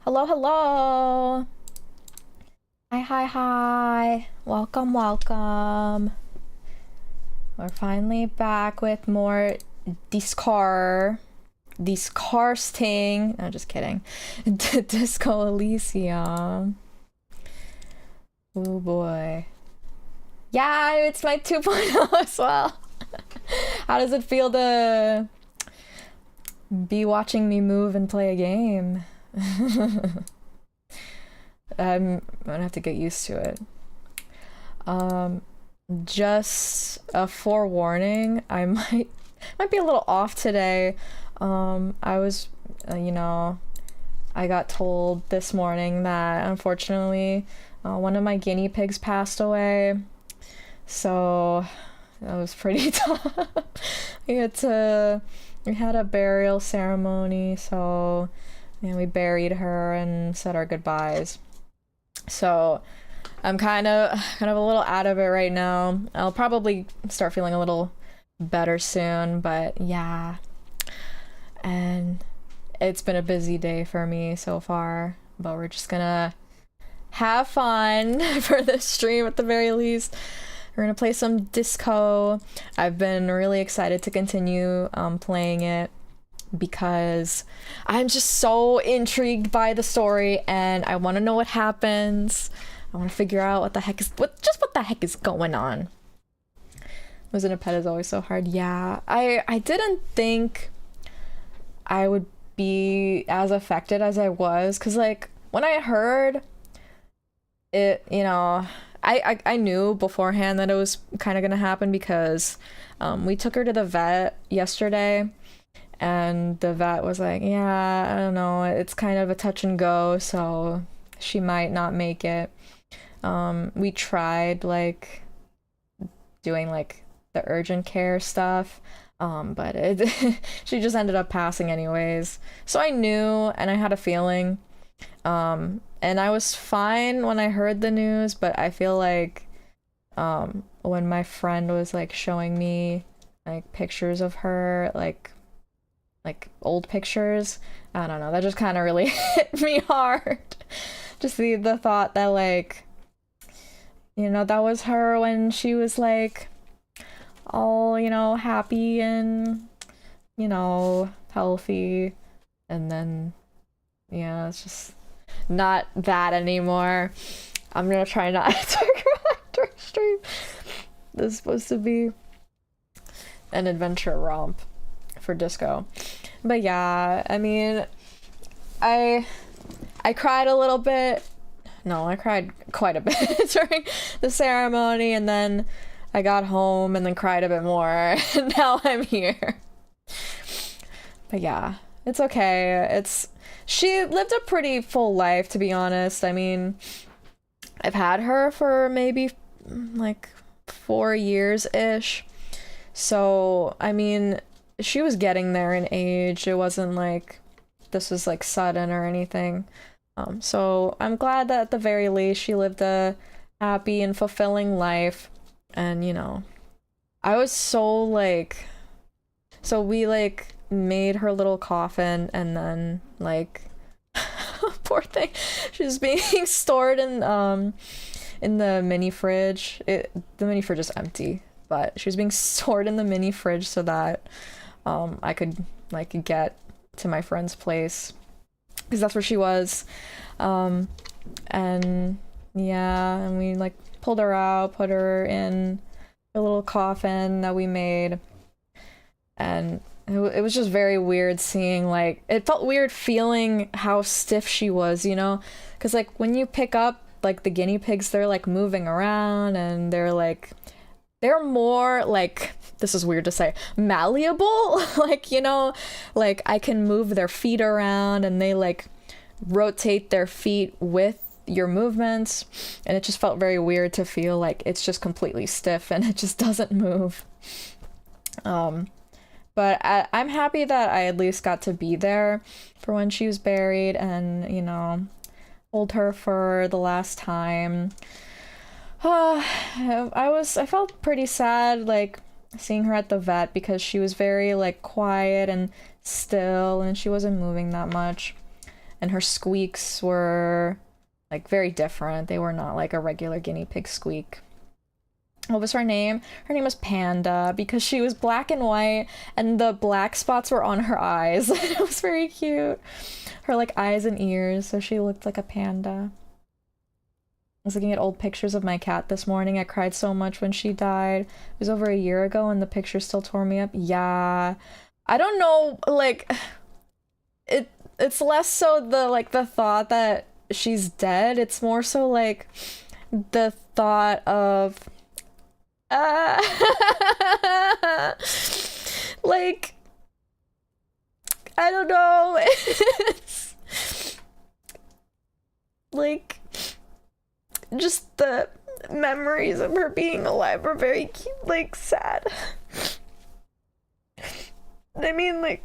Hello, hello. Hi, hi, hi. Welcome, welcome. We're finally back with more discoursing. No, just kidding. Disco Elysium. Oh boy. Yeah, it's my 2.0 as well. How does it feel to be watching me move and play a game? I'm gonna have to get used to it. Just a forewarning, I might be a little off today. I was, I got told this morning that unfortunately one of my guinea pigs passed away. So that was pretty tough. We had a burial ceremony, so we buried her and said our goodbyes. So I'm kind of a little out of it right now. I'll probably start feeling a little better soon, but yeah. And it's been a busy day for me so far, but we're just gonna have fun for this stream at the very least. We're gonna play some disco. I've been really excited to continue playing it because I'm just so intrigued by the story and I want to know what happens. I want to figure out what the heck is going on. Losing a pet is always so hard. Yeah, I didn't think I would be as affected as I was, because like when I heard it, I knew beforehand that it was kind of gonna happen because we took her to the vet yesterday and the vet was like, yeah, I don't know, it's kind of a touch and go, so she might not make it. We tried like doing like the urgent care stuff, but she just ended up passing anyways. So I knew and I had a feeling. And I was fine when I heard the news, but I feel like when my friend was like showing me like pictures of her, like old pictures, I don't know, that just kind of really hit me hard. Just the thought that like, that was her when she was like all, happy and, healthy, and then yeah, it's just not that anymore. I'm gonna try not to cry during stream. This is supposed to be an adventure romp for disco. But yeah, I mean, I cried a little bit. No, I cried quite a bit during the ceremony, and then I got home and then cried a bit more, and now I'm here. But yeah, it's okay. She lived a pretty full life, to be honest. I mean, I've had her for maybe like 4 years-ish. So, I mean, she was getting there in age. It wasn't like this was like sudden or anything. So I'm glad that at the very least she lived a happy and fulfilling life. And, I was so like, so we like made her little coffin and then like poor thing, she's being stored in the mini fridge. The mini fridge is empty, but she was being stored in the mini fridge so that I could like get to my friend's place because that's where she was. And yeah, and we like pulled her out, put her in a little coffin that we made, and it was just very weird seeing, like, it felt weird feeling how stiff she was, because like when you pick up like the guinea pigs, they're like moving around and they're more like, this is weird to say, malleable. Like, like I can move their feet around and they like rotate their feet with your movements, and it just felt very weird to feel like it's just completely stiff and it just doesn't move. But I'm happy that I at least got to be there for when she was buried and, hold her for the last time. I felt pretty sad, like, seeing her at the vet because she was very, like, quiet and still and she wasn't moving that much. and her squeaks were like very different. They were not like a regular guinea pig squeak. What was her name? Her name was Panda because she was black and white and the black spots were on her eyes. It was very cute. Her like eyes and ears, so she looked like a panda. I was looking at old pictures of my cat this morning. I cried so much when she died. It was over a year ago and the picture still tore me up. Yeah. I don't know, like it's less so the thought that she's dead. It's more so like the thought of like I don't know. It's like just the memories of her being alive are very cute, like sad. I mean, like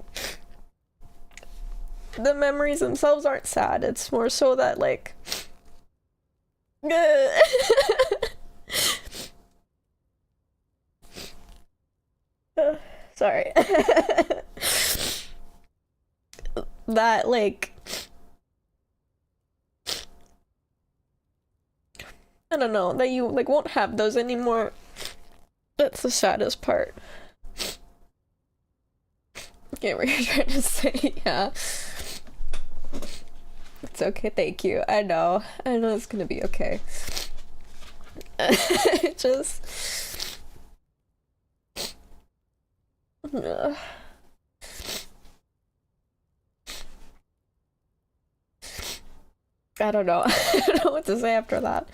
the memories themselves aren't sad. It's more so that like sorry. That like I don't know, that you like won't have those anymore. That's the saddest part. Get what you're trying to say. Yeah, it's okay, thank you. I know it's gonna be okay. It just I don't know. I don't know what to say after that.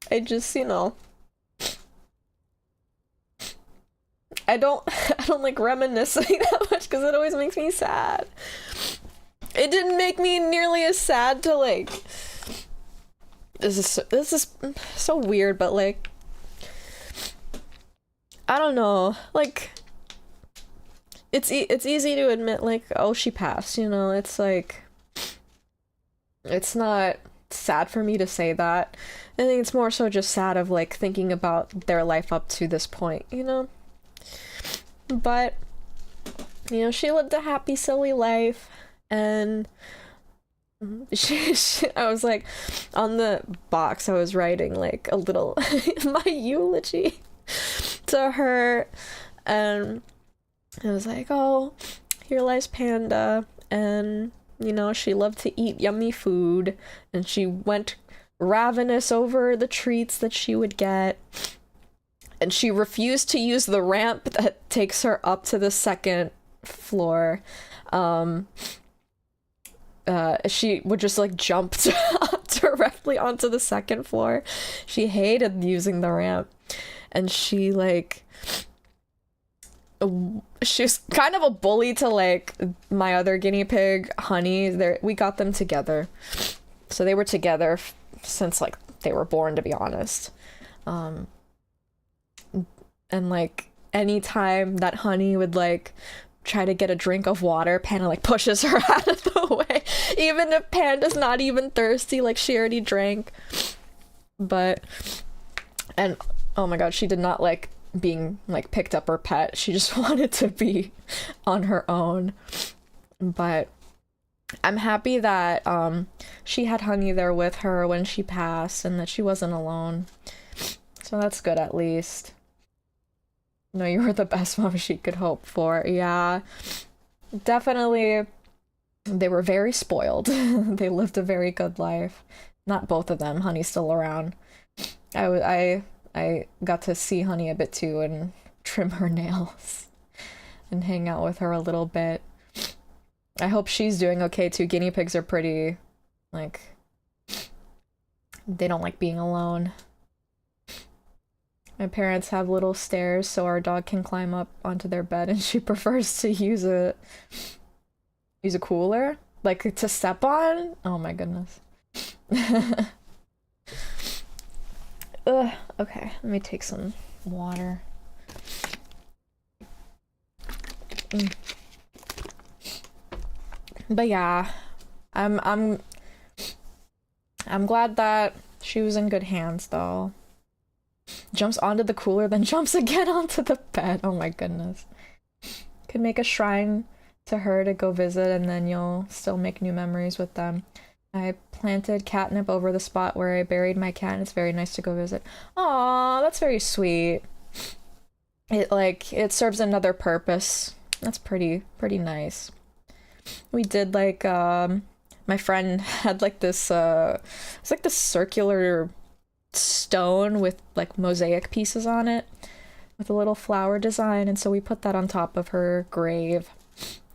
I just, you know, I don't like reminiscing that much because it always makes me sad. It didn't make me nearly as sad to like this is so weird, but like I don't know, like it's easy to admit like, oh, she passed, you know. It's like it's not sad for me to say that. I think it's more so just sad of like thinking about their life up to this point, you know. But you know, she lived a happy, silly life, and I was like, on the box I was writing like a little my eulogy to her, and I was like, oh, here lies Panda, and you know, she loved to eat yummy food, and she went ravenous over the treats that she would get, and she refused to use the ramp that takes her up to the second floor. She would just like jump directly onto the second floor. She hated using the ramp, and she like she's kind of a bully to like my other guinea pig, Honey. We got them together, so they were together since like they were born, to be honest. And like anytime that Honey would like try to get a drink of water, Panda like pushes her out of the way, even if Panda's not even thirsty, like she already drank. And oh my god, she did not like being like picked up or pet. She just wanted to be on her own. But I'm happy that she had Honey there with her when she passed, and that she wasn't alone. So that's good, at least. No, you were the best mom she could hope for. Yeah, definitely. They were very spoiled. They lived a very good life. Not both of them. Honey's still around. I got to see Honey a bit too, and trim her nails and hang out with her a little bit. I hope she's doing okay too. Guinea pigs are pretty, like, they don't like being alone. My parents have little stairs so our dog can climb up onto their bed, and she prefers to use a cooler, like to step on. Oh my goodness. Ugh, okay, let me take some water. But yeah, I'm glad that she was in good hands though. Jumps onto the cooler, then jumps again onto the bed. Oh my goodness. Could make a shrine to her to go visit, and then you'll still make new memories with them. I planted catnip over the spot where I buried my cat, and it's very nice to go visit. Aw, that's very sweet. It serves another purpose. That's pretty nice. We did like, my friend had like this, it's like this circular stone with like mosaic pieces on it with a little flower design, and so we put that on top of her grave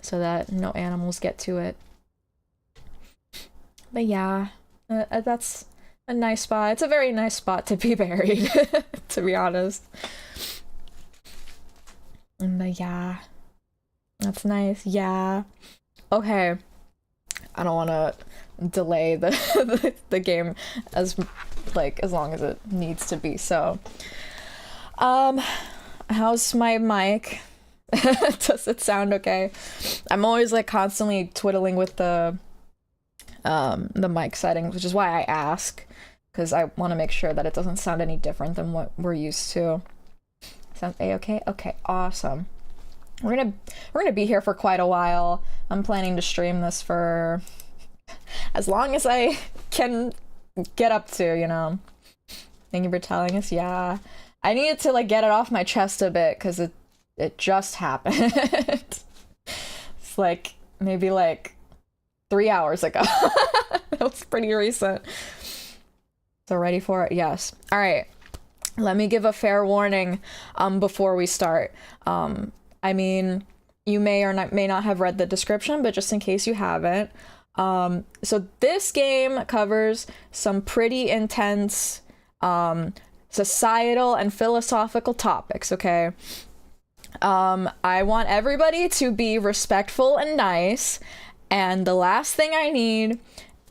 so that no animals get to it. But yeah, that's a nice spot. It's a very nice spot to be buried, to be honest. But yeah, that's nice. Yeah. Okay. I don't want to delay the game as long as it needs to be. So, how's my mic? Does it sound okay? I'm always like constantly twiddling with the mic settings, which is why I ask, because I want to make sure that it doesn't sound any different than what we're used to. Sounds a-okay? Okay, awesome. We're gonna be here for quite a while. I'm planning to stream this for as long as I can get up to, you know. Thank you for telling us. Yeah, I needed to like get it off my chest a bit because it just happened. It's like maybe like 3 hours ago. That was pretty recent. So ready for it? Yes. All right. Let me give a fair warning before we start. I mean, you may or may not have read the description, but just in case you haven't. So this game covers some pretty intense societal and philosophical topics, okay? I want everybody to be respectful and nice, and the last thing I need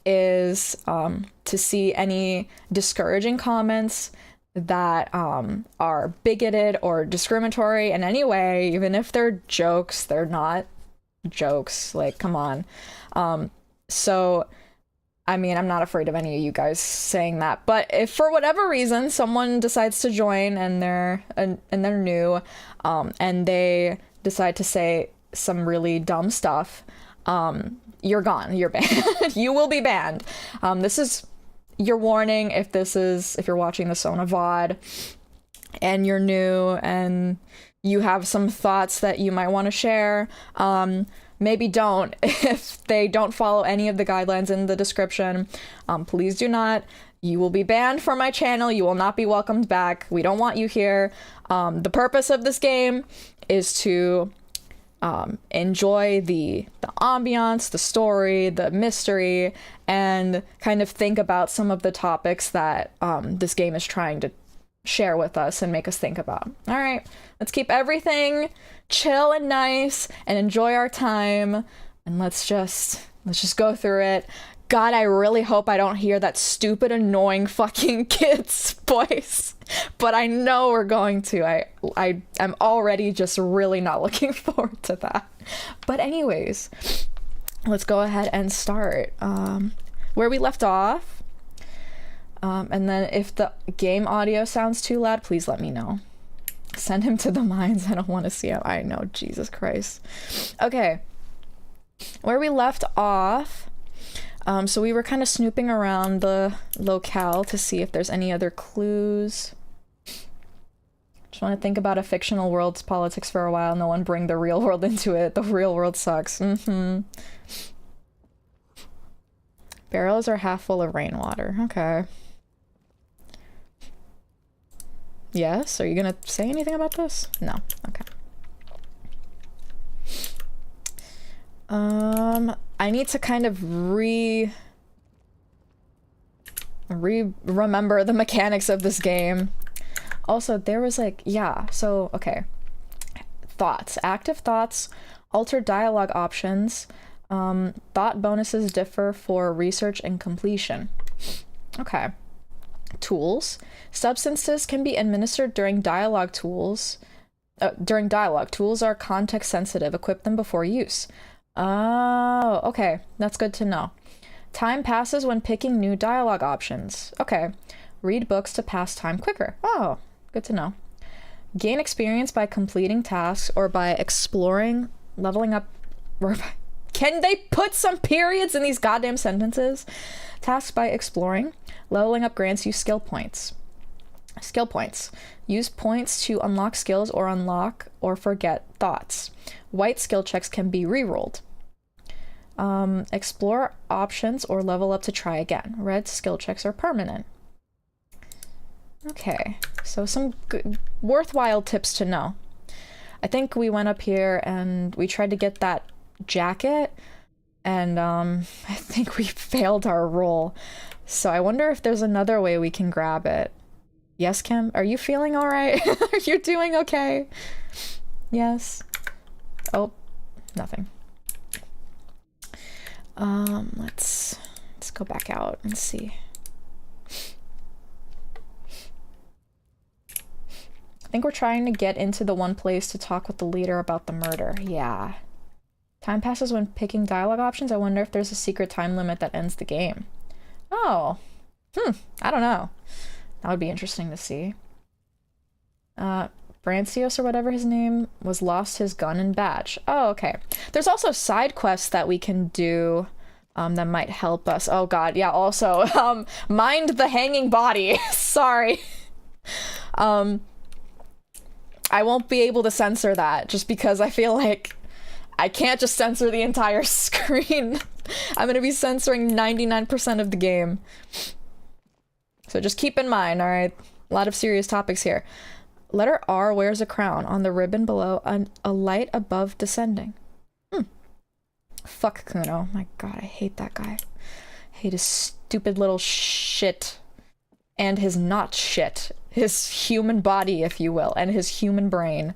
is to see any discouraging comments that are bigoted or discriminatory in any way. Even if they're jokes, they're not jokes. Like, come on. So I mean, I'm not afraid of any of you guys saying that, but if for whatever reason someone decides to join and they're new, and they decide to say some really dumb stuff, you're gone. You're banned. You will be banned. This is your warning. If you're watching this on a VOD and you're new and you have some thoughts that you might want to share, maybe don't. If they don't follow any of the guidelines in the description, please do not. You will be banned from my channel. You will not be welcomed back. We don't want you here. The purpose of this game is to enjoy the ambiance, the story, the mystery, and kind of think about some of the topics that this game is trying to share with us and make us think about. All right, let's keep everything chill and nice and enjoy our time, and let's just go through it. God, I really hope I don't hear that stupid, annoying fucking kid's voice, but I know we're going to. I'm already just really not looking forward to that. But anyways, let's go ahead and start where we left off. And then if the game audio sounds too loud, please let me know. Send him to the mines. I don't want to see him. I know, Jesus Christ. Okay, where we left off. So we were kind of snooping around the locale to see if there's any other clues. Just want to think about a fictional world's politics for a while. No one bring the real world into it. The real world sucks. Barrels are half full of rainwater. Okay. Yes? Are you gonna say anything about this? No. Okay. I need to kind of remember the mechanics of this game. Also, there was like, yeah, so, okay. Thoughts. Active thoughts, alter dialogue options. Thought bonuses differ for research and completion. Okay. Tools. Substances can be administered during dialogue. Tools are context sensitive. Equip them before use. Oh, okay. That's good to know. Time passes when picking new dialogue options. Okay. Read books to pass time quicker. Oh, good to know. Gain experience by completing tasks or by exploring, leveling up Can they put some periods in these goddamn sentences? Tasks by exploring. Leveling up grants you skill points. Skill points. Use points to unlock skills or unlock or forget thoughts. White skill checks can be re-rolled. Explore options or level up to try again. Red skill checks are permanent. Okay, so some good, worthwhile tips to know. I think we went up here and we tried to get that jacket, and I think we failed our roll. So I wonder if there's another way we can grab it. Yes, Kim? Are you feeling all right? Are you doing okay? Yes. Oh, nothing. Let's go back out and see. I think we're trying to get into the one place to talk with the leader about the murder. Yeah. Time passes when picking dialogue options. I wonder if there's a secret time limit that ends the game. Oh. I don't know. That would be interesting to see. Brancios or whatever his name was lost his gun and badge. Oh, okay. There's also side quests that we can do that might help us. Oh god, yeah, also, mind the hanging body. Sorry. I won't be able to censor that just because I feel like I can't just censor the entire screen. I'm gonna be censoring 99% of the game. So just keep in mind, alright? A lot of serious topics here. Letter R wears a crown. On the ribbon below, a light above descending. Fuck Kuno. My god, I hate that guy. I hate his stupid little shit. And his not shit. His human body, if you will. And his human brain.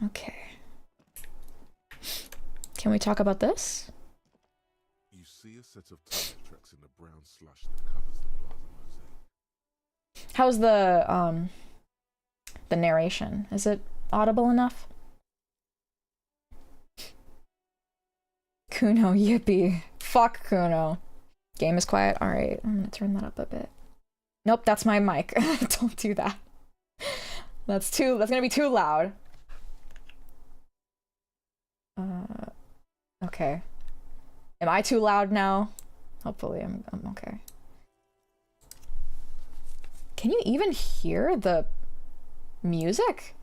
Okay. Can we talk about this? You see a set of tire tracks in the brown slush that covers the plaza mosaic. How's the narration? Is it audible enough? Kuno, yippee. Fuck Kuno. Game is quiet. Alright, I'm gonna turn that up a bit. Nope, that's my mic. Don't do that. That's gonna be too loud. Okay. Am I too loud now? Hopefully I'm okay. Can you even hear the music?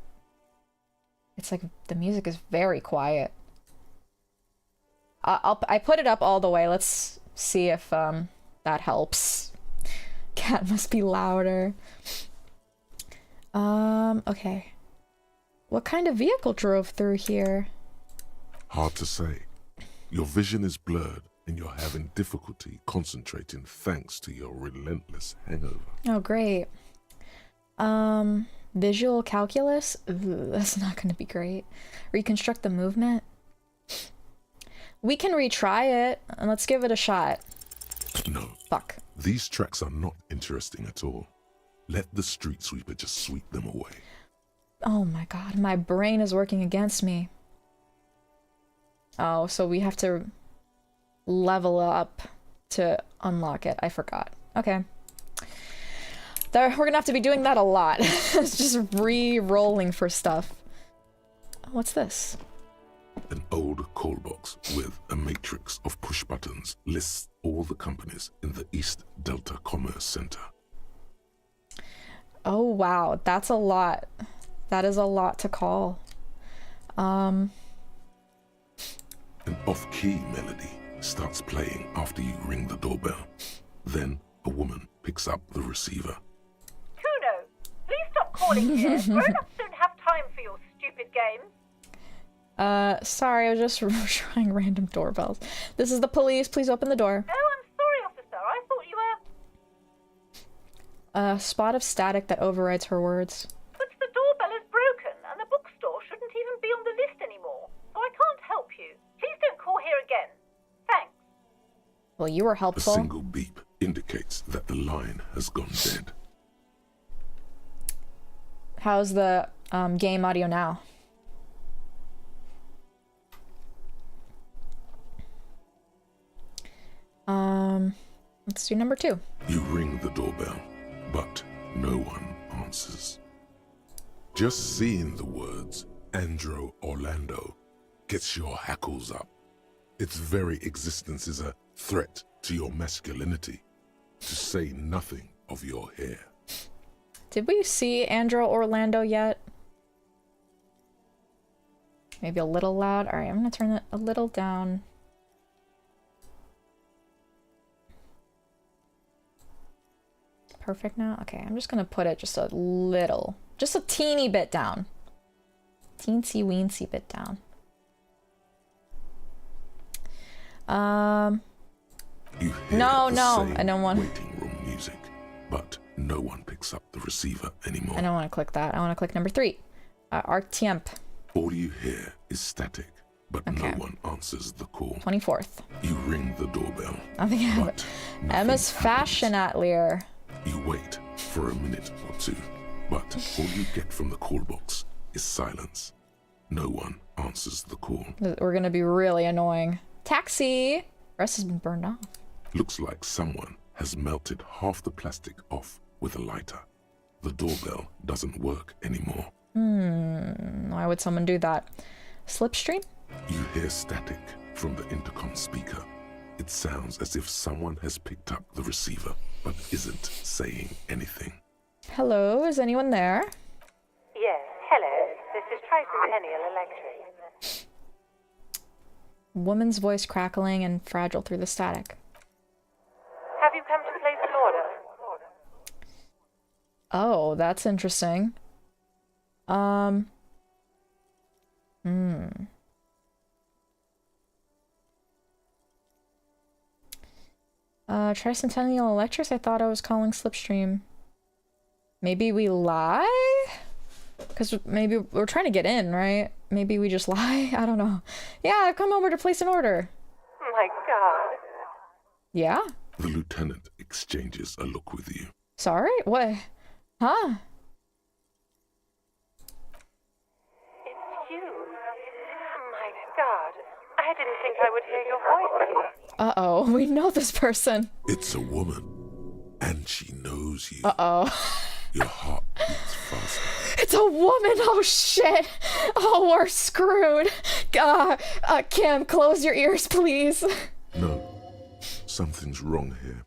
It's like the music is very quiet. I put it up all the way. Let's see if that helps. Cat must be louder. Okay. What kind of vehicle drove through here? Hard to say. Your vision is blurred and you're having difficulty concentrating thanks to your relentless hangover. Oh, great. Visual calculus? Ugh, that's not gonna be great. Reconstruct the movement? We can retry it, and let's give it a shot. No. Fuck. These tracks are not interesting at all. Let the street sweeper just sweep them away. Oh my god, my brain is working against me. Oh, so we have to level up to unlock it. I forgot. Okay. We're gonna have to be doing that a lot. It's just re-rolling for stuff. What's this? An old call box with a matrix of push buttons lists all the companies in the East Delta Commerce Center. Oh wow, that's a lot. That is a lot to call. An off-key melody starts playing after you ring the doorbell. Then a woman picks up the receiver. Kuno, please stop calling here. Grown-ups don't have time for your stupid games. Sorry, I was just trying random doorbells. This is the police. Please open the door. Oh, I'm sorry, officer. I thought you were... A spot of static that overrides her words. But the doorbell is broken, and the bookstore shouldn't even be on the list anymore. So I can't help you. Please don't call here again. Thanks. Well, you were A helpful. single beep indicates that the line has gone dead. How's the game audio now? Let's do number 2. You ring the doorbell, but no one answers. Just seeing the words Andro Orlando gets your hackles up. Its very existence is a threat to your masculinity, to say nothing of your hair. Did we see Andro Orlando yet? Maybe a little loud. All right, I'm gonna turn it a little down. Perfect now? Okay, I'm just gonna put it just a little, just a teeny bit down. Teensy weensy bit down. You hear no, the same I don't want waiting room music, but no one picks up the receiver anymore. I don't want to click that. I want to click number 3. Artemp. All you hear is static, but Okay. no one answers the call. 24th. You ring the doorbell. I think I have but it. nothing Emma's happens. Fashion Atelier. You wait for a minute or two, but all you get from the call box is silence. No one answers the call. We're gonna be really annoying. Taxi! Rest has been burned off. Looks like someone has melted half the plastic off with a lighter. The doorbell doesn't work anymore. Why would someone do that? Slipstream? You hear static from the intercom speaker. It sounds as if someone has picked up the receiver, but isn't saying anything. Hello, is anyone there? Yes, hello. This is Tricentennial Electric. Woman's voice crackling and fragile through the static. Have you come to place an order? Oh, that's interesting. Tricentennial Electrics? I thought I was calling Slipstream. Maybe we lie? Because maybe we're trying to get in, right? Maybe we just lie? I don't know. Yeah, I've come over to place an order. My God. Yeah? The lieutenant exchanges a look with you. Sorry? What? Huh? It's you. My God. I didn't think I would hear your voice. Uh-oh, we know this person. It's a woman, and she knows you. Uh-oh. Your heart beats faster. It's a woman! Oh, shit! Oh, we're screwed! Kim, close your ears, please. No, something's wrong here.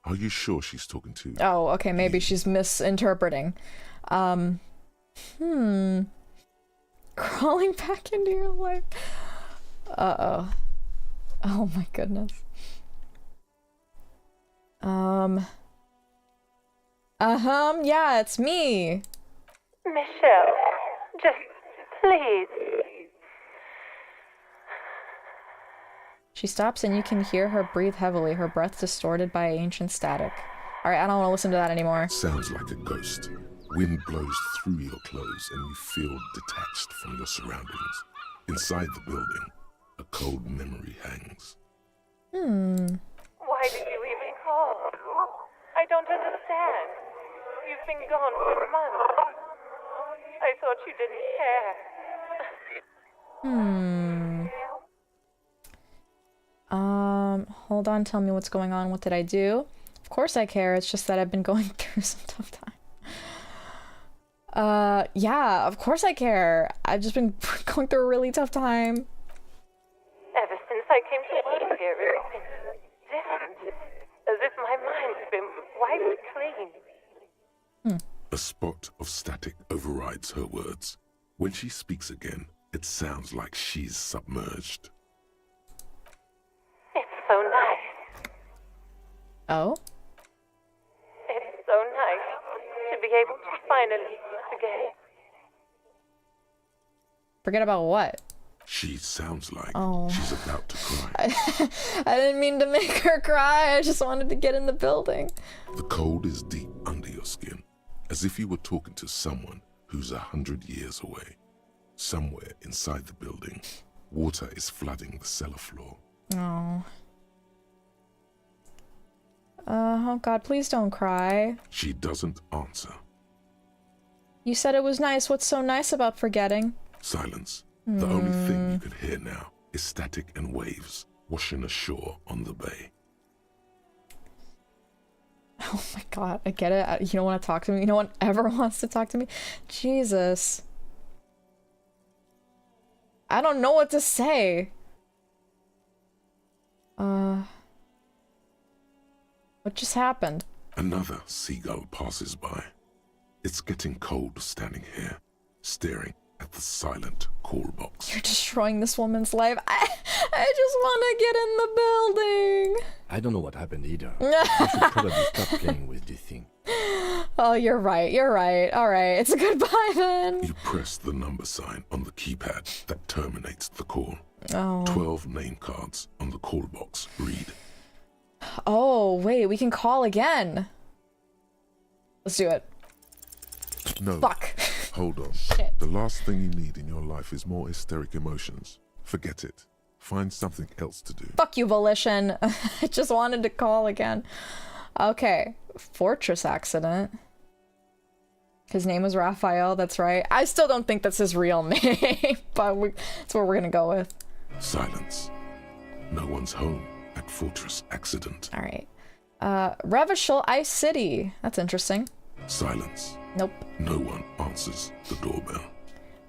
Are you sure she's talking to you? Oh, okay, maybe she's misinterpreting. Crawling back into your life. Uh-oh. Oh my goodness. Yeah, it's me. Michelle, just please. She stops and you can hear her breathe heavily, her breath distorted by ancient static. Alright, I don't want to listen to that anymore. Sounds like a ghost. Wind blows through your clothes and you feel detached from your surroundings. Inside the building, a cold memory hangs. Why did you even call? I don't understand. You've been gone for months. I thought you didn't care. Hold on, tell me what's going on. What did I do? Of course I care, it's just that I've been going through some tough time. Yeah, of course I care. I've just been going through a really tough time. Ever since I came to work here, it's been different. As if my mind's been wiped clean. A spot of static overrides her words. When she speaks again, it sounds like she's submerged. It's so nice. Oh? It's so nice to be able to finally forget. Forget about what? She sounds like Oh. she's about to cry. I didn't mean to make her cry, I just wanted to get in the building. The cold is deep under your skin, as if you were talking to someone who's 100 years away. Somewhere inside the building, water is flooding the cellar floor. Oh. Oh god, please don't cry. She doesn't answer. You said it was nice. What's so nice about forgetting? Silence. The only thing you can hear now is static and waves washing ashore on the bay. Oh my god, I get it. You don't want to talk to me. No one ever wants to talk to me. Jesus. I don't know what to say. What just happened? Another seagull passes by. It's getting cold standing here, staring at the silent call box. You're destroying this woman's life. I just want to get in the building. I don't know what happened either. You should probably stop playing with this thing. Oh, you're right. You're right. All right. It's a goodbye then. You press the number sign on the keypad that terminates the call. Oh. 12 name cards on the call box read. Oh, wait. We can call again. Let's do it. No. Fuck. Hold on. Shit. The last thing you need in your life is more hysteric emotions. Forget it. Find something else to do. Fuck you, Volition. I just wanted to call again. Okay. Fortress accident. His name was Raphael, that's right. I still don't think that's his real name, but that's what we're gonna go with. Silence. No one's home at Fortress accident. All right. Revachol Ice City. That's interesting. Silence. Nope. No one answers the doorbell.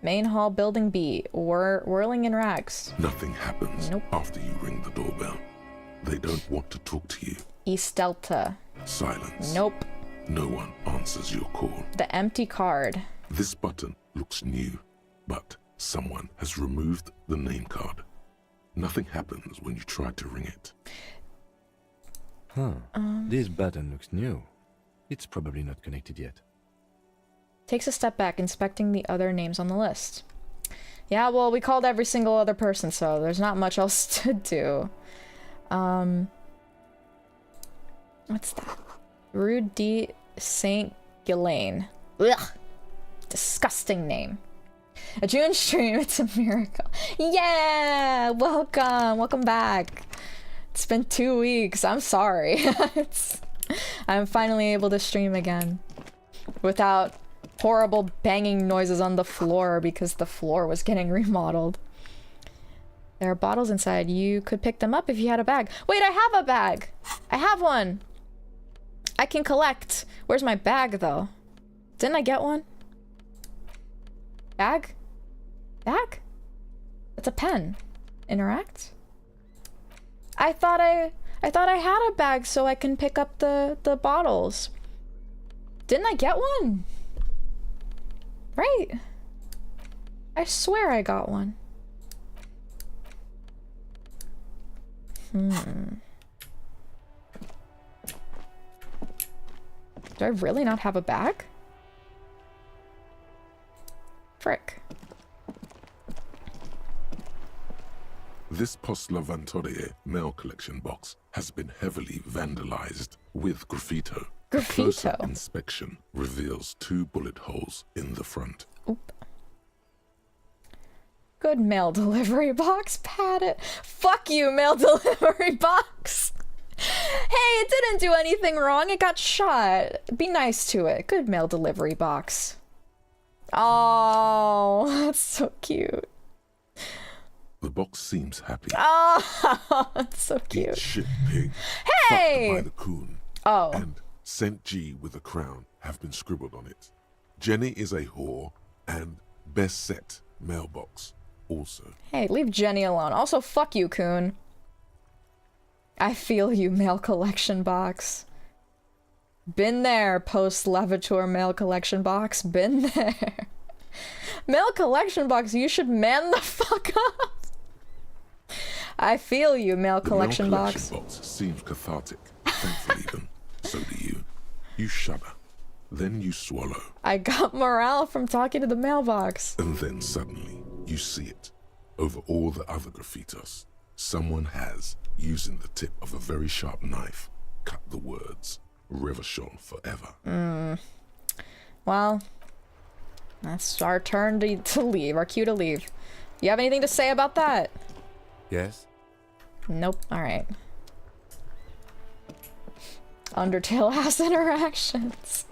Main hall, building B. Whirling in rags. Nothing happens Nope. after you ring the doorbell. They don't want to talk to you. East Delta. Silence. Nope. No one answers your call. The empty card. This button looks new, but someone has removed the name card. Nothing happens when you try to ring it. Huh. This button looks new. It's probably not connected yet. Takes a step back, inspecting the other names on the list. Yeah, well, we called every single other person, so there's not much else to do. What's that? Rue de Saint Ghislaine. Ugh. Disgusting name. A June stream, it's a miracle. Yeah! Welcome! Welcome back. It's been 2 weeks. I'm sorry. I'm finally able to stream again. Without horrible banging noises on the floor because the floor was getting remodeled. There are bottles inside. You could pick them up if you had a bag. Wait, I have a bag! I have one! I can collect. Where's my bag, though? Didn't I get one? Bag? Bag? It's a pen. Interact? I thought I had a bag so I can pick up the bottles. Didn't I get one? Right. I swear I got one. Do I really not have a bag? Frick. This Post Lavatorie mail collection box has been heavily vandalized with graffito. A closer Graffito? inspection reveals 2 bullet holes in the front. Oop. Good mail delivery box, pat it. Fuck you, mail delivery box. Hey, it didn't do anything wrong. It got shot. Be nice to it. Good mail delivery box. Oh, that's so cute. The box seems happy. Oh, that's so Eat cute. shit, pig. Hey! Fucked by the coon. Oh. And St. G with a crown have been scribbled on it. Jenny is a whore and best set mailbox also. Hey, leave Jenny alone. Also, fuck you, Coon. I feel you, mail collection box. Been there, post Levator mail collection box. Been there. Mail collection box, you should man the fuck up. I feel you, mail collection the mail box. collection box seems cathartic. Thankfully even. So do you. You shudder. Then you swallow. I got morale from talking to the mailbox. And then suddenly, you see it. Over all the other graffitos, someone has, using the tip of a very sharp knife, cut the words, Revachol forever. Well, that's our turn to leave, our cue to leave. You have anything to say about that? Yes? Nope, alright. Undertale has interactions.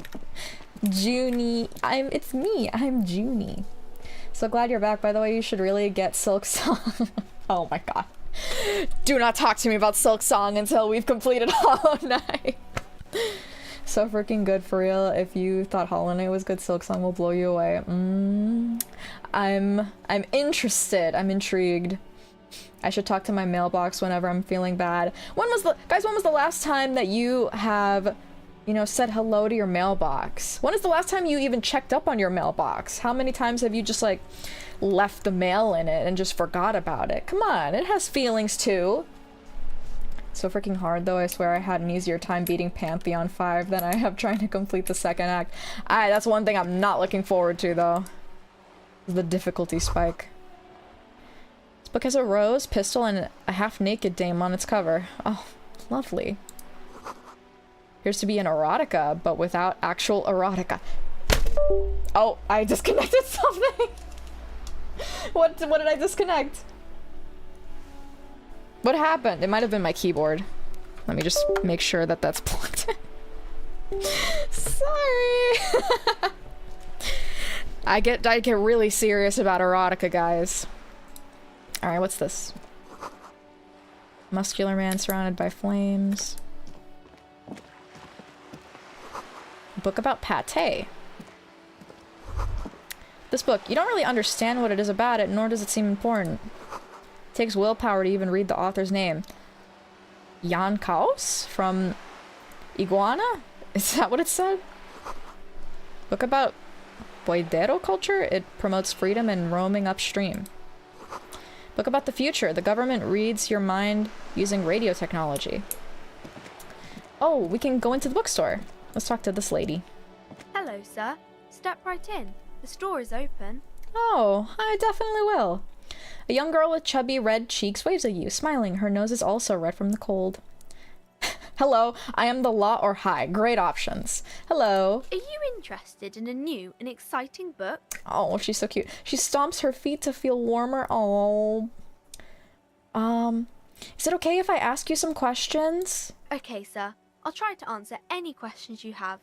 Junie, it's me, I'm Junie. So glad you're back, by the way. You should really get Silk Song. Oh my god. Do not talk to me about Silk Song until we've completed Hollow Knight. So freaking good for real. If you thought Hollow Knight was good, Silk Song will blow you away. I'm interested. I'm intrigued. I should talk to my mailbox whenever I'm feeling bad. When was the last time that you have, you know, said hello to your mailbox? When is the last time you even checked up on your mailbox? How many times have you just like left the mail in it and just forgot about it? Come on, it has feelings too. So freaking hard though. I swear I had an easier time beating Pantheon 5 than I have trying to complete the second act. That's one thing I'm not looking forward to though. The difficulty spike. This book has a rose, pistol, and a half-naked dame on its cover. Oh, lovely. Appears to be an erotica, but without actual erotica. Oh, I disconnected something! What did I disconnect? What happened? It might have been my keyboard. Let me just make sure that that's plugged in. Sorry! I get really serious about erotica, guys. Alright, what's this? Muscular man surrounded by flames. Book about pate. This book, you don't really understand what it is about it, nor does it seem important. It takes willpower to even read the author's name. Jan Kaus from Iguana? Is that what it said? Book about Boidero culture? It promotes freedom and roaming upstream. Book about the future. The government reads your mind using radio technology. Oh, we can go into the bookstore. Let's talk to this lady. Hello, sir. Step right in. The store is open. Oh, I definitely will. A young girl with chubby red cheeks waves at you, smiling. Her nose is also red from the cold. Hello, I am the law or high. Great options. Hello. Are you interested in a new and exciting book? Oh, she's so cute. She stomps her feet to feel warmer. Oh. Is it okay if I ask you some questions? Okay, sir. I'll try to answer any questions you have.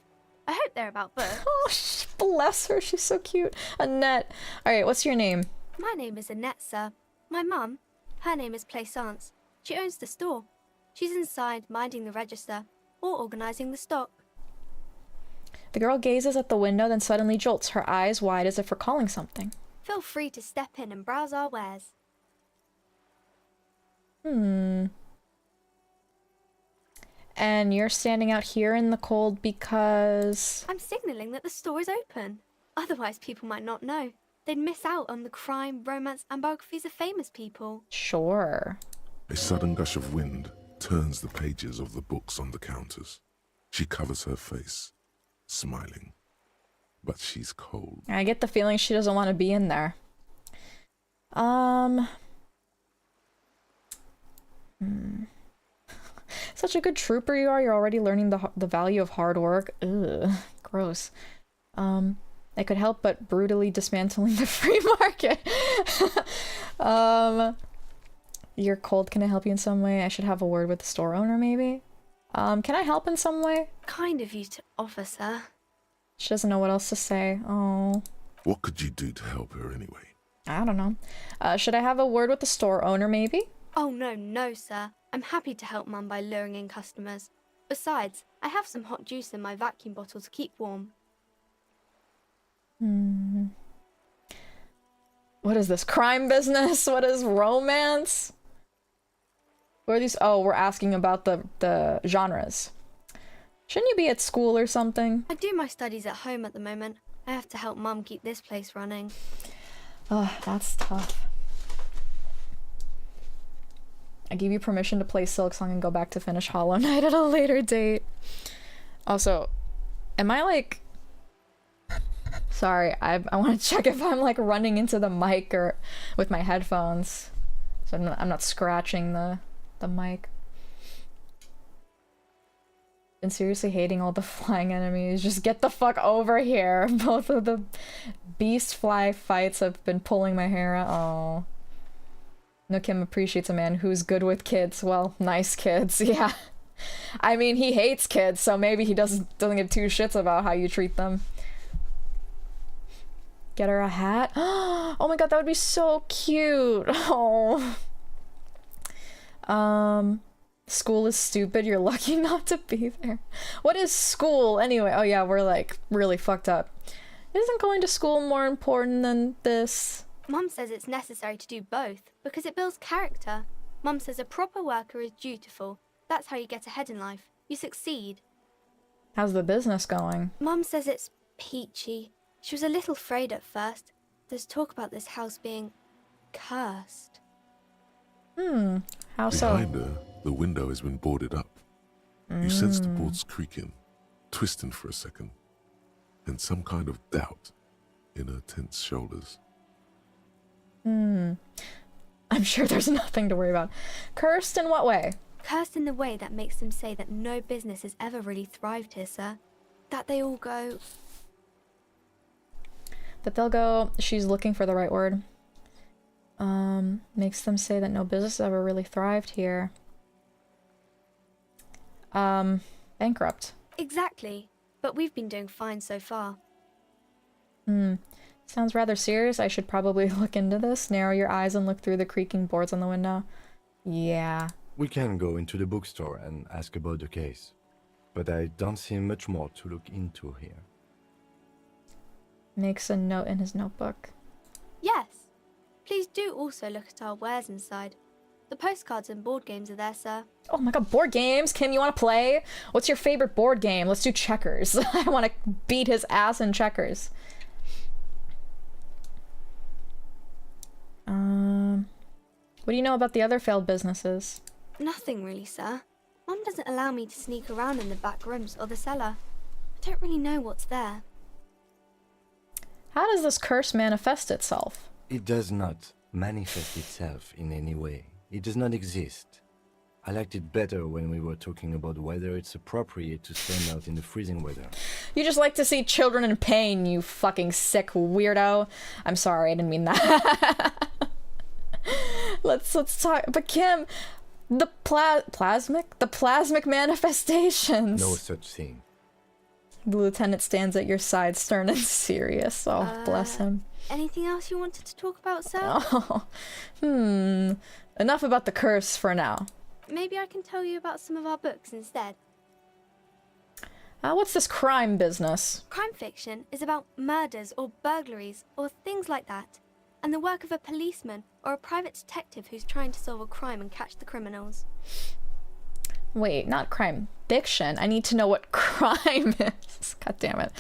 I hope they're about books. Oh, bless her. She's so cute. Annette. All right, what's your name? My name is Annette, sir. My mum, her name is Plaisance. She owns the store. She's inside minding the register or organising the stock. The girl gazes at the window, then suddenly jolts, her eyes wide as if recalling something. Feel free to step in and browse our wares. And you're standing out here in the cold because... I'm signalling that the store is open. Otherwise people might not know. They'd miss out on the crime, romance and biographies of famous people. Sure. A sudden gush of wind turns the pages of the books on the counters. She covers her face, smiling. But she's cold. I get the feeling she doesn't want to be in there. Such a good trooper you are. You're already learning the value of hard work. Ugh, gross. I could help but brutally dismantling the free market. You're cold. Can I help you in some way? I should have a word with the store owner, maybe? Can I help in some way? Kind of you to offer, sir. She doesn't know what else to say. Oh. What could you do to help her anyway? I don't know. Should I have a word with the store owner, maybe? Oh, no, sir. I'm happy to help Mum by luring in customers. Besides, I have some hot juice in my vacuum bottle to keep warm. What is this? Crime business? What is romance? What are these? Oh, we're asking about the genres. Shouldn't you be at school or something? I do my studies at home at the moment. I have to help Mum keep this place running. Ugh, that's tough. I give you permission to play Silk Song and go back to finish Hollow Knight at a later date. Also, am I like... Sorry, I want to check if I'm like running into the mic or with my headphones. So I'm not scratching the mic. Been seriously hating all the flying enemies. Just get the fuck over here. Both of the beast fly fights have been pulling my hair out. Oh. No Kim appreciates a man who's good with kids. Well, nice kids, yeah. I mean, he hates kids, so maybe he doesn't give two shits about how you treat them. Get her a hat? Oh my god, that would be so cute. Oh. School is stupid, you're lucky not to be there. What is school anyway? Oh yeah, we're like really fucked up. Isn't going to school more important than this? Mum says it's necessary to do both because it builds character. Mum says a proper worker is dutiful. That's how you get ahead in life. You succeed. How's the business going? Mum says it's peachy. She was a little afraid at first. There's talk about this house being cursed. How so? Behind her, the window has been boarded up. You sense the boards creaking, twisting for a second, and some kind of doubt in her tense shoulders. I'm sure there's nothing to worry about. Cursed in what way? Cursed in the way that makes them say that no business has ever really thrived here, sir. That they all go... That they'll go, she's looking for the right word. Makes them say that no business ever really thrived here. Bankrupt. Exactly. But we've been doing fine so far. Sounds rather serious. I should probably look into this. Narrow your eyes and look through the creaking boards on the window. Yeah. We can go into the bookstore and ask about the case. But I don't see much more to look into here. Makes a note in his notebook. Yes. Please do also look at our wares inside. The postcards and board games are there, sir. Oh my god, board games! Kim, you want to play? What's your favorite board game? Let's do checkers. I want to beat his ass in checkers. What do you know about the other failed businesses? Nothing really, sir. Mum doesn't allow me to sneak around in the back rooms or the cellar. I don't really know what's there. How does this curse manifest itself? It does not manifest itself in any way. It does not exist. I liked it better when we were talking about whether it's appropriate to stand out in the freezing weather. You just like to see children in pain, you fucking sick weirdo. I'm sorry, I didn't mean that. Let's talk. But Kim, the plasmic manifestations. No such thing. The lieutenant stands at your side, stern and serious. Oh, bless him. Anything else you wanted to talk about, sir? Oh, enough about the curse for now. Maybe I can tell you about some of our books instead. What's this crime business? Crime fiction is about murders or burglaries or things like that, and the work of a policeman or a private detective who's trying to solve a crime and catch the criminals. Wait, not crime fiction. I need to know what crime is. God damn it.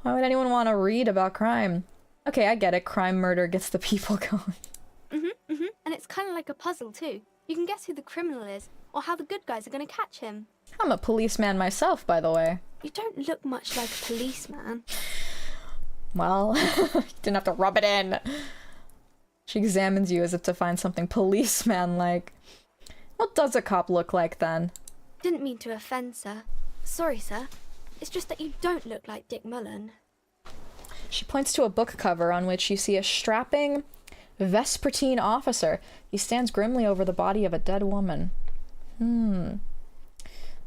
Why would anyone want to read about crime? Okay, I get it. Crime, murder gets the people going. And it's kind of like a puzzle too. You can guess who the criminal is or how the good guys are going to catch him. I'm a policeman myself, by the way. You don't look much like a policeman. Well, you didn't have to rub it in. She examines you as if to find something policeman-like. What does a cop look like, then? Didn't mean to offend, sir. Sorry, sir. It's just that you don't look like Dick Mullen. She points to a book cover on which you see a strapping Vespertine officer. He stands grimly over the body of a dead woman.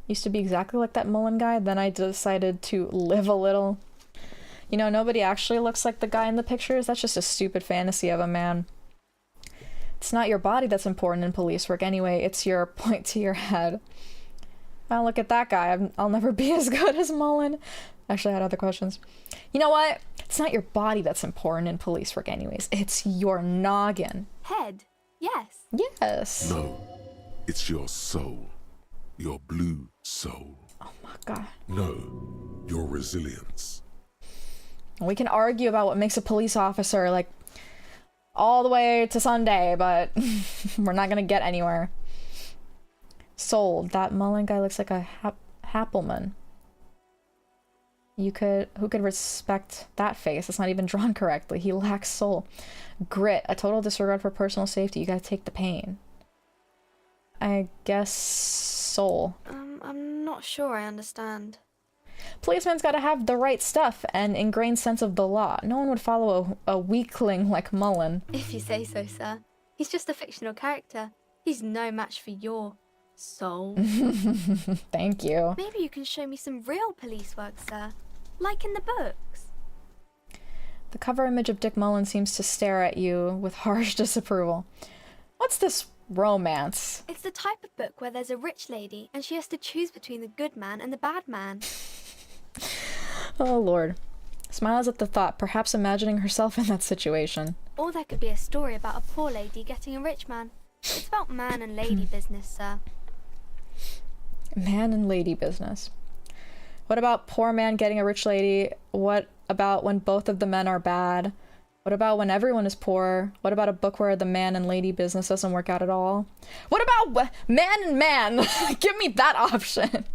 Used to be exactly like that Mullen guy, then I decided to live a little. You know, nobody actually looks like the guy in the pictures. That's just a stupid fantasy of a man. It's not your body that's important in police work anyway, it's your point to your head. Well, look at that guy. I'll never be as good as Mullen. Actually, I had other questions. You know what? It's not your body that's important in police work anyways. It's your noggin. Head? Yes. Yes. No, it's your soul. Your blue soul. Oh my god. No, your resilience. We can argue about what makes a police officer, like, all the way to Sunday, but we're not gonna get anywhere. Soul. That Mullen guy looks like a Happelman. Who could respect that face? It's not even drawn correctly. He lacks soul. Grit. A total disregard for personal safety. You gotta take the pain. I guess soul. I'm not sure I understand. Policeman's gotta have the right stuff and ingrained sense of the law. No one would follow a weakling like Mullen. If you say so, sir. He's just a fictional character. He's no match for your soul. Thank you. Maybe you can show me some real police work, sir. Like in the books. The cover image of Dick Mullen seems to stare at you with harsh disapproval. What's this romance. It's the type of book where there's a rich lady and she has to choose between the good man and the bad man. Oh lord. Smiles at the thought, perhaps imagining herself in that situation. Or there could be a story about a poor lady getting a rich man. It's about man and lady business, sir. Man and lady business. What about poor man getting a rich lady? What about when both of the men are bad? What about when everyone is poor? What about a book where the man and lady business doesn't work out at all? What about man and man? Give me that option.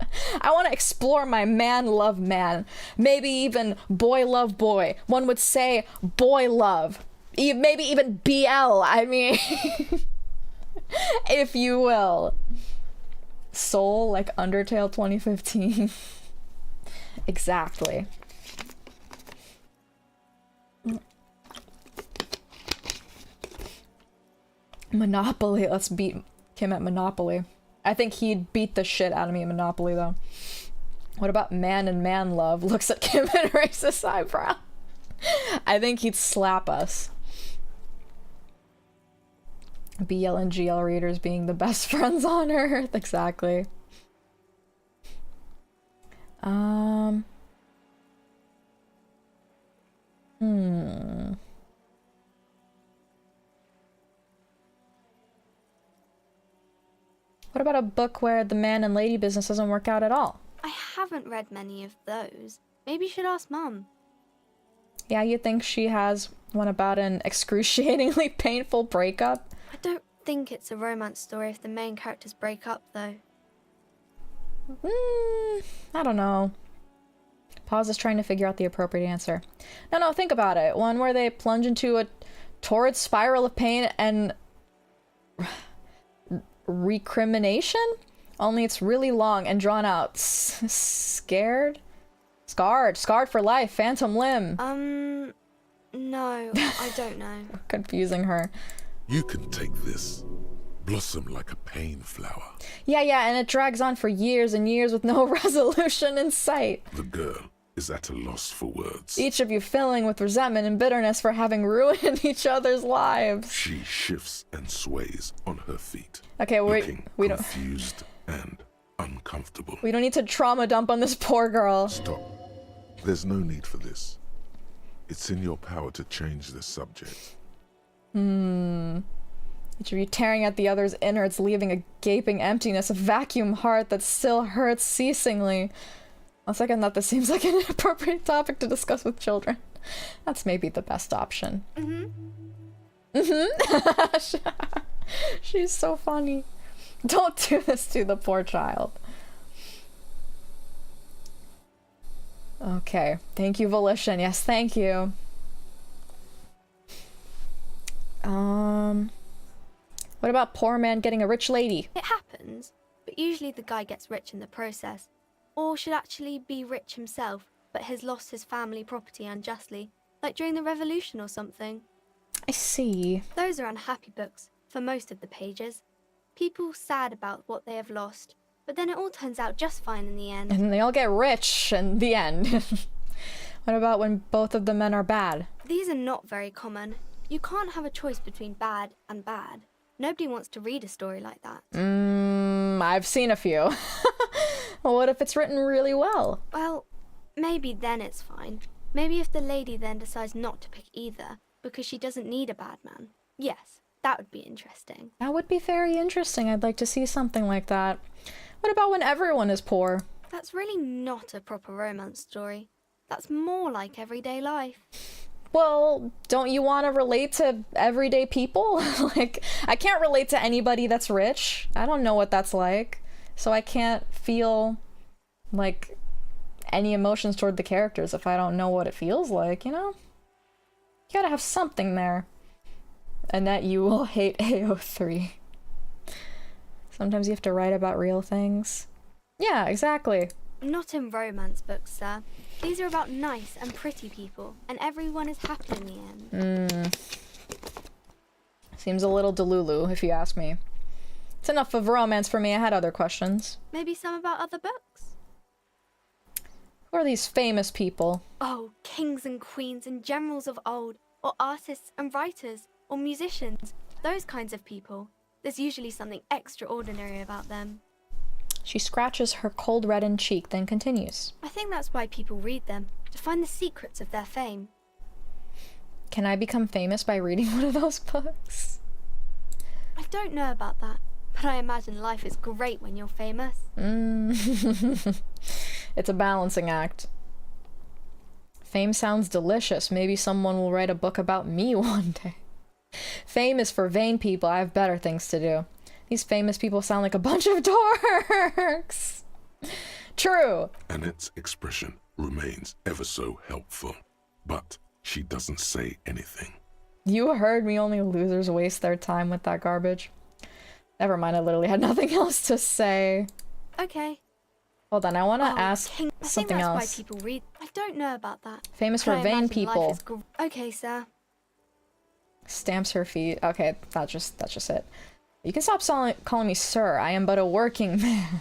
I want to explore my man love man. Maybe even boy love boy. One would say boy love. Maybe even BL. I mean, if you will. Soul like Undertale 2015. Exactly. Monopoly. Let's beat Kim at Monopoly. I think he'd beat the shit out of me at Monopoly, though. What about man and man love? Looks at Kim and raises eyebrow. I think he'd slap us. BL and GL readers being the best friends on earth. Exactly. What about a book where the man and lady business doesn't work out at all? I haven't read many of those. Maybe you should ask Mum. Yeah, you think she has one about an excruciatingly painful breakup? I don't think it's a romance story if the main characters break up, though. I don't know. Pause is trying to figure out the appropriate answer. No, think about it. One where they plunge into a torrid spiral of pain and recrimination? Only it's really long and drawn out. Scared? Scarred for life. Phantom limb. No, I don't know. Confusing her. You can take this. Blossom like a pain flower. Yeah, and it drags on for years and years with no resolution in sight. The girl is at a loss for words. Each of you filling with resentment and bitterness for having ruined each other's lives. She shifts and sways on her feet. Okay, we don't confused and uncomfortable. We don't need to trauma dump on this poor girl. Stop. There's no need for this. It's in your power to change the subject. Each of you tearing at the other's innards, leaving a gaping emptiness, a vacuum heart that still hurts ceasingly. On second thought, this seems like an inappropriate topic to discuss with children. That's maybe the best option. She's so funny. Don't do this to the poor child. Okay. Thank you, Volition. Yes, thank you. What about poor man getting a rich lady? It happens, but usually the guy gets rich in the process. Or should actually be rich himself, but has lost his family property unjustly, like during the revolution or something. I see. Those are unhappy books, for most of the pages. People sad about what they have lost, but then it all turns out just fine in the end. And they all get rich in the end. What about when both of the men are bad? These are not very common. You can't have a choice between bad and bad. Nobody wants to read a story like that. I've seen a few. Well, what if it's written really well? Well, maybe then it's fine. Maybe if the lady then decides not to pick either, because she doesn't need a bad man. Yes, that would be interesting. That would be very interesting. I'd like to see something like that. What about when everyone is poor? That's really not a proper romance story. That's more like everyday life. Well, don't you want to relate to everyday people? Like, I can't relate to anybody that's rich. I don't know what that's like. So I can't feel, like, any emotions toward the characters if I don't know what it feels like, you know? You gotta have something there. Annette, you will hate AO3. Sometimes you have to write about real things. Yeah, exactly. Not in romance books, sir. These are about nice and pretty people, and everyone is happy in the end. Seems a little delulu, if you ask me. It's enough of romance for me. I had other questions. Maybe some about other books? Who are these famous people? Oh, kings and queens and generals of old, or artists and writers, or musicians, those kinds of people. There's usually something extraordinary about them. She scratches her cold reddened cheek, then continues. I think that's why people read them, to find the secrets of their fame. Can I become famous by reading one of those books? I don't know about that, but I imagine life is great when you're famous. It's a balancing act. Fame sounds delicious. Maybe someone will write a book about me one day. Fame is for vain people. I have better things to do. These famous people sound like a bunch of dorks. True. Annette's expression remains ever so helpful, but she doesn't say anything. You heard me. Only losers waste their time with that garbage. Never mind, I literally had nothing else to say. Okay. Hold on, I want to ask King, I something think that's else. why people read. I don't know about that. Famous but for I vain imagine people. life is okay, sir. Stamps her feet. Okay, that's just it. You can stop calling me sir. I am but a working man.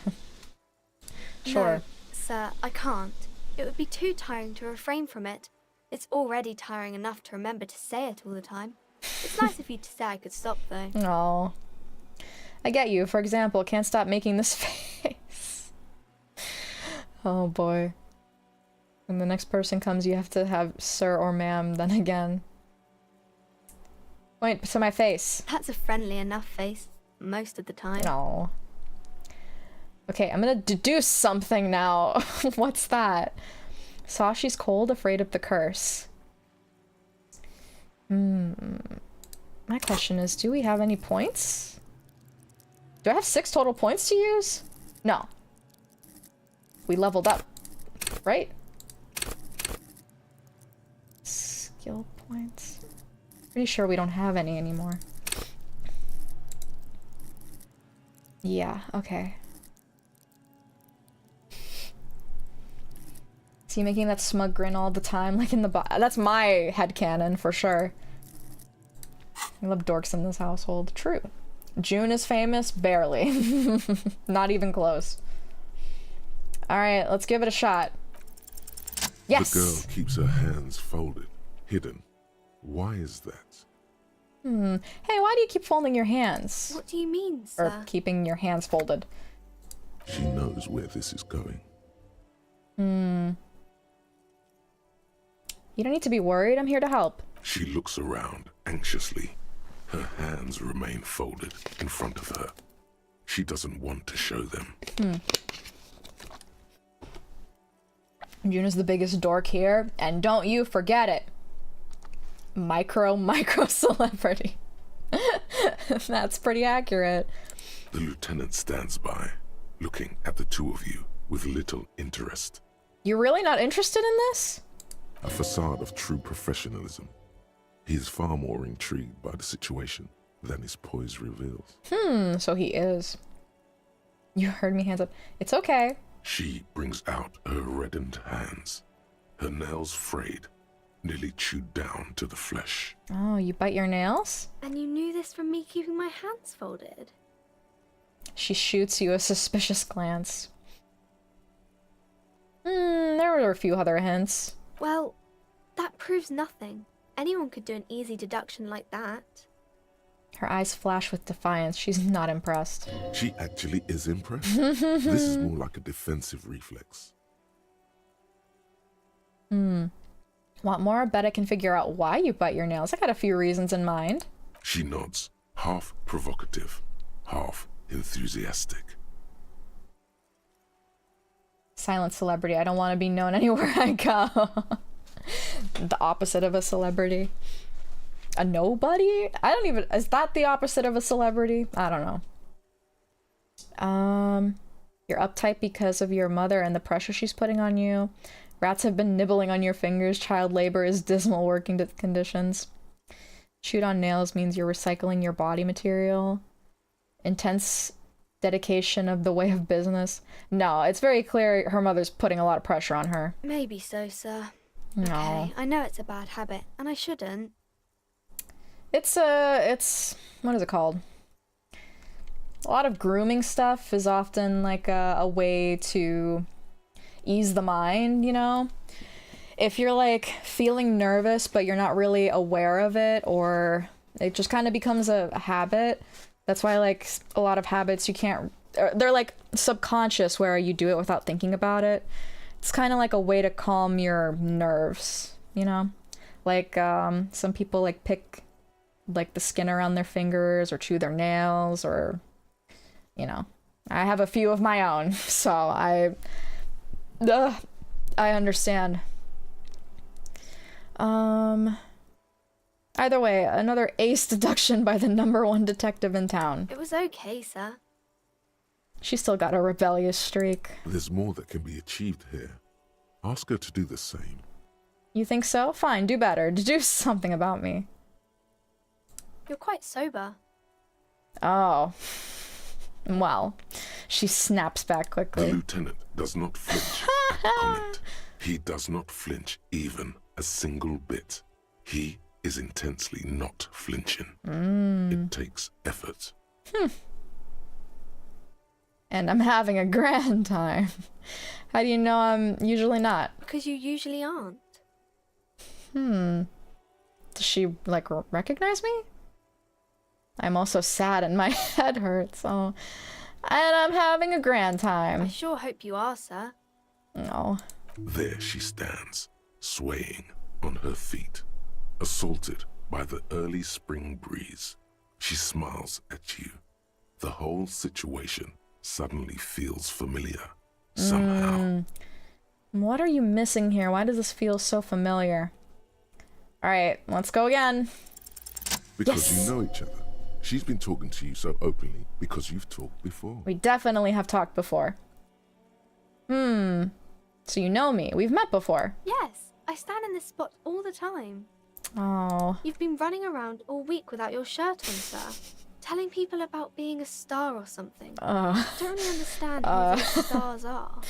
Sure. No, sir, I can't. It would be too tiring to refrain from it. It's already tiring enough to remember to say it all the time. It's nice of you to say I could stop, though. No. I get you. For example, can't stop making this face. Oh boy. When the next person comes, you have to have sir or ma'am, then again. Point to my face. That's a friendly enough face, most of the time. No. Okay, I'm gonna deduce something now. What's that? Saw she's cold, afraid of the curse. My question is, do we have any points? Do I have 6 total points to use? No. We leveled up, right? Skill points. Pretty sure we don't have any anymore. Yeah, okay. Is he making that smug grin all the time, like in the that's my headcanon for sure. I love dorks in this household. True. June is famous? Barely. Not even close. Alright, let's give it a shot. Yes! The girl keeps her hands folded, hidden. Why is that? Hey, why do you keep folding your hands? What do you mean, sir? Or keeping your hands folded? She knows where this is going. You don't need to be worried. I'm here to help. She looks around anxiously. Her hands remain folded in front of her. She doesn't want to show them. June is the biggest dork here, and don't you forget it. Micro celebrity. That's pretty accurate. The lieutenant stands by, looking at the two of you with little interest. You're really not interested in this? A facade of true professionalism. He is far more intrigued by the situation than his poise reveals. So he is. You heard me, hands up. It's okay. She brings out her reddened hands, her nails frayed, nearly chewed down to the flesh. Oh, you bite your nails? And you knew this from me keeping my hands folded? She shoots you a suspicious glance. There were a few other hints. Well, that proves nothing. Anyone could do an easy deduction like that. Her eyes flash with defiance. She's not impressed. She actually is impressed. This is more like a defensive reflex. Want more? I bet I can figure out why you bite your nails. I got a few reasons in mind. She nods, half provocative, half enthusiastic. Silent celebrity. I don't want to be known anywhere I go. The opposite of a celebrity. A nobody? I don't even... Is that the opposite of a celebrity? I don't know. You're uptight because of your mother and the pressure she's putting on you. Rats have been nibbling on your fingers. Child labor is dismal working conditions. Chewed on nails means you're recycling your body material. Intense dedication of the way of business. No, it's very clear her mother's putting a lot of pressure on her. Maybe so, sir. No. Okay, I know it's a bad habit, and I shouldn't. It's what is it called? A lot of grooming stuff is often like a way to ease the mind, you know? If you're like feeling nervous but you're not really aware of it, or it just kind of becomes a habit, That's why, like, a lot of habits you can't... They're, like, subconscious, where you do it without thinking about it. It's kind of like a way to calm your nerves, you know? Like, some people, like, pick, like, the skin around their fingers, or chew their nails, or, you know. I have a few of my own, so I understand. Either way, another ace deduction by the #1 detective in town. It was okay, sir. She's still got a rebellious streak. There's more that can be achieved here. Ask her to do the same. You think so? Fine, do better. Do something about me. You're quite sober. Oh. Well, she snaps back The quickly. lieutenant does not flinch. Comment. He does not flinch even a single bit. He is intensely not flinching. It takes effort. And I'm having a grand time. How do you know I'm usually not? Because you usually aren't. Does she, like, recognize me? I'm also sad and my head hurts, and I'm having a grand I time. sure hope you are, sir. No. There she stands, swaying on her feet, assaulted by the early spring breeze. She smiles at you. The whole situation suddenly feels familiar, somehow. What are you missing here? Why does this feel so familiar? Alright, let's go again. Because Yes. you know each other. She's been talking to you so openly because you've talked before. We definitely have talked before. So you know me. We've met before. Yes, I stand in this spot all the time. Oh. You've been running around all week without your shirt on, sir. Telling people about being a star or something. I don't really understand who these stars are.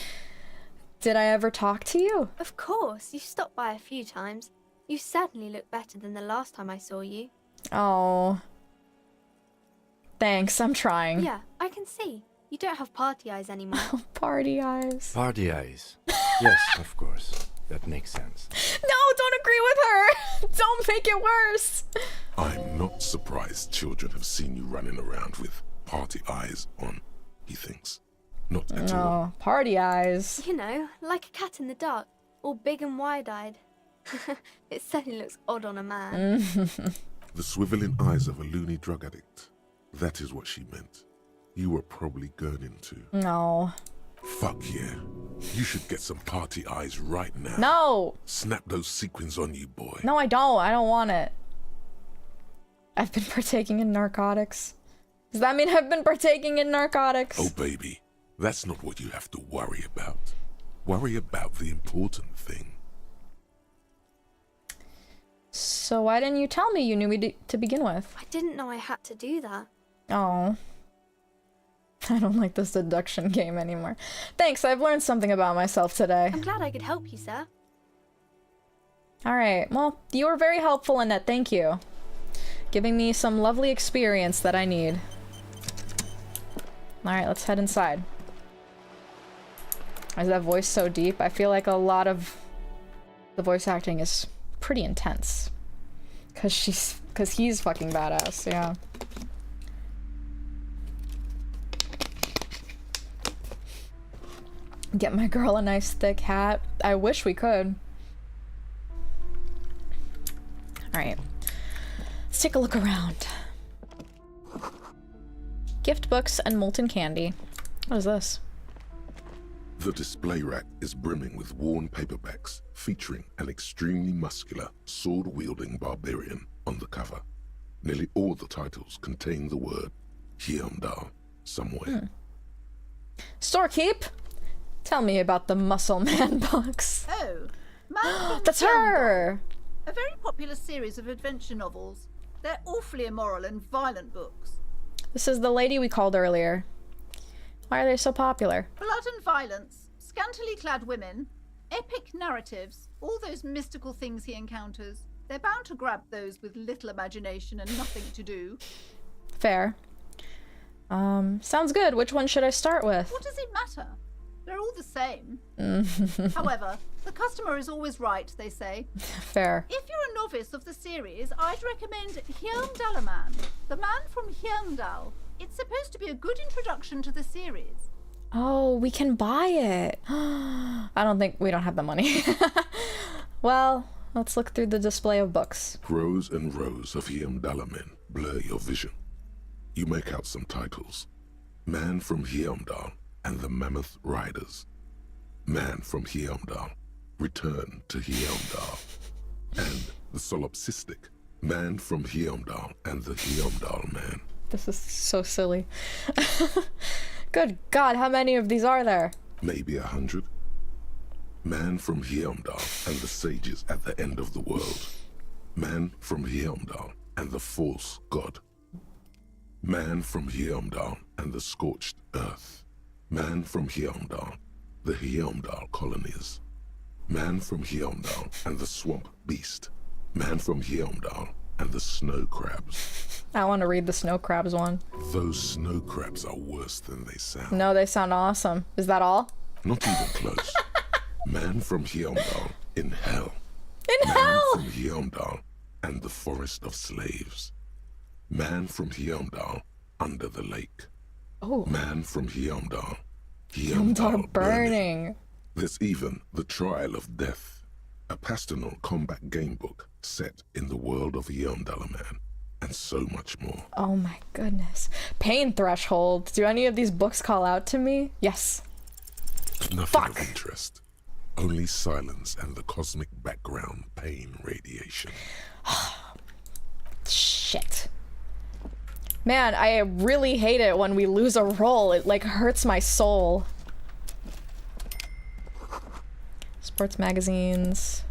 Did I ever talk to you? Of course, you've stopped by a few times. You certainly look better than the last time I saw you. Oh. Thanks, I'm trying. Yeah, I can see. You don't have party eyes anymore. Party eyes. Party eyes. Yes, of course. That makes sense. No, don't agree with her! Don't make it worse! I'm not surprised children have seen you running around with party eyes on, he thinks. Not at all. Oh, party eyes. You know, like a cat in the dark, all big and wide-eyed. It certainly looks odd on a man. The swiveling eyes of a loony drug addict. That is what she meant. You were probably gurning too. No. Fuck yeah. You should get some party eyes right now. No! Snap those sequins on you, boy. No, I don't. I don't want it. I've been partaking in narcotics. Does that mean I've been partaking in narcotics? Oh, baby. That's not what you have to worry about. Worry about the important thing. So why didn't you tell me you knew me to begin with? I didn't know I had to do that. Oh. I don't like this deduction game anymore. Thanks, I've learned something about myself today. I'm glad I could help you, sir. Alright, well, you were very helpful, Annette, thank you. Giving me some lovely experience that I need. Alright, let's head inside. Why is that voice so deep? I feel like a lot of the voice acting is pretty intense. Cause he's fucking badass, yeah. Get my girl a nice thick hat. I wish we could. Alright. Let's take a look around. Gift books and molten candy. What is this? The display rack is brimming with worn paperbacks featuring an extremely muscular, sword-wielding barbarian on the cover. Nearly all the titles contain the word Hyundai somewhere. Storekeep? Tell me about the Muscle Man box. Oh, Man from That's Hyundai. her! A very popular series of adventure novels. They're awfully immoral and violent books. This is the lady we called earlier. Why are they so popular? Blood and violence, scantily clad women, epic narratives, all those mystical things he encounters. They're bound to grab those with little imagination and nothing to do. Fair. Sounds good. Which one should I start with? What does it matter? They're all the same. However, the customer is always right, they say. Fair. If you're a novice of the series, I'd recommend Hyundalaman, the man from Hyundal. It's supposed to be a good introduction to the series. Oh, we can buy it. I don't think we don't have the money. Well, let's look through the display of books. Rows and rows of Heimdallar blur your vision. You make out some titles. Man from Heimdall and the Mammoth Riders. Man from Heimdall, Return to Heimdall. And the Solipsistic, Man from Heimdall and the Heimdall Man. This is so silly. Good God, how many of these are there? Maybe 100. Man from Heimdall and the Sages at the End of the World. Man from Heimdall and the False God. Man from Heimdall and the Scorched Earth. Man from Heimdall, the Heimdall Colonies. Man from Heimdall and the Swamp Beast. Man from Heimdall and the Snow Crabs. I want to read the snow crabs one. Those snow crabs are worse than they sound. No, they sound awesome. Is that all? Not even close. Man from Heimdall in hell. In Man hell! from Heimdall and the Forest of Slaves. Man from Heimdall under the lake. Oh, Man from Heimdall. Heimdall burning. There's even The Trial of Death, a pastoral combat game book set in the world of Heimdallar Man, and so much more. Oh my goodness. Pain threshold. Do any of these books call out to me? Yes. Nothing Fuck. of interest. Only silence and the cosmic background pain radiation. Shit. Man, I really hate it when we lose a roll. It like hurts my soul. Sports magazines.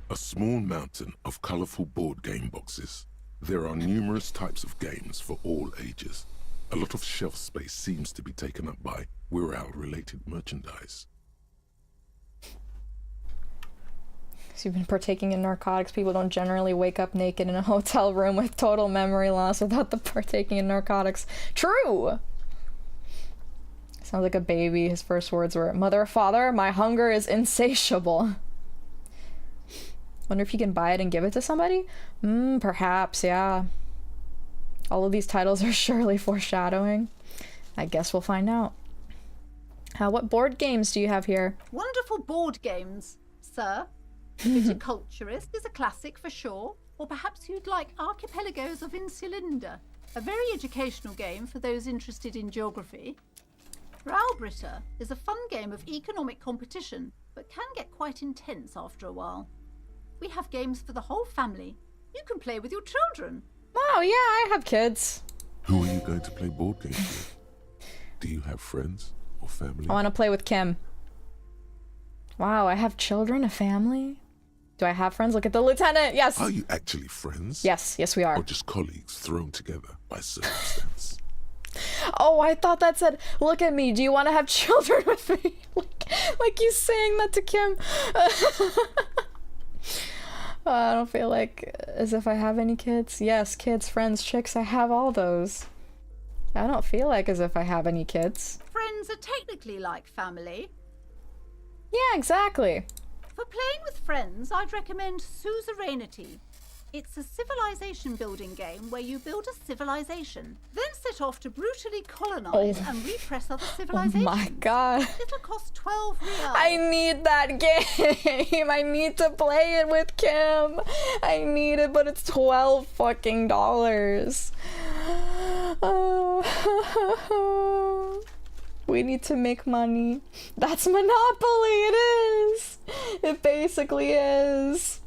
A small mountain of colorful board game boxes. There are numerous types of games for all ages. A lot of shelf space seems to be taken up by Wirral-related merchandise. So you've been partaking in narcotics. People don't generally wake up naked in a hotel room with total memory loss without the partaking in narcotics. True! Sounds like a baby. His first words were, "Mother, father, my hunger is insatiable." Wonder if you can buy it and give it to somebody? Perhaps, yeah. All of these titles are surely foreshadowing. I guess we'll find out. What board games do you have here? Wonderful board games, sir. Viticulturist is a classic for sure. Or perhaps you'd like Archipelagos of Insulinda, a very educational game for those interested in geography. Raubritter is a fun game of economic competition, but can get quite intense after a while. We have games for the whole family. You can play with your children. Oh, yeah, I have kids. Who are you going to play board games with? Do you have friends or family? I want to play with Kim. Wow, I have children, a family? Do I have friends? Look at the lieutenant. Yes. Are you actually friends? Yes, yes we are. Or just colleagues thrown together by circumstance? Oh, I thought that said, look at me, do you want to have children with me? like you saying that to Kim. I don't feel like as if I have any kids. Yes, kids, friends, chicks, I have all those. I don't feel like as if I have any kids. Friends are technically like family. Yeah, exactly. For playing with friends, I'd recommend Suzerainty. It's a civilization building game where you build a civilization, then set off to brutally colonize and repress other civilizations. Oh my god. It'll cost 12 real. I need that game. I need to play it with Kim. I need it, but it's $12 fucking dollars. We need to make money. That's Monopoly, it is. It basically is.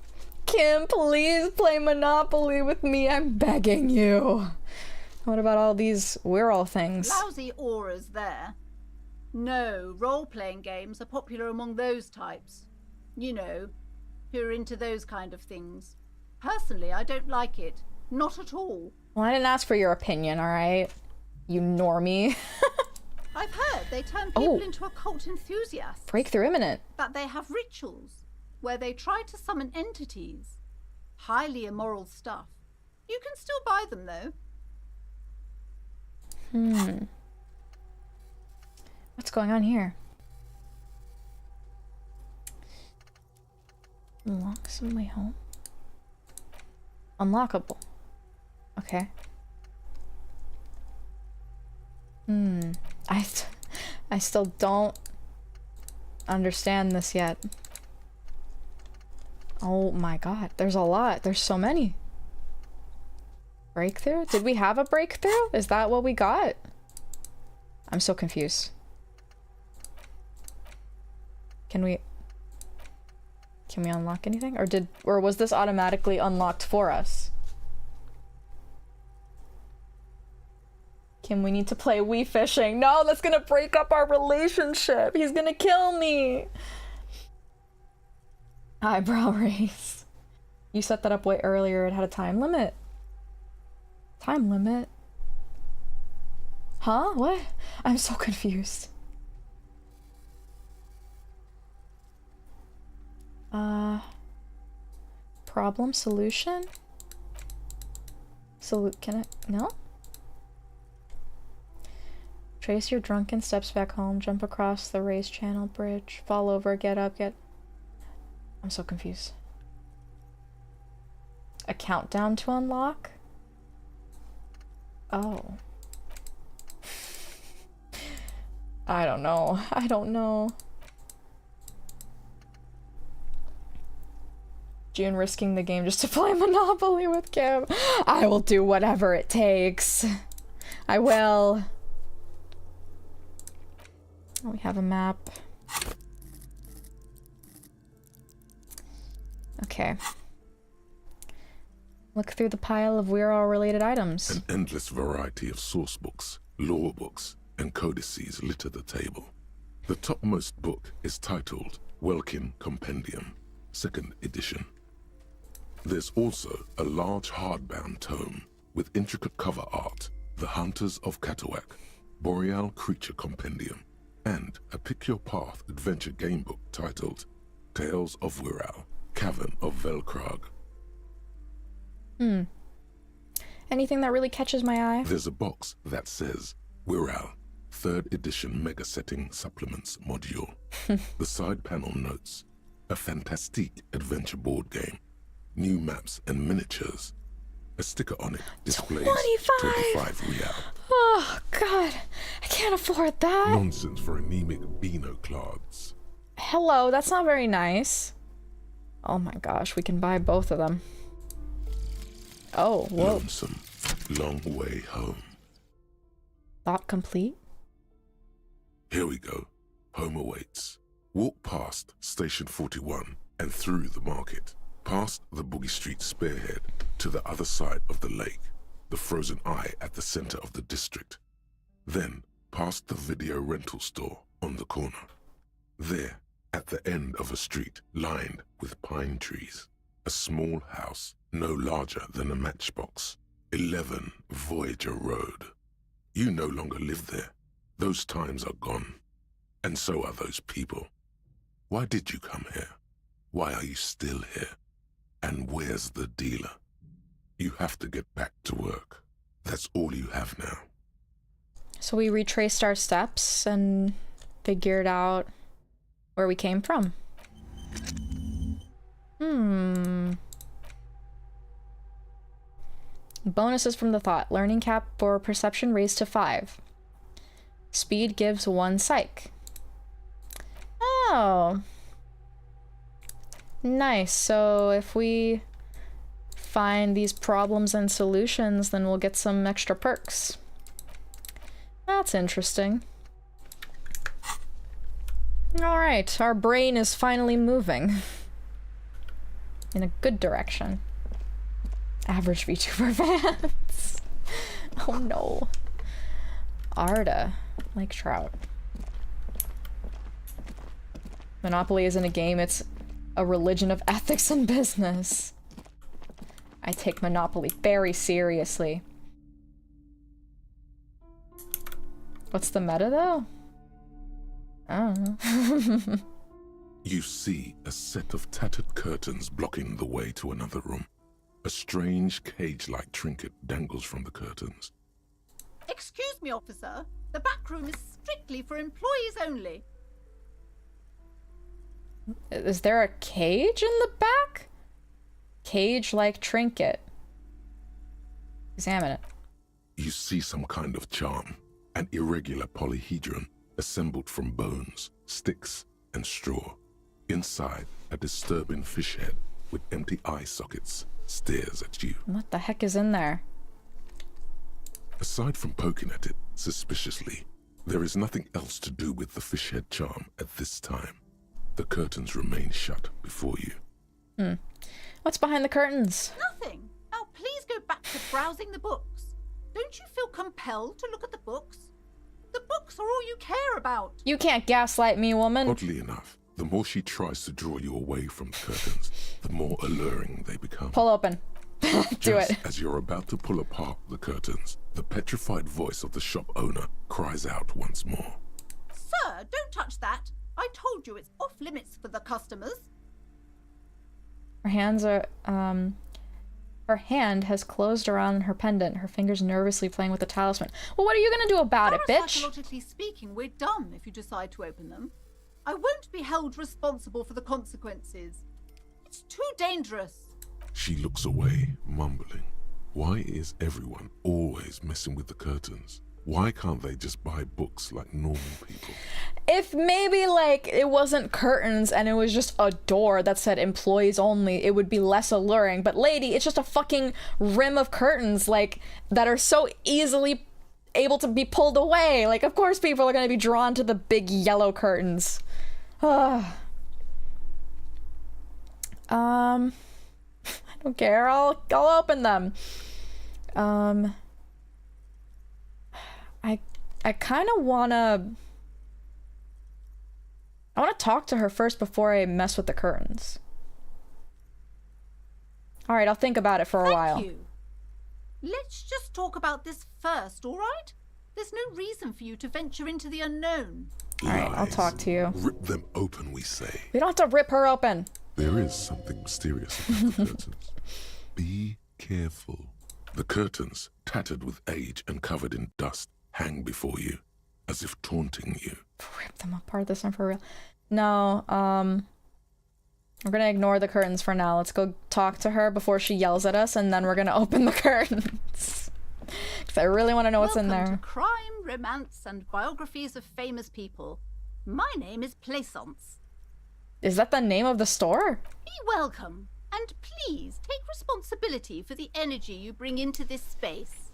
Kim, please play Monopoly with me. I'm begging you. What about all these Wirral things? Lousy auras there. No, role-playing games are popular among those types. You know, who are into those kind of things. Personally, I don't like it. Not at all. Well, I didn't ask for your opinion, alright? You normie. I've heard they turn people into occult enthusiasts. Breakthrough imminent. That they have rituals where they try to summon entities. Highly immoral stuff. You can still buy them, though. What's going on here? Unlock some way home. Unlockable. Okay. I still don't understand this yet. Oh my god, there's a lot. There's so many. Breakthrough? Did we have a breakthrough? Is that what we got? I'm so confused. Can we unlock anything? Or was this automatically unlocked for us? Kim, we need to play Wii Fishing. No, that's gonna break up our relationship. He's gonna kill me. Eyebrow raise. You set that up way earlier. It had a time limit. Time limit? Huh? What? I'm so confused. Problem solution? Can it? No? Trace your drunken steps back home, jump across the raised channel bridge, fall over, get up, I'm so confused. A countdown to unlock? Oh. I don't know. I don't know. June risking the game just to play Monopoly with Kim. I will do whatever it takes. I will. Oh, we have a map. Okay. Look through the pile of We're All related items. An endless variety of source books, law books, and codices litter the table. The topmost book is titled Welkin Compendium, 2nd edition. There's also a large hardbound tome with intricate cover art, The Hunters of Katawak, Boreal Creature Compendium, and a Pick Your Path adventure game book titled Tales of Wirral, Cavern of Velkrag. Anything that really catches my eye? There's a box that says Wirral, 3rd edition Mega Setting Supplements Module. The side panel notes, a fantastique adventure board game, new maps and miniatures. A sticker on it displays 25 real. Oh, God. I can't afford that. Nonsense for anemic Beano-clads. Hello, that's not very nice. Oh my gosh, we can buy both of them. Oh, whoa. Lonesome, long way home. Thought complete? Here we go. Home awaits. Walk past Station 41 and through the market, past the Boogie Street spearhead to the other side of the lake, the frozen eye at the center of the district. Then past the video rental store on the corner. There, at the end of a street lined with pine trees, a small house no larger than a matchbox, 11 Voyager Road. You no longer live there. Those times are gone. And so are those people. Why did you come here? Why are you still here? And where's the dealer? You have to get back to work. That's all you have now. So we retraced our steps and figured out where we came from. Bonuses from the thought. Learning cap for perception raised to 5. Speed gives 1 psych. Oh. Nice. So if we find these problems and solutions, then we'll get some extra perks. That's interesting. Alright, our brain is finally moving. In a good direction. Average VTuber fans. Oh no. Arda. Like trout. Monopoly isn't a game, it's a religion of ethics and business. I take Monopoly very seriously. What's the meta though? I don't know. You see a set of tattered curtains blocking the way to another room. A strange cage-like trinket dangles from the curtains. Excuse me, officer. The back room is strictly for employees only. Is there a cage in the back? Cage-like trinket. Examine it. You see some kind of charm. an irregular polyhedron assembled from bones, sticks, and straw. Inside, a disturbing fish head with empty eye sockets stares at you. What the heck is in there? Aside from poking at it suspiciously, there is nothing else to do with the fish head charm at this time. The curtains remain shut before you. What's behind the curtains? Nothing. Now please go back to browsing the books. Don't you feel compelled to look at the books? The books are all you care about. You can't gaslight me, woman. Oddly enough, the more she tries to draw you away from the curtains, the more alluring they become. Pull open. Do Just it. as you're about to pull apart the curtains, the petrified voice of the shop owner cries out once more. Sir, don't touch that. I told you it's off limits for the customers. Her hands are, her hand has closed around her pendant, her fingers nervously playing with the talisman. Well, what are you gonna do about it, bitch? Psychologically speaking, we're done if you decide to open them. I won't be held responsible for the consequences. It's too dangerous. She looks away, mumbling. Why is everyone always messing with the curtains? Why can't they just buy books like normal people? If maybe, like, it wasn't curtains and it was just a door that said employees only, it would be less alluring. But lady, it's just a fucking rim of curtains, like, that are so easily able to be pulled away. Like, of course people are gonna be drawn to the big yellow curtains. I don't care, I'll open them. I kind of I want to talk to her first before I mess with the curtains. All right, I'll think about it for a while. Thank you. Let's just talk about this first, all right? There's no reason for you to venture into the unknown. All right, I'll Lies. talk to you. Rip them open, we say. We don't have to rip her open. There is something mysterious about the curtains. Be careful. The curtains, tattered with age and covered in dust, hang before you, as if taunting you. Rip them apart this time for real. No, we're gonna ignore the curtains for now. Let's go talk to her before she yells at us, and then we're gonna open the curtains. Because I really want to know what's in Welcome there. to crime, romance, and biographies of famous people. My name is Plaisance. Is that the name of the store? Be welcome, and please take responsibility for the energy you bring into this space.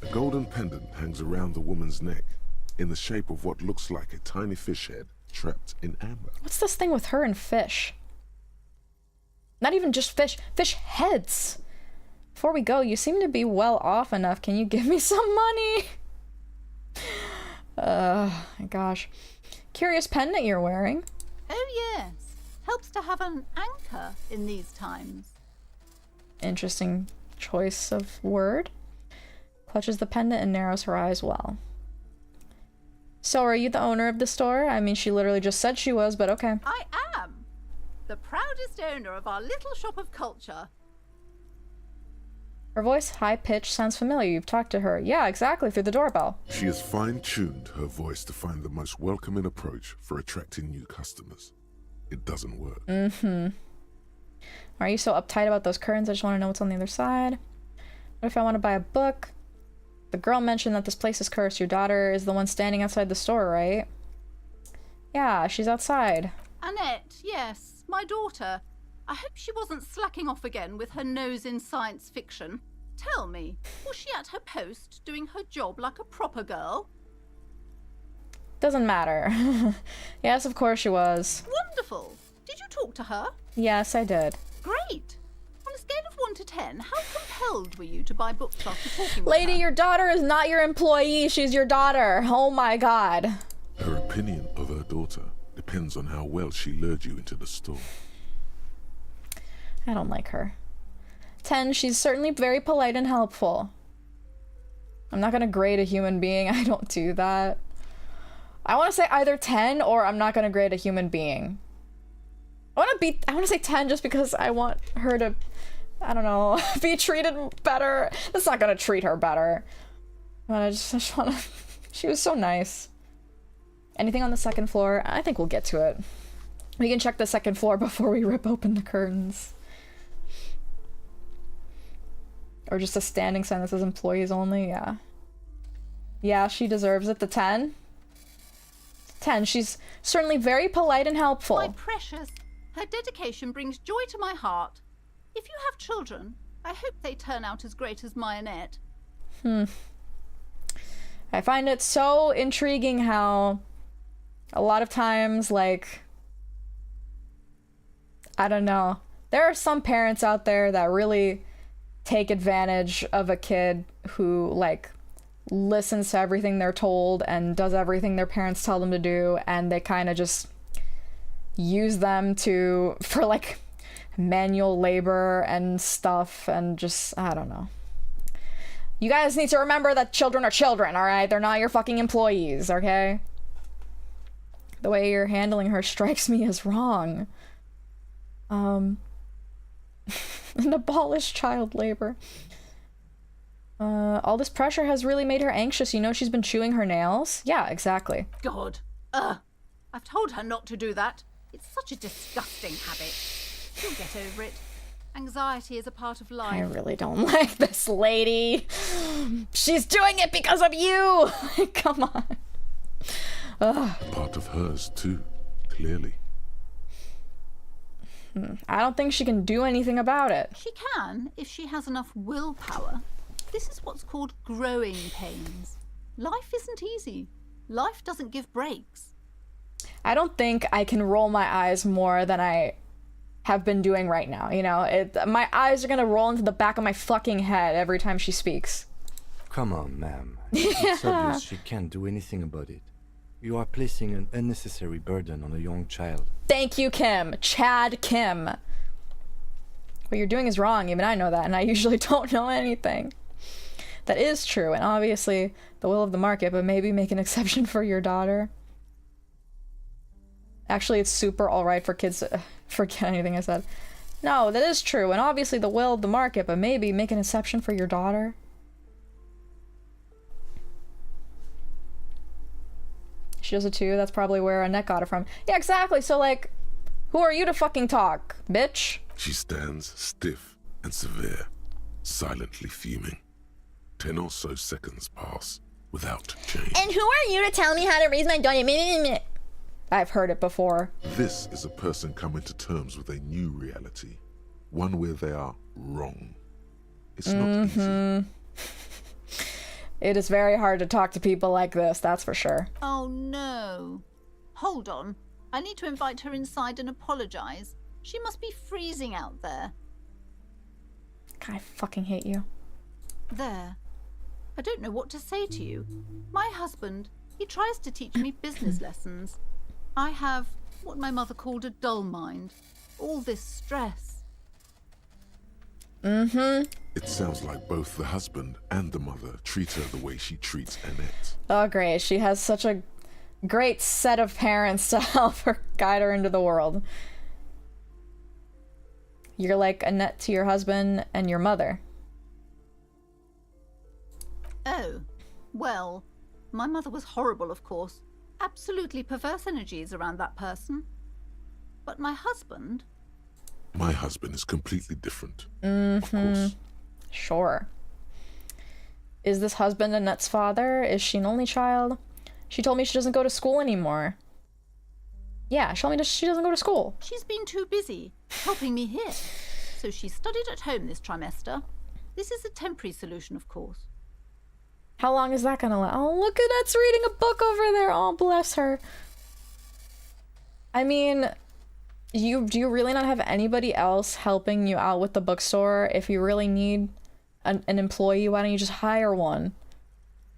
A golden pendant hangs around the woman's neck, in the shape of what looks like a tiny fish head trapped in amber. What's this thing with her and fish? Not even just fish, fish heads. Before we go, you seem to be well off enough. Can you give me some money? My gosh. Curious pendant you're wearing. Oh yes, helps to have an anchor in these times. Interesting choice of word. Clutches the pendant and narrows her eyes well. So are you the owner of the store? I mean, she literally just said she was, but okay. I am the proudest owner of our little shop of culture. Her voice, high-pitched, sounds familiar. You've talked to her. Yeah, exactly, through the doorbell. She has fine-tuned her voice to find the most welcoming approach for attracting new customers. It doesn't work. Are you so uptight about those curtains? I just want to know what's on the other side. What if I want to buy a book? The girl mentioned that this place is cursed. Your daughter is the one standing outside the store, right? Yeah, she's outside. Annette, yes, my daughter. I hope she wasn't slacking off again with her nose in science fiction. Tell me, was she at her post doing her job like a proper girl? Doesn't matter. Yes, of course she was. Wonderful. Did you talk to her? Yes, I did. Great. On a scale of 1 to 10, how compelled were you to buy books after talking with Lady, her? your daughter is not your employee. She's your daughter. Oh my god. Her opinion of her daughter depends on how well she lured you into the store. I don't like her. 10, she's certainly very polite and helpful. I'm not gonna grade a human being. I don't do that. I want to say either 10 or I'm not gonna grade a human being. I want to say 10 just because I want her to, I don't know, be treated better. That's not gonna treat her better. But I just want to. She was so nice. Anything on the second floor? I think we'll get to it. We can check the second floor before we rip open the curtains. Or just a standing sign that says employees only, yeah. Yeah, she deserves it. The 10? 10. She's certainly very polite and helpful. My precious, her dedication brings joy to my heart. If you have children, I hope they turn out as great as Mayonette. I find it so intriguing how a lot of times, like, I don't know, there are some parents out there that really take advantage of a kid who, like, listens to everything they're told and does everything their parents tell them to do, and they kind of just use them for like manual labor and stuff, and just, I don't know. You guys need to remember that children are children, alright? They're not your fucking employees, okay? The way you're handling her strikes me as wrong. And abolish child labor. All this pressure has really made her anxious. You know, she's been chewing her nails. Yeah, exactly. God. I've told her not to do that. It's such a disgusting habit. She'll get over it. Anxiety is a part of life. I really don't like this lady. She's doing it because of you. Come on. Ugh. Part of hers too, clearly. I don't think she can do anything about it. She can, if she has enough willpower. This is what's called growing pains. Life isn't easy. Life doesn't give breaks. I don't think I can roll my eyes more than I have been doing right now. You know, my eyes are gonna roll into the back of my fucking head every time she speaks. Come on, ma'am. It's obvious she can't do anything about it. You are placing an unnecessary burden on a young child. Thank you, Kim. Chad Kim. What you're doing is wrong. Even I know that, and I usually don't know anything. That is true, and obviously the will of the market, but maybe make an exception for your daughter. Actually, it's super alright for kids to forget anything I said. No, that is true, and obviously the will of the market, but maybe make an exception for your daughter. She does it too. That's probably where Annette got it from. Yeah, exactly. So, like, who are you to fucking talk, bitch? She stands stiff and severe, silently fuming. 10 or so seconds pass without change. And who are you to tell me how to raise my daughter? I've heard it before. This is a person coming to terms with a new reality, one where they are wrong. It's not easy. It is very hard to talk to people like this, that's for sure. Oh no. Hold on. I need to invite her inside and apologize. She must be freezing out there. God, I fucking hate you. There. I don't know what to say to you. My husband, he tries to teach me business lessons. I have what my mother called a dull mind. All this stress. It sounds like both the husband and the mother treat her the way she treats Annette. Oh, great. She has such a great set of parents to help her guide her into the world. You're like Annette to your husband and your mother. Oh, well, my mother was horrible, of course. Absolutely perverse energies around that person. But my husband... My husband is completely different. Of course. Sure. Is this husband Annette's father? Is she an only child? She told me she doesn't go to school anymore. Yeah, she told me she doesn't go to school. She's been too busy helping me here. So she studied at home this trimester. This is a temporary solution, of course. How long is that gonna last? Oh, look, Annette's reading a book over there. Oh, bless her. I mean... Do you really not have anybody else helping you out with the bookstore? If you really need an employee, why don't you just hire one?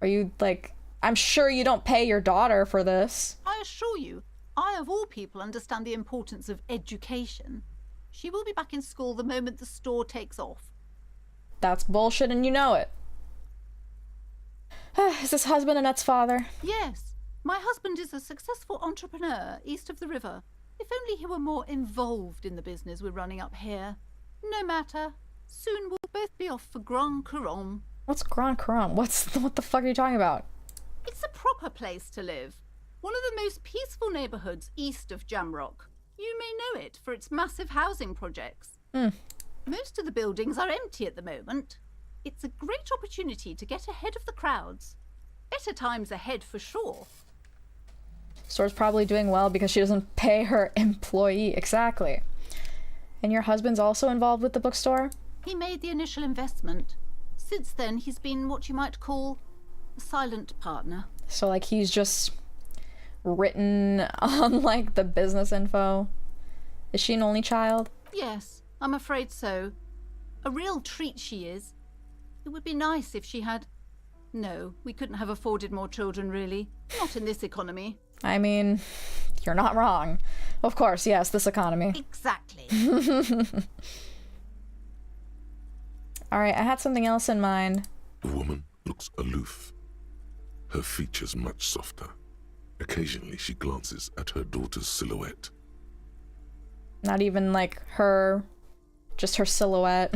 Are you, like... I'm sure you don't pay your daughter for this. I assure you, I of all people understand the importance of education. She will be back in school the moment the store takes off. That's bullshit and you know it. Is this husband Annette's father? Yes. My husband is a successful entrepreneur east of the river. If only he were more involved in the business we're running up here. No matter. Soon we'll both be off for Grand Couronne. What's Grand Couronne? What the fuck are you talking about? It's a proper place to live. One of the most peaceful neighbourhoods east of Jamrock. You may know it for its massive housing projects. Most of the buildings are empty at the moment. It's a great opportunity to get ahead of the crowds. Better times ahead for sure. Store's probably doing well because she doesn't pay her employee. Exactly. And your husband's also involved with the bookstore? He made the initial investment. Since then, he's been what you might call a silent partner. So, like, he's just written on, like, the business info? Is she an only child? Yes, I'm afraid so. A real treat she is. It would be nice if she had... No, we couldn't have afforded more children, really. Not in this economy. I mean, you're not wrong. Of course, yes, this economy. Exactly. Alright, I had something else in mind. The woman looks aloof, her features much softer. Occasionally she glances at her daughter's silhouette. Not even like her, just her silhouette.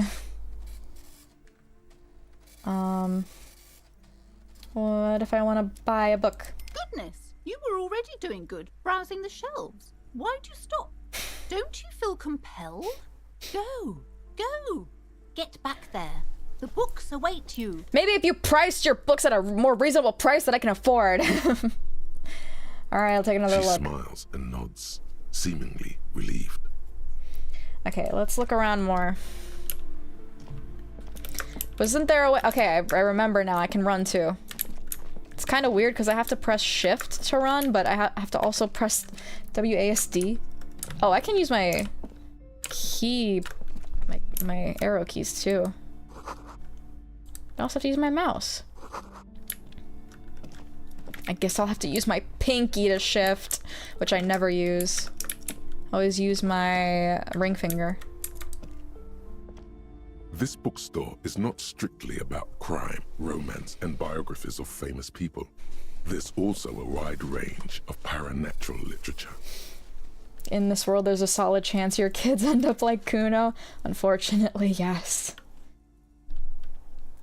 What if I want to buy a book? Goodness, you were already doing good, browsing the shelves. Why'd you stop? Don't you feel compelled? Go, go. Get back there. The books await you. Maybe if you priced your books at a more reasonable price that I can afford. Alright, I'll take another look. She smiles and nods, seemingly relieved. Okay, let's look around more. Wasn't there a way? Okay, I remember now. I can run too. It's kind of weird because I have to press shift to run, but I have to also press WASD. Oh, I can use my key, my arrow keys too. I also have to use my mouse. I guess I'll have to use my pinky to shift, which I never use. I always use my ring finger. This bookstore is not strictly about crime, romance, and biographies of famous people. There's also a wide range of paranatural literature. In this world, there's a solid chance your kids end up like Kuno. Unfortunately, yes.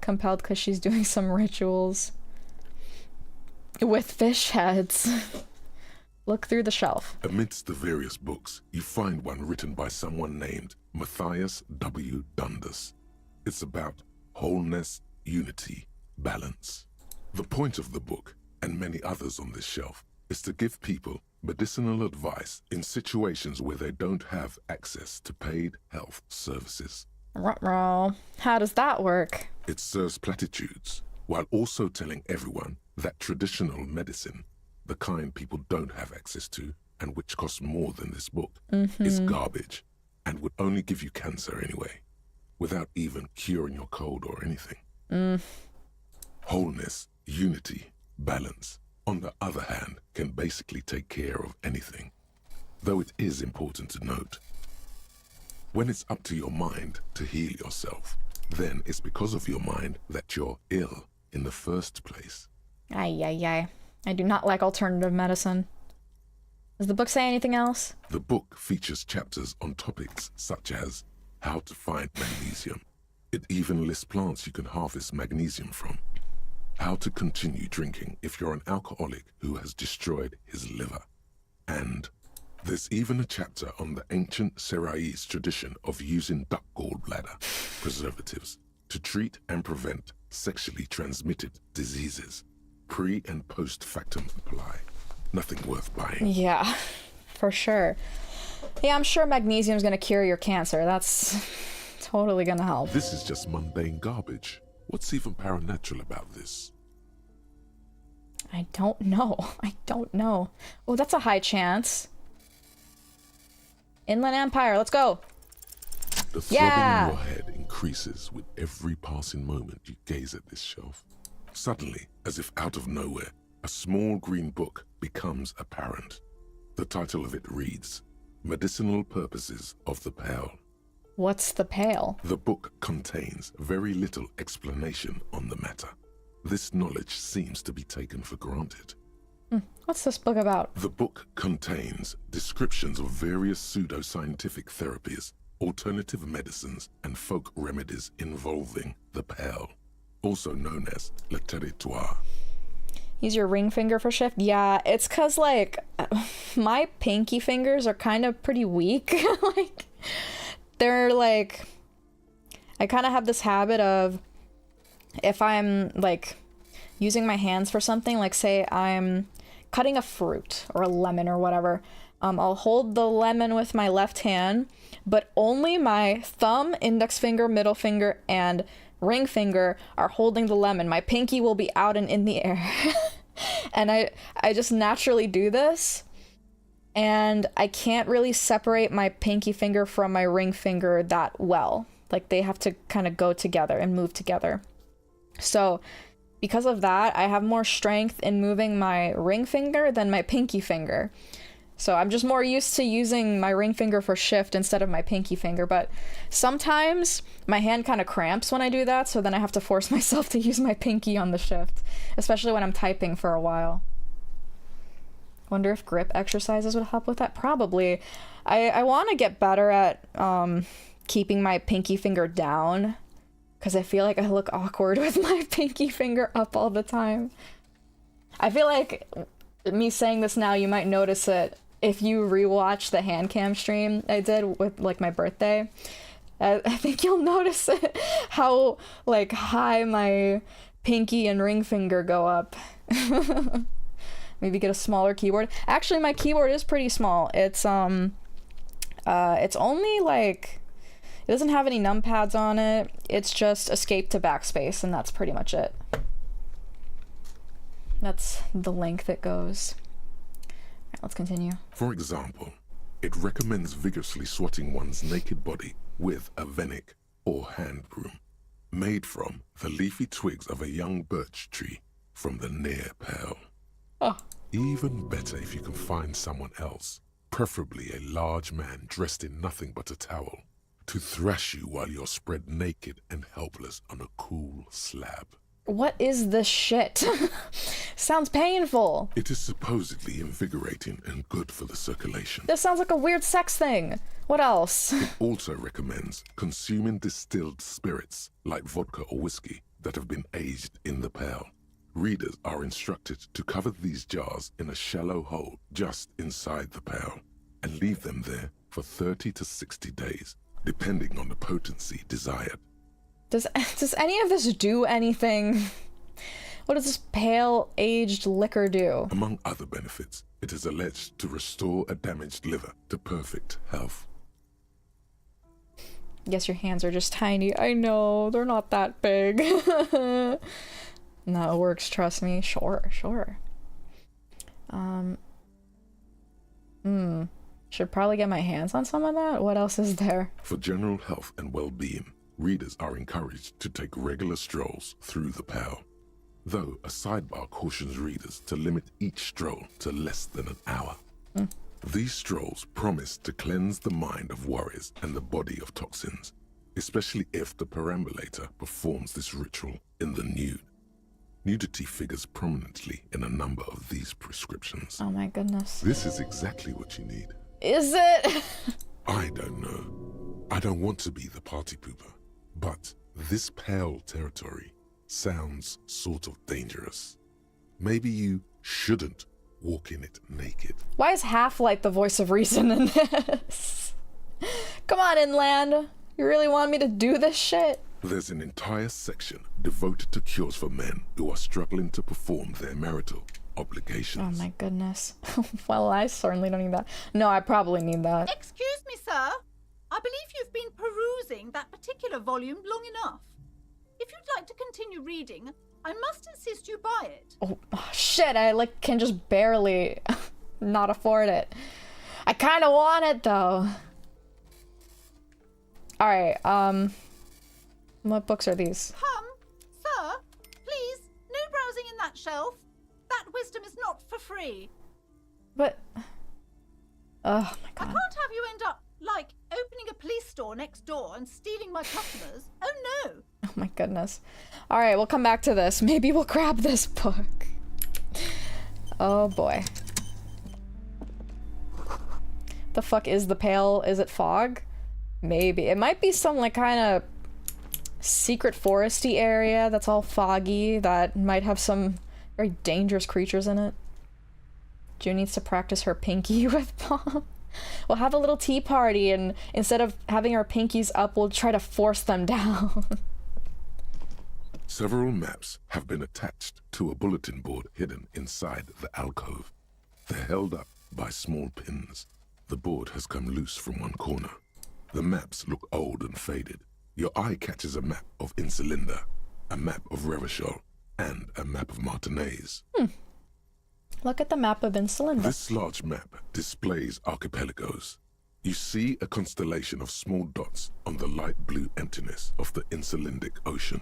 Compelled because she's doing some rituals. With fish heads. Look through the shelf. Amidst the various books, you find one written by someone named Matthias W. Dundas. It's about wholeness, unity, balance. The point of the book, and many others on this shelf, is to give people medicinal advice in situations where they don't have access to paid health services. Ruh-roh. How does that work? It serves platitudes, while also telling everyone that traditional medicine, the kind people don't have access to, and which costs more than this book, is garbage, and would only give you cancer anyway, without even curing your cold or anything. Wholeness, unity, balance, on the other hand, can basically take care of anything. Though it is important to note, when it's up to your mind to heal yourself, then it's because of your mind that you're ill in the first place. Ay, ay, ay. I do not like alternative medicine. Does the book say anything else? The book features chapters on topics such as how to find magnesium. It even lists plants you can harvest magnesium from. How to continue drinking if you're an alcoholic who has destroyed his liver. And there's even a chapter on the ancient Seraïs tradition of using duck gallbladder preservatives to treat and prevent sexually transmitted diseases. Pre and post factum apply. Nothing worth buying. Yeah, for sure. Yeah, I'm sure magnesium's gonna cure your cancer. That's totally gonna help. This is just mundane garbage. What's even paranatural about this? I don't know. I don't know. Oh, that's a high chance. Inland Empire, let's go. The throbbing in your head increases with every passing moment you gaze at this shelf. Suddenly, as if out of nowhere, a small green book becomes apparent. The title of it reads, Medicinal Purposes of the Pale. What's the pale? The book contains very little explanation on the matter. This knowledge seems to be taken for granted. What's this book about? The book contains descriptions of various pseudoscientific therapies, alternative medicines, and folk remedies involving the pale, also known as le territoire. Use your ring finger for shift? Yeah, it's cause like my pinky fingers are kind of pretty weak. Like they're like, I kind of have this habit of if I'm like using my hands for something, like say I'm cutting a fruit or a lemon or whatever, I'll hold the lemon with my left hand, but only my thumb, index finger, middle finger, and ring finger are holding the lemon. My pinky will be out and in the air. And I just naturally do this, and I can't really separate my pinky finger from my ring finger that well. Like, they have to kind of go together and move together. So because of that, I have more strength in moving my ring finger than my pinky finger. So I'm just more used to using my ring finger for shift instead of my pinky finger. But sometimes my hand kind of cramps when I do that, so then I have to force myself to use my pinky on the shift, especially when I'm typing for a while. Wonder if grip exercises would help with that? Probably. I want to get better at keeping my pinky finger down, because I feel like I look awkward with my pinky finger up all the time. I feel like me saying this now, you might notice it if you rewatch the hand cam stream I did with like my birthday. I think you'll notice it, how like high my pinky and ring finger go up. Maybe get a smaller keyboard. Actually, my keyboard is pretty small. It's only like, it doesn't have any numpads on it. It's just escape to backspace, and that's pretty much it. That's the length it goes. Alright, let's continue. For example, it recommends vigorously swatting one's naked body with a venik or hand broom, made from the leafy twigs of a young birch tree from the near pale. Oh. Even better if you can find someone else, preferably a large man dressed in nothing but a towel, to thrash you while you're spread naked and helpless on a cool slab. What is this shit? Sounds painful. It is supposedly invigorating and good for the circulation. This sounds like a weird sex thing. What else? It also recommends consuming distilled spirits like vodka or whiskey that have been aged in the pail. Readers are instructed to cover these jars in a shallow hole just inside the pail and leave them there for 30 to 60 days, depending on the potency desired. Does any of this do anything? What does this pale aged liquor do? Among other benefits, it is alleged to restore a damaged liver to perfect health. Yes, your hands are just tiny. I know, they're not that big. No, it works, trust me. Sure. Should probably get my hands on some of that. What else is there? For general health and well-being, readers are encouraged to take regular strolls through the pail, though a sidebar cautions readers to limit each stroll to less than an hour. These strolls promise to cleanse the mind of worries and the body of toxins, especially if the perambulator performs this ritual in the nude. Nudity figures prominently in a number of these prescriptions. Oh my goodness. This is exactly what you need. Is it? I don't know. I don't want to be the party pooper, but this pale territory sounds sort of dangerous. Maybe you shouldn't walk in it naked. Why is Half-Light the voice of reason in this? Come on, Inland. You really want me to do this shit? There's an entire section devoted to cures for men who are struggling to perform their marital obligations. Oh my goodness. Well, I certainly don't need that. No, I probably need that. Excuse me, sir. I believe you've been perusing that particular volume long enough. If you'd like to continue reading, I must insist you buy it. Oh, shit, I can just barely not afford it. I kind of want it though. All right, what books are these? Sir, please, no browsing in that shelf. That wisdom is not for free. But, oh my I god. can't have you end up, like, opening a police store next door and stealing my customers. Oh no. Oh my goodness. All right, we'll come back to this. Maybe we'll grab this book. Oh boy. The fuck is the pale? Is it fog? Maybe. It might be some like kind of secret foresty area that's all foggy that might have some very dangerous creatures in it. June needs to practice her pinky with Mom. We'll have a little tea party, and instead of having our pinkies up, we'll try to force them down. Several maps have been attached to a bulletin board hidden inside the alcove. They're held up by small pins. The board has come loose from one corner. The maps look old and faded. Your eye catches a map of Insulinda, a map of Revachol, and a map of Martinez. Look at the map of Insulinda. This large map displays archipelagos. You see a constellation of small dots on the light blue emptiness of the Insulindic Ocean.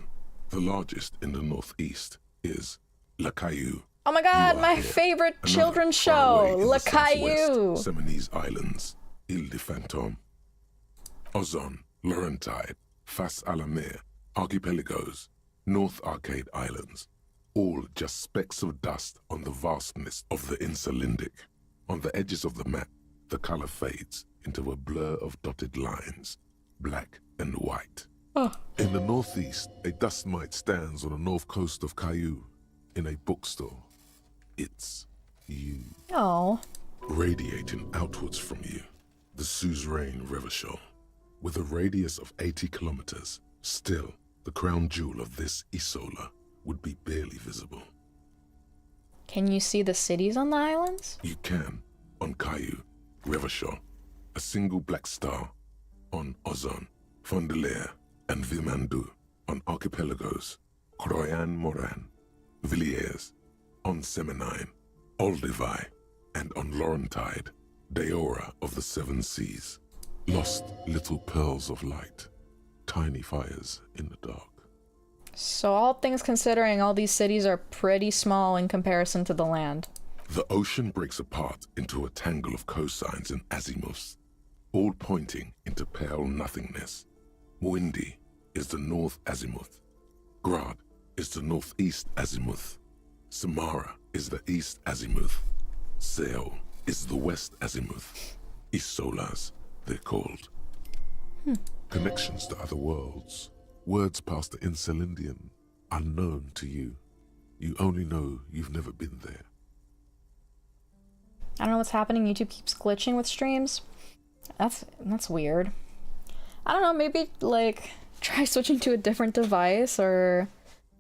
The largest in the northeast is La Caillou. Oh my god, my favorite children's show, La Caillou. Seminese Islands, Ile de Fantôme, Ozon, Laurentide, Fas à la Mer, Archipelagos, North Arcade Islands, all just specks of dust on the vastness of the Insulindic. On the edges of the map, the color fades into a blur of dotted lines, black and white. In the northeast, a dust mite stands on the north coast of Caillou in a bookstore. It's you. Oh. Radiating outwards from you, the suzerain Revachol. With a radius of 80 kilometers, still, the crown jewel of this Isola would be barely visible. Can you see the cities on the islands? You can, on Caillou, Revachol, a single black star, on Ozon, Fondelier, and Vilmandu, on archipelagos, Croyan Moran, Villiers, on Seminine, Olduvai, and on Laurentide, Deora of the Seven Seas. Lost little pearls of light, tiny fires in the dark. So all things considering, all these cities are pretty small in comparison to the land. The ocean breaks apart into a tangle of cosines and azimuths, all pointing into pale nothingness. Windy is the north azimuth. Grad is the northeast azimuth. Samara is the east azimuth. Seol is the west azimuth. Isolas, they're called. Connections to other worlds. Words past the Insulindian, unknown to you. You only know you've never been there. I don't know what's happening. YouTube keeps glitching with streams. That's weird. I don't know, maybe like try switching to a different device or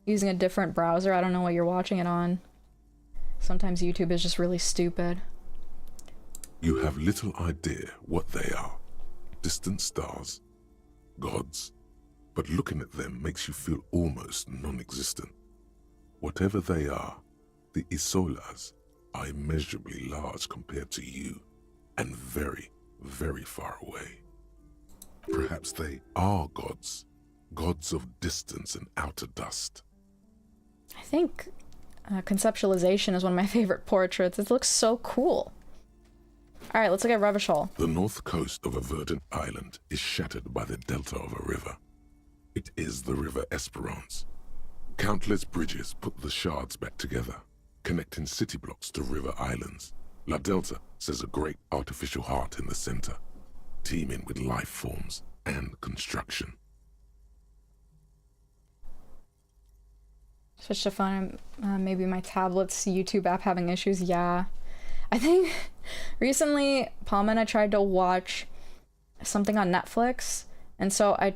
using a different browser. I don't know what you're watching it on. Sometimes YouTube is just really stupid. You have little idea what they are. Distant stars, gods, but looking at them makes you feel almost non-existent. Whatever they are, the Isolas are immeasurably large compared to you, and very, very far away. Perhaps they are gods, gods of distance and outer dust. I think conceptualization is one of my favorite portraits. It looks so cool. Alright, let's look at Revachol. The north coast of a verdant island is shattered by the delta of a river. It is the River Esperance. Countless bridges put the shards back together, connecting city blocks to river islands. La Delta says a great artificial heart in the center, teeming with life forms and construction. Switch to phone. Maybe my tablet's YouTube app having issues. Yeah. I think recently Palma and I tried to watch something on Netflix, and so I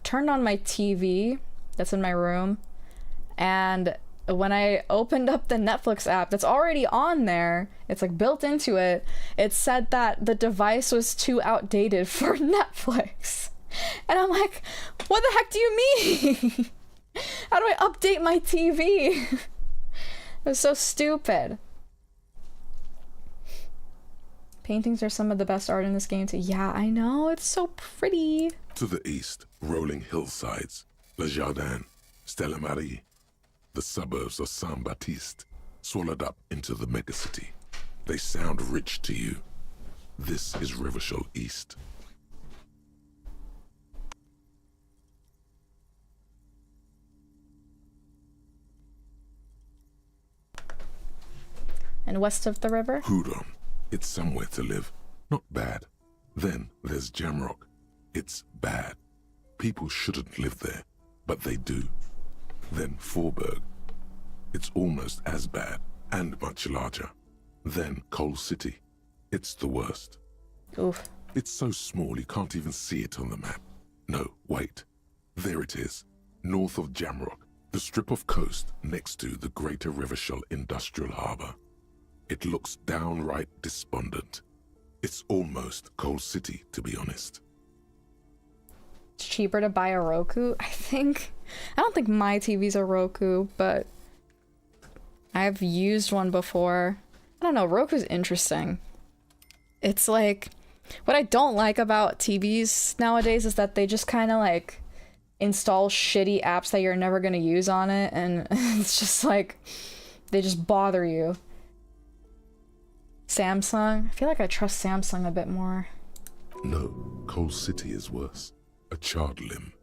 turned on my TV that's in my room, and when I opened up the Netflix app that's already on there, it's like built into it, it said that the device was too outdated for Netflix. And I'm like, what the heck do you mean? How do I update my TV? It was so stupid. Paintings are some of the best art in this game too. Yeah, I know, it's so pretty. To the east, rolling hillsides, Le Jardin, Stella Marie, the suburbs of Saint-Baptiste, swallowed up into the megacity. They sound rich to you. This is Revachol East. And west of the river? Hudon. It's somewhere to live. Not bad. Then there's Jamrock. It's bad. People shouldn't live there, but they do. Then Forberg. It's almost as bad, and much larger. Then Coal City. It's the worst. Oof. It's so small you can't even see it on the map. No, wait. There it is. north of Jamrock, the strip of coast next to the Greater Rivershell Industrial Harbour. It looks downright despondent. It's almost Coal City, to be honest. It's cheaper to buy a Roku, I think. I don't think my TV's a Roku, but I've used one before. I don't know, Roku's interesting. It's like, what I don't like about TVs nowadays is that they just kind of like install shitty apps that you're never going to use on it, and it's just like, they just bother you. Samsung? I feel like I trust Samsung a bit more. No, Coal City is worse. A charred limb.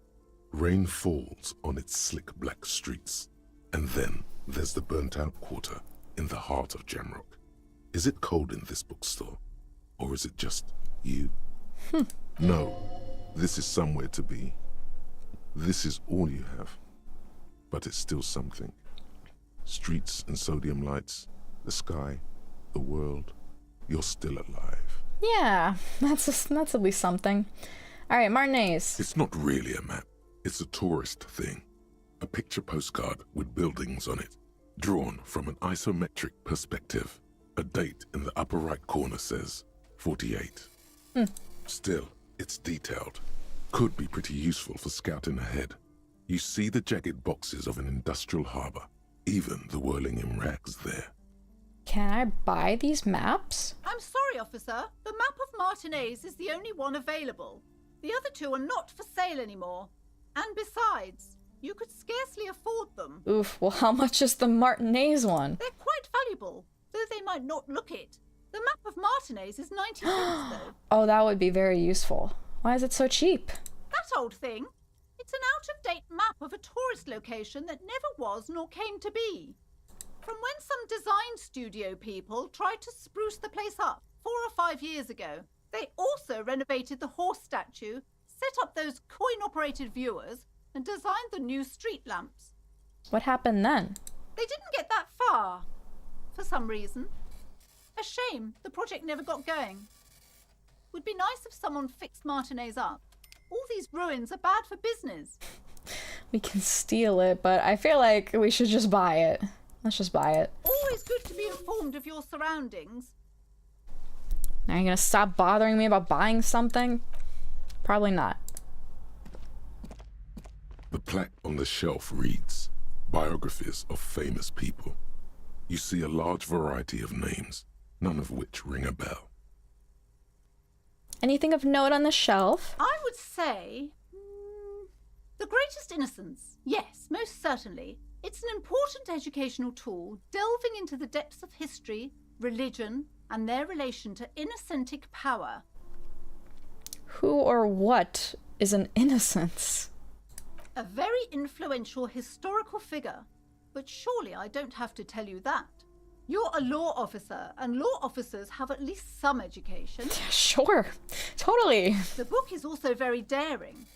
Rain falls on its slick black streets. And then there's the burnt-out quarter in the heart of Jamrock. Is it cold in this bookstore? Or is it just you? No, this is somewhere to be. This is all you have. But it's still something. Streets and sodium lights, the sky, the world. You're still alive. Yeah, that's at least something. Alright, Martinez. It's not really a map. It's a tourist thing. A picture postcard with buildings on it, drawn from an isometric perspective. A date in the upper right corner says 48. Still, it's detailed. Could be pretty useful for scouting ahead. You see the jagged boxes of an industrial harbour, even the whirling in rags there. Can I buy these maps? I'm sorry, officer. The map of Martinez is the only one available. The other two are not for sale anymore. And besides, you could scarcely afford them. Oof, well how much is the Martinez one? They're quite valuable, though they might not look it. The map of Martinez is 90 cents, though. Oh, that would be very useful. Why is it so cheap? That old thing. It's an out-of-date map of a tourist location that never was nor came to be. From when some design studio people tried to spruce the place up 4 or 5 years ago. They also renovated the horse statue, set up those coin-operated viewers, and designed the new street lamps. What happened then? They didn't get that far, for some reason. A shame the project never got going. Would be nice if someone fixed Martinez up. All these ruins are bad for business. We can steal it, but I feel like we should just buy it. Let's just buy it. Always good to be informed of your surroundings. Are you gonna stop bothering me about buying something? Probably not. The plaque on the shelf reads, Biographies of Famous People. You see a large variety of names, none of which ring a bell. Anything of note on the shelf? I would say... The Greatest Innocence. Yes, most certainly. It's an important educational tool delving into the depths of history, religion, and their relation to innocentic power. Who or what is an innocence? A very influential historical figure. But surely I don't have to tell you that. You're a law officer, and law officers have at least some education. Sure, totally. The book is also very daring.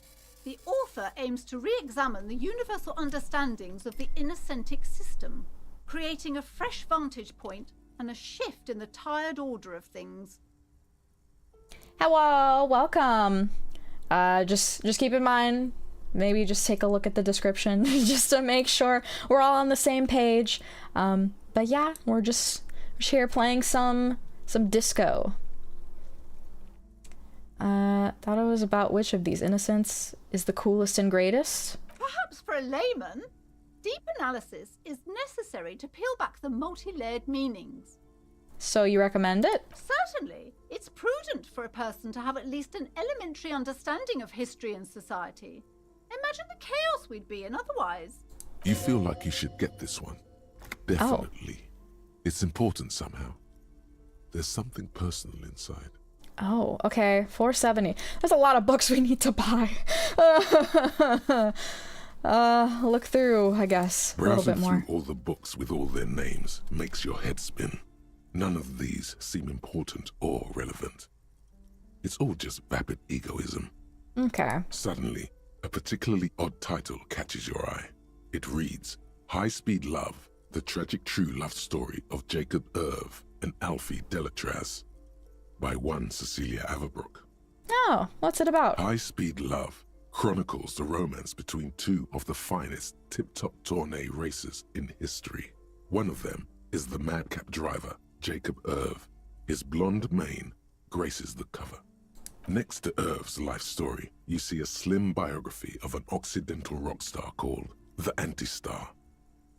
The author aims to re-examine the universal understandings of the innocentic system, creating a fresh vantage point and a shift in the tired order of things. Hello, welcome. Just keep in mind, maybe just take a look at the description just to make sure we're all on the same page. But yeah, we're just here playing some disco. Thought it was about which of these innocents is the coolest and greatest. Perhaps for a layman, deep analysis is necessary to peel back the multi-layered meanings. So you recommend it? Certainly. It's prudent for a person to have at least an elementary understanding of history and society. Imagine the chaos we'd be in otherwise. You feel like you should get this one. Definitely. It's important somehow. There's something personal inside. Oh, okay. $4.70. There's a lot of books we need to buy. Look through, I guess, a little bit more. Browsing through all the books with all their names makes your head spin. None of these seem important or relevant. It's all just vapid egoism. Okay. Suddenly, a particularly odd title catches your eye. It reads, High Speed Love, the tragic true love story of Jacob Irv and Alfie Delatraz, by one Cecilia Averbrook. Oh, what's it about? High Speed Love chronicles the romance between two of the finest tip-top tourney racers in history. One of them is the madcap driver, Jacob Irv. His blonde mane graces the cover. Next to Irv's life story, you see a slim biography of an Occidental rock star called the Anti-Star.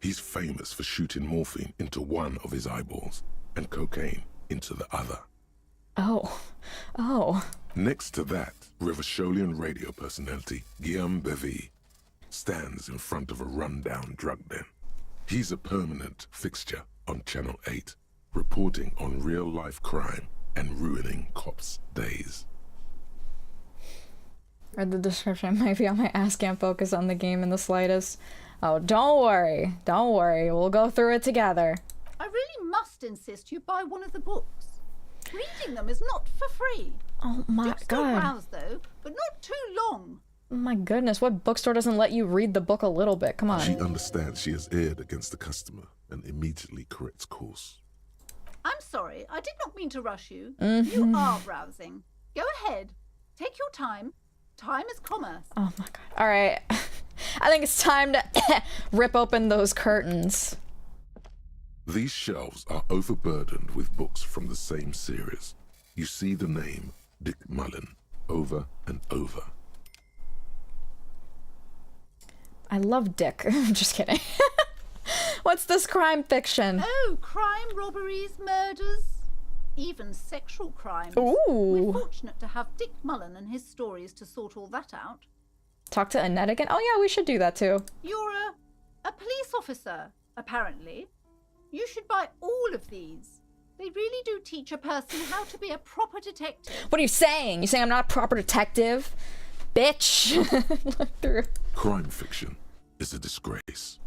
He's famous for shooting morphine into one of his eyeballs and cocaine into the other. Oh. Next to that, Rivasholian radio personality Guillaume Bevy stands in front of a rundown drug den. He's a permanent fixture on Channel 8, reporting on real-life crime and ruining cops' days. Read the description. Might be on my ass, can't focus on the game in the slightest. Oh, don't worry. We'll go through it together. I really must insist you buy one of the books. Reading them is not for free. Oh my Do still god. browse though, but not too long. Oh my goodness, what bookstore doesn't let you read the book a little bit? Come on. She understands she has erred against the customer and immediately corrects course. I'm sorry, I did not mean to rush you. You are browsing. Go ahead. Take your time. Time is commerce. Oh my god. Alright. I think it's time to rip open those curtains. These shelves are overburdened with books from the same series. You see the name Dick Mullen over and over. I love Dick. I'm just kidding. What's this crime fiction? Oh, crime, robberies, murders, even sexual crimes. Ooh. We're fortunate to have Dick Mullen and his stories to sort all that out. Talk to Annette again? Oh yeah, we should do that too. You're a police officer, apparently. You should buy all of these. They really do teach a person how to be a proper detective. What are you saying? You saying I'm not a proper detective? Bitch. Look through. Crime fiction is a disgrace.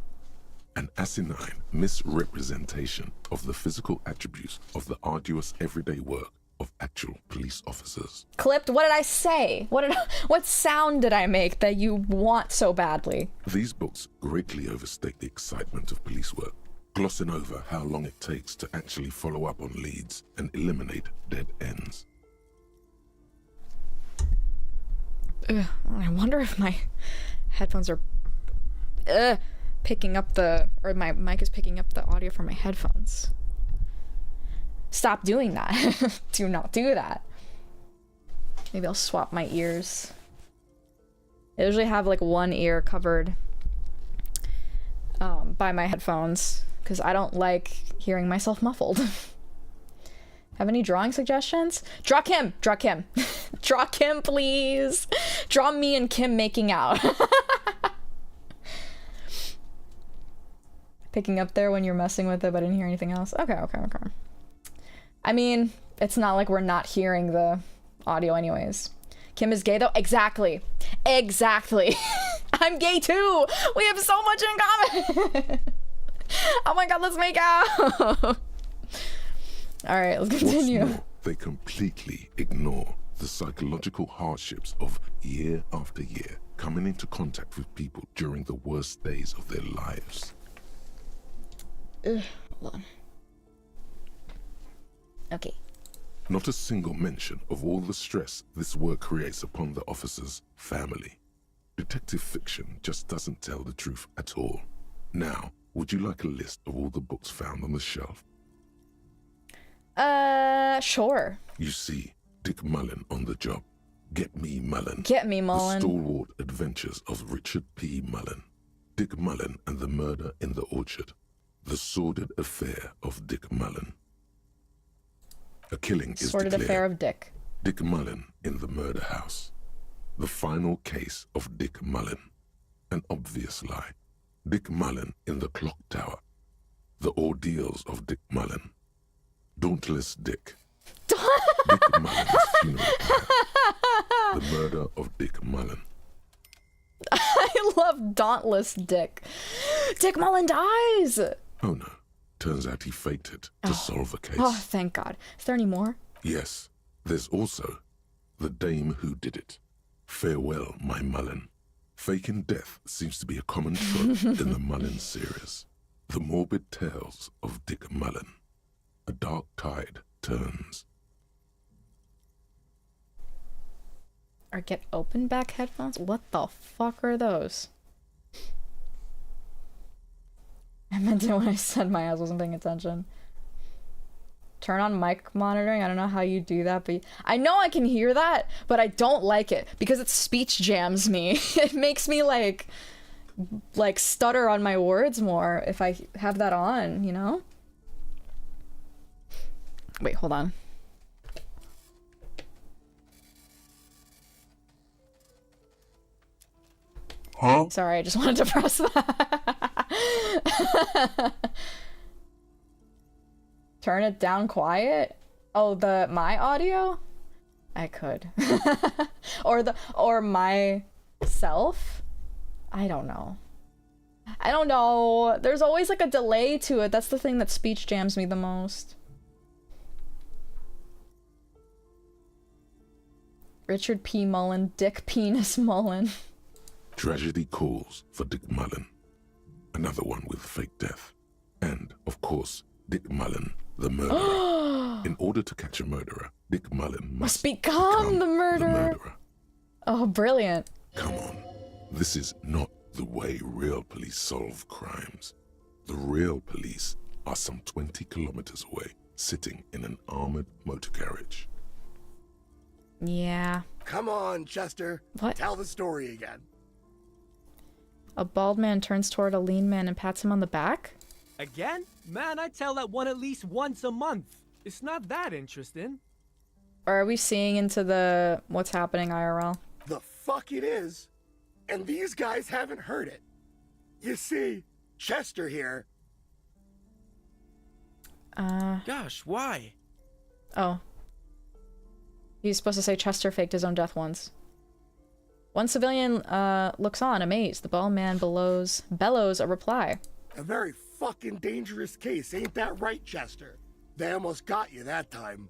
An asinine misrepresentation of the physical attributes of the arduous everyday work of actual police officers. Clipped? What did I say? What sound did I make that you want so badly? These books greatly overstate the excitement of police work, glossing over how long it takes to actually follow up on leads and eliminate dead ends. Ugh, I wonder if my headphones are picking up or my mic is picking up the audio from my headphones. Stop doing that. Do not do that. Maybe I'll swap my ears. I usually have like one ear covered by my headphones because I don't like hearing myself muffled. Have any drawing suggestions? Draw Kim! Draw Kim! Draw Kim, please! Draw me and Kim making out. Picking up there when you're messing with it, but I didn't hear anything else. Okay. I mean, it's not like we're not hearing the audio anyways. Kim is gay though? Exactly. I'm gay too! We have so much in common! Oh my god, let's make out! Alright, let's continue. What's more, they completely ignore the psychological hardships of year after year coming into contact with people during the worst days of their lives. Hold on. Okay. Not a single mention of all the stress this work creates upon the officer's family. Detective fiction just doesn't tell the truth at all. Now, would you like a list of all the books found on the shelf? Sure. You see Dick Mullen on the job. Get Me Mullen. Get Me Mullen. The stalwart adventures of Richard P. Mullen. Dick Mullen and the Murder in the Orchard. The sordid affair of Dick Mullen. A killing is Sordid declared. affair of Dick. Dick Mullen in the murder house. The final case of Dick Mullen. An obvious lie. Dick Mullen in the clock tower. The ordeals of Dick Mullen. Dauntless Dick. Dick Mullen's funeral pyre. The murder of Dick Mullen. I love Dauntless Dick. Dick Mullen dies! Oh no. Turns out he faked it to solve a case. Oh, thank God. Is there any more? Yes. There's also The Dame Who Did It. Farewell, My Mullen. Faking death seems to be a common trope in the Mullen series. The morbid tales of Dick Mullen. A dark tide turns. Or get open back headphones? What the fuck are those? I meant it when I said my ass wasn't paying attention. Turn on mic monitoring. I don't know how you do that, but I know I can hear that, but I don't like it because it speech jams me. It makes me like stutter on my words more if I have that on, you know? Wait, hold on. Huh? Sorry, I just wanted to press that. Turn it down quiet? Oh, my audio? I could. or myself? I don't know. I don't know. There's always like a delay to it. That's the thing that speech jams me the most. Richard P. Mullen, Dick Penis Mullen. Tragedy calls for Dick Mullen. Another one with fake death. And, of course, Dick Mullen, the murderer. In order to catch a murderer, Dick Mullen must become the murderer. Oh, brilliant. Come on. This is not the way real police solve crimes. The real police are some 20 kilometers away, sitting in an armored motor carriage. Yeah. Come on, Chester. What? Tell the story again. A bald man turns toward a lean man and pats him on the back? Again? Man, I tell that one at least once a month. It's not that interesting. Or are we seeing into the what's happening IRL? The fuck it is. And these guys haven't heard it. You see, Chester here. Gosh, why? Oh. He's supposed to say Chester faked his own death once. One civilian looks on, amazed. The bald man bellows a reply. A very fucking dangerous case, ain't that right, Chester? They almost got you that time.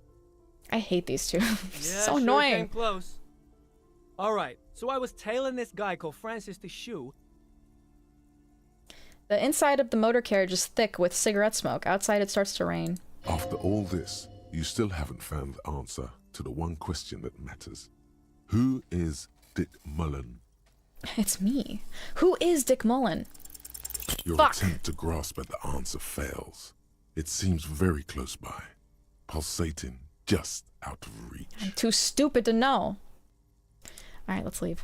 I hate these two. Yeah, So sure annoying. came close. All right, so I was tailing this guy called Francis the Shoe. The inside of the motor carriage is thick with cigarette smoke. Outside it starts to rain. After all this, you still haven't found the answer to the one question that matters. Who is Dick Mullen? It's me. Who is Dick Mullen? Your Fuck. attempt to grasp at the answer fails. It seems very close by, pulsating just out of reach. I'm too stupid to know. Alright, let's leave.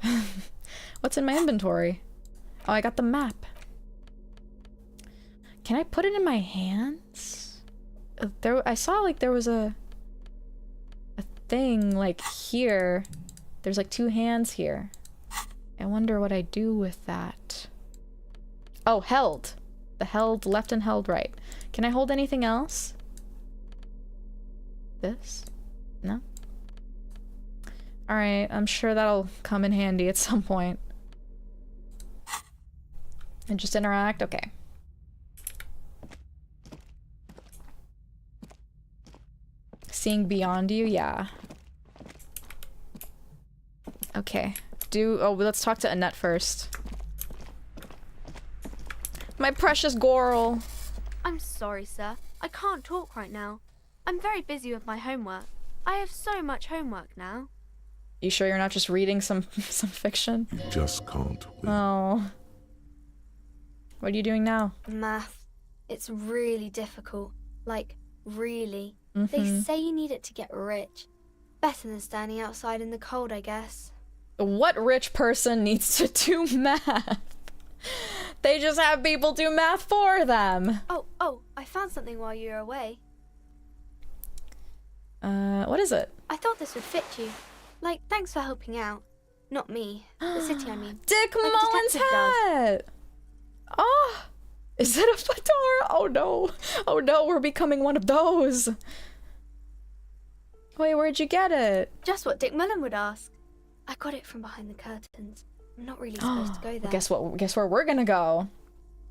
What's in my inventory? Oh, I got the map. Can I put it in my hands? I saw like there was a thing like here. There's like two hands here. I wonder what I do with that. Oh, held. The held left and held right. Can I hold anything else? This? No? Alright, I'm sure that'll come in handy at some point. And just interact? Okay. Seeing beyond you? Yeah. Okay. Let's talk to Annette first. My precious Goral. I'm sorry, sir. I can't talk right now. I'm very busy with my homework. I have so much homework now. You sure you're not just reading some fiction? You just can't win. Oh. What are you doing now? Math. It's really difficult. Like, really. They say you need it to get rich. Better than standing outside in the cold, I guess. What rich person needs to do math? They just have people do math for them. Oh, I found something while you were away. What is it? I thought this would fit you. Like, thanks for helping out. Not me. The city, I mean. Dick Like Mullen's Detective does. hat! Oh! Is it a fedora? Oh no. Oh no, we're becoming one of those. Wait, where'd you get it? Just what Dick Mullen would ask. I got it from behind the curtains. I'm not really supposed to go there. Guess what? Guess where we're gonna go?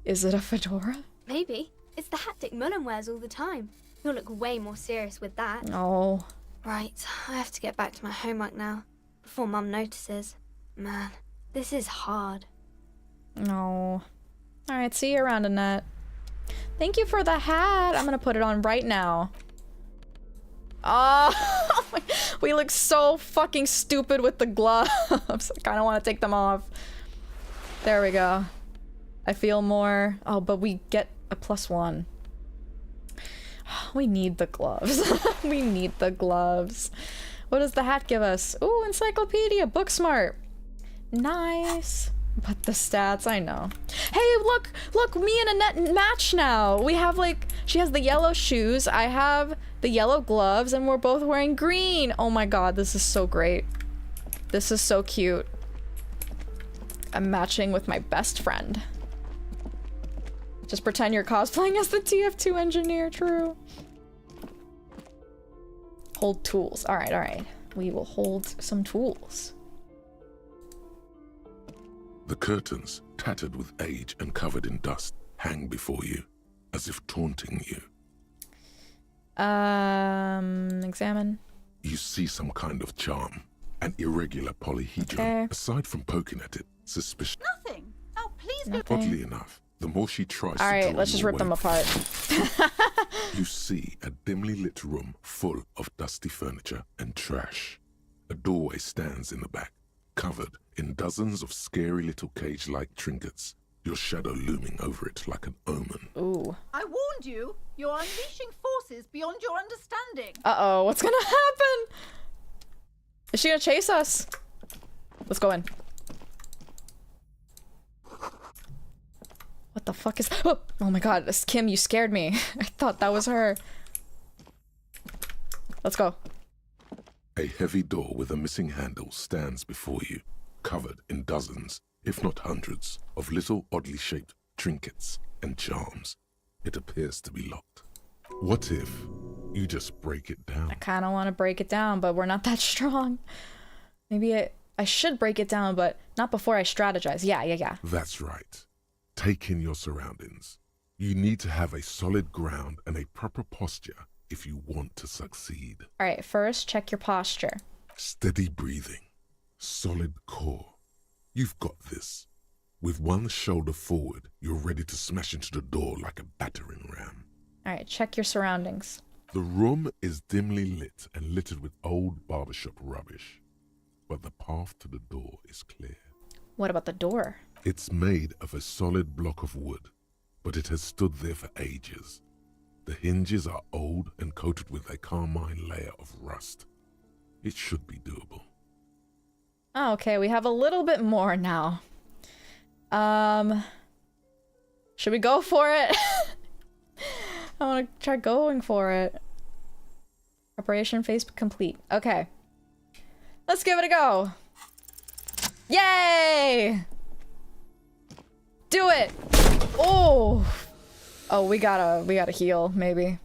Is it a fedora? Maybe. It's the hat Dick Mullen wears all the time. He'll look way more serious with that. Oh. Right, I have to get back to my homework now. Before Mum notices. Man, this is hard. No. Alright, see you around, Annette. Thank you for the hat. I'm gonna put it on right now. Oh, We look so fucking stupid with the gloves. I kind of want to take them off. There we go. I feel more... Oh, but we get a +1. We need the gloves. We need the gloves. What does the hat give us? Ooh, encyclopedia, book smart. Nice. But the stats, I know. Hey, look, me and Annette match now. We have like, she has the yellow shoes, I have the yellow gloves, and we're both wearing green. Oh my god, this is so great. This is so cute. I'm matching with my best friend. Just pretend you're cosplaying as the TF2 engineer, true. Hold tools. Alright, alright. We will hold some tools. The curtains, tattered with age and covered in dust, hang before you, as if taunting you. Examine. You see some kind of charm, an irregular polyhedron. Okay. Aside from poking at it, suspicion. Nothing. Oh, please go. Nothing. Oddly enough, the more she tries to Alright, draw let's you just rip them away, apart. you see a dimly lit room full of dusty furniture and trash. A doorway stands in the back, covered in dozens of scary little cage-like trinkets, your shadow looming over it like an omen. Ooh. I warned you. You're unleashing forces beyond your understanding. Uh-oh, what's gonna happen? Is she gonna chase us? Let's go in. What the fuck is- Oh my god, this Kim, you scared me. I thought that was her. Let's go. A heavy door with a missing handle stands before you, covered in dozens, if not hundreds, of little oddly shaped trinkets and charms. It appears to be locked. What if you just break it down? I kinda wanna break it down, but we're not that strong. Maybe I should break it down, but not before I strategize. Yeah. That's right. Take in your surroundings. You need to have a solid ground and a proper posture if you want to succeed. Alright, first, check your posture. Steady breathing. Solid core. You've got this. With one shoulder forward, you're ready to smash into the door like a battering ram. Alright, check your surroundings. The room is dimly lit and littered with old barbershop rubbish. But the path to the door is clear. What about the door? It's made of a solid block of wood, but it has stood there for ages. The hinges are old and coated with a carmine layer of rust. It should be doable. Oh, okay, we have a little bit more now. Should we go for it? I want to try going for it. Preparation phase complete. Okay. Let's give it a go. Yay! Do it! Oh! Oh, we gotta heal, maybe.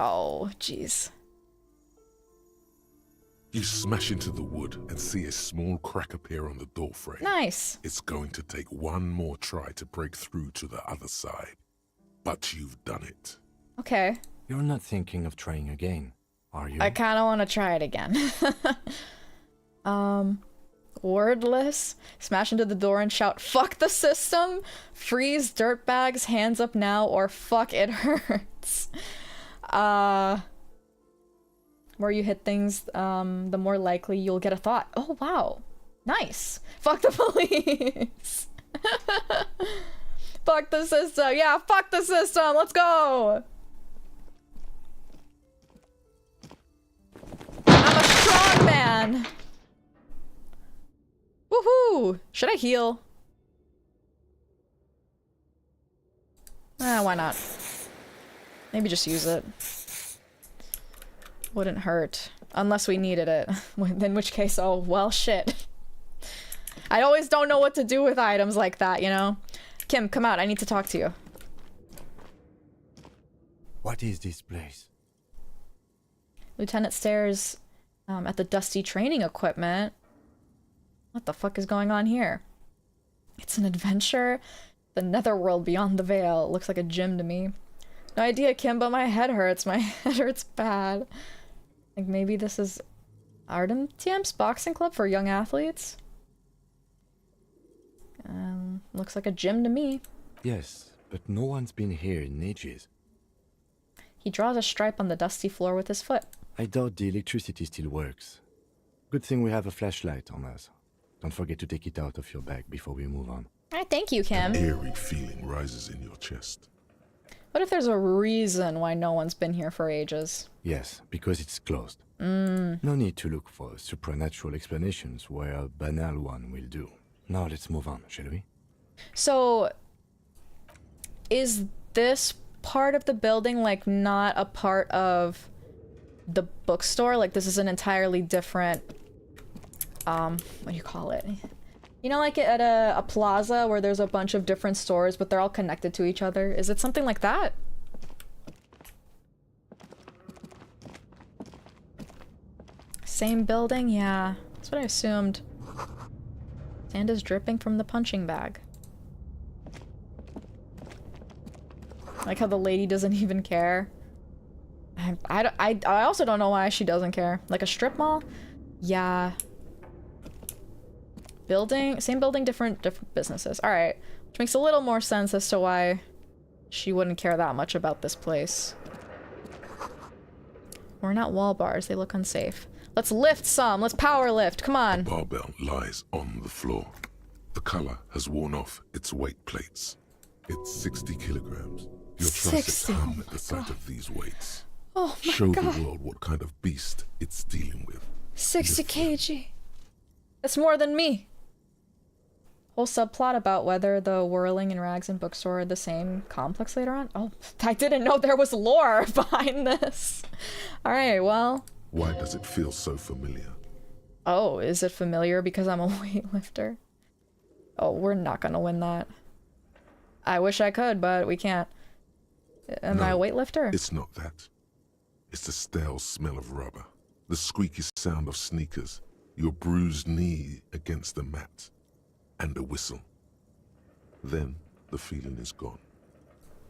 Oh, jeez. You smash into the wood and see a small crack appear on the doorframe. Nice. It's going to take one more try to break through to the other side. But you've done it. Okay. You're not thinking of trying again, are you? I kind of want to try it again. Wordless. Smash into the door and shout, "Fuck the system! Freeze, dirtbags, hands up now, or fuck, it hurts." Where you hit things, the more likely you'll get a thought. Oh, wow. Nice. Fuck the police. Fuck the system. Yeah, fuck the system. Let's go. I'm a strong man. Woohoo. Should I heal? Why not? Maybe just use it. Wouldn't hurt. Unless we needed it. In which case, oh, well, shit. I always don't know what to do with items like that, you know? Kim, come out. I need to talk to you. What is this place? Lieutenant stares at the dusty training equipment. What the fuck is going on here? It's an adventure? The netherworld beyond the veil. Looks like a gym to me. No idea, Kim, but my head hurts. My head hurts bad. Like maybe this is Artemtiem's boxing club for young athletes? Looks like a gym to me. Yes, but no one's been here in ages. He draws a stripe on the dusty floor with his foot. I doubt the electricity still works. Good thing we have a flashlight on us. Don't forget to take it out of your bag before we move on. Alright, thank you, Kim. An eerie feeling rises in your chest. What if there's a reason why no one's been here for ages? Yes, because it's closed. No need to look for supernatural explanations where a banal one will do. Now let's move on, shall we? So, is this part of the building, like, not a part of the bookstore? Like, this is an entirely different, what do you call it? You know, like at a plaza where there's a bunch of different stores, but they're all connected to each other? Is it something like that? Same building? Yeah, that's what I assumed. Sand is dripping from the punching bag. Like how the lady doesn't even care. I also don't know why she doesn't care. Like a strip mall? Yeah. Building, same building, different businesses. Alright. Which makes a little more sense as to why she wouldn't care that much about this place. We're not wall bars, they look unsafe. Let's lift some, let's power lift, come on. The barbell lies on the floor. The color has worn off its weight plates. It's 60 kilograms. Your triceps 60, hum oh at the sight of these weights. Oh my Show god. the world what kind of beast it's dealing with. 60 kg. That's more than me. Whole subplot about whether the whirling and rags and bookstore are the same complex later on. Oh, I didn't know there was lore behind this. Alright, well. Why does it feel so familiar? Oh, is it familiar because I'm a weightlifter? Oh, we're not gonna win that. I wish I could, but we can't. Am I a weightlifter? It's not that. It's the stale smell of rubber, the squeaky sound of sneakers, your bruised knee against the mat, and a whistle. Then the feeling is gone.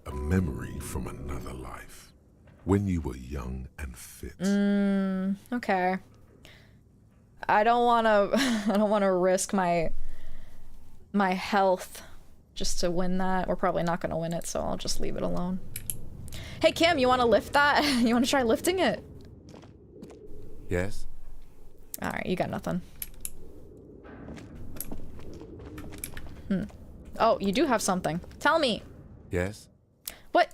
A memory from another life. When you were young and fit. Okay. I don't wanna risk my health just to win that. We're probably not gonna win it, so I'll just leave it alone. Hey Kim, you wanna lift that? You wanna try lifting it? Yes? Alright, you got nothing. Oh, you do have something. Tell me. Yes? What?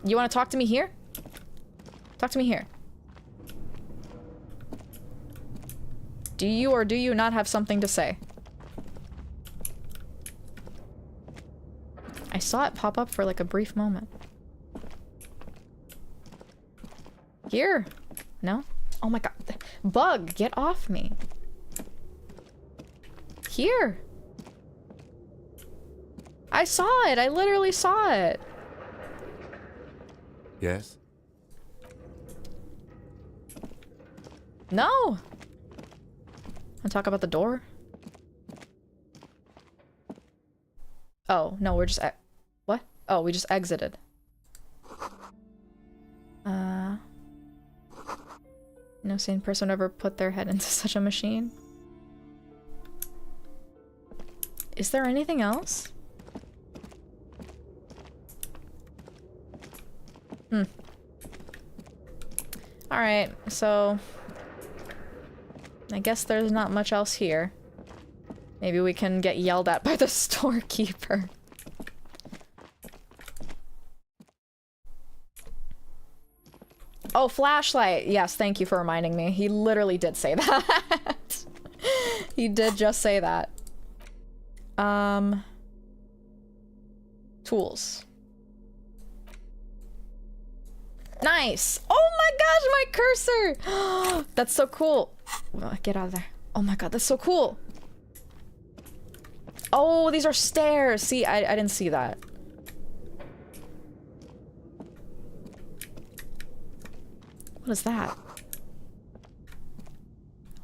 You wanna talk to me here? Talk to me here. Do you or do you not have something to say? I saw it pop up for like a brief moment. Here. No? Oh my god. Bug, get off me. Here. I saw it. I literally saw it. Yes? No. Wanna talk about the door? Oh, no, we're just what? Oh, we just exited. No sane person would ever put their head into such a machine. Is there anything else? Alright, so I guess there's not much else here. Maybe we can get yelled at by the storekeeper. Oh, flashlight! Yes, thank you for reminding me. He literally did say that. He did just say that. Tools. Nice! Oh my gosh, my cursor! That's so cool. Get out of there. Oh my god, that's so cool. Oh, these are stairs. See, I didn't see that. What is that?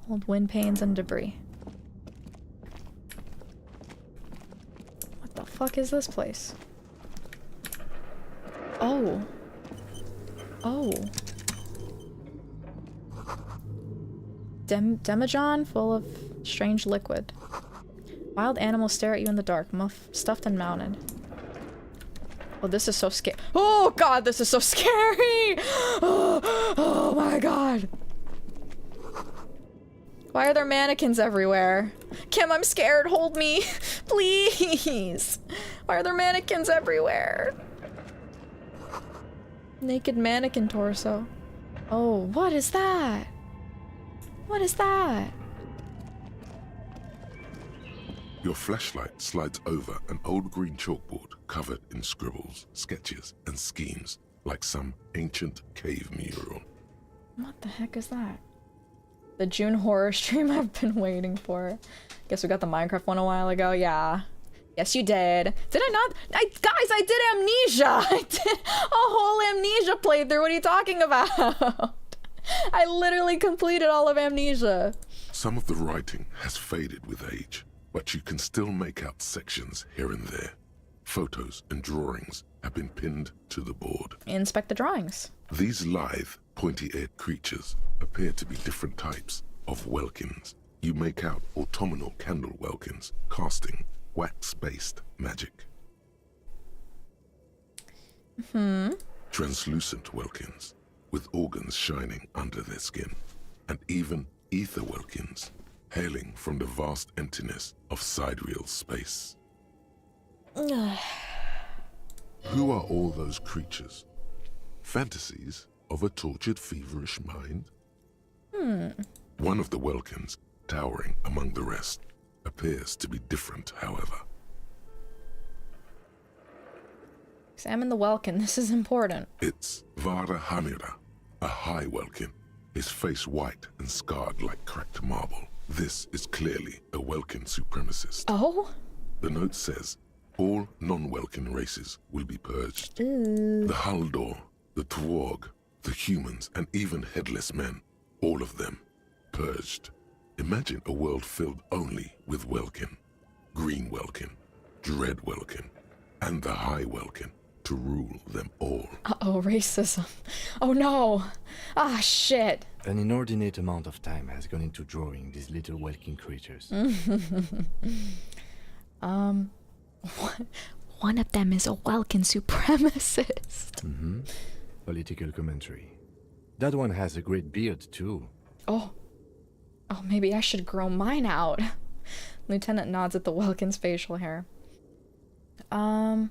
Old wind panes and debris. What the fuck is this place? Oh. Oh. Demijohn full of strange liquid. Wild animals stare at you in the dark, stuffed and mounted. Oh, this is so scary. Oh god, this is so scary! Oh my god! Why are there mannequins everywhere? Kim, I'm scared. Hold me. Please. Why are there mannequins everywhere? Naked mannequin torso. Oh, what is that? What is that? Your flashlight slides over an old green chalkboard covered in scribbles, sketches, and schemes like some ancient cave mural. What the heck is that? The June horror stream I've been waiting for. Guess we got the Minecraft one a while ago. Yeah. Yes, you did. Did I not? Guys, I did Amnesia! I did a whole Amnesia playthrough. What are you talking about? I literally completed all of Amnesia. Some of the writing has faded with age, but you can still make out sections here and there. Photos and drawings have been pinned to the board. Inspect the drawings. These lithe, pointy-eared creatures appear to be different types of welkins. You make out autumnal candle welkins casting wax-based magic. Translucent welkins with organs shining under their skin, and even ether welkins hailing from the vast emptiness of sidereal space. Who are all those creatures? Fantasies of a tortured, feverish mind? One of the welkins, towering among the rest, appears to be different, however. Examine the welkin. This is important. It's Vara Hamira, a high welkin, his face white and scarred like cracked marble. This is clearly a welkin supremacist. Oh? The note says, all non-welkin races will be purged. Ooh. The Haldor, the Twarg, the humans, and even headless men, all of them, purged. Imagine a world filled only with welkin, green welkin, dread welkin, and the high welkin to rule them all. Uh-oh, racism. Oh no! Ah, shit. An inordinate amount of time has gone into drawing these little welkin creatures. One of them is a welkin supremacist. Political commentary. That one has a great beard too. Oh, maybe I should grow mine out. Lieutenant nods at the welkin's facial hair. Who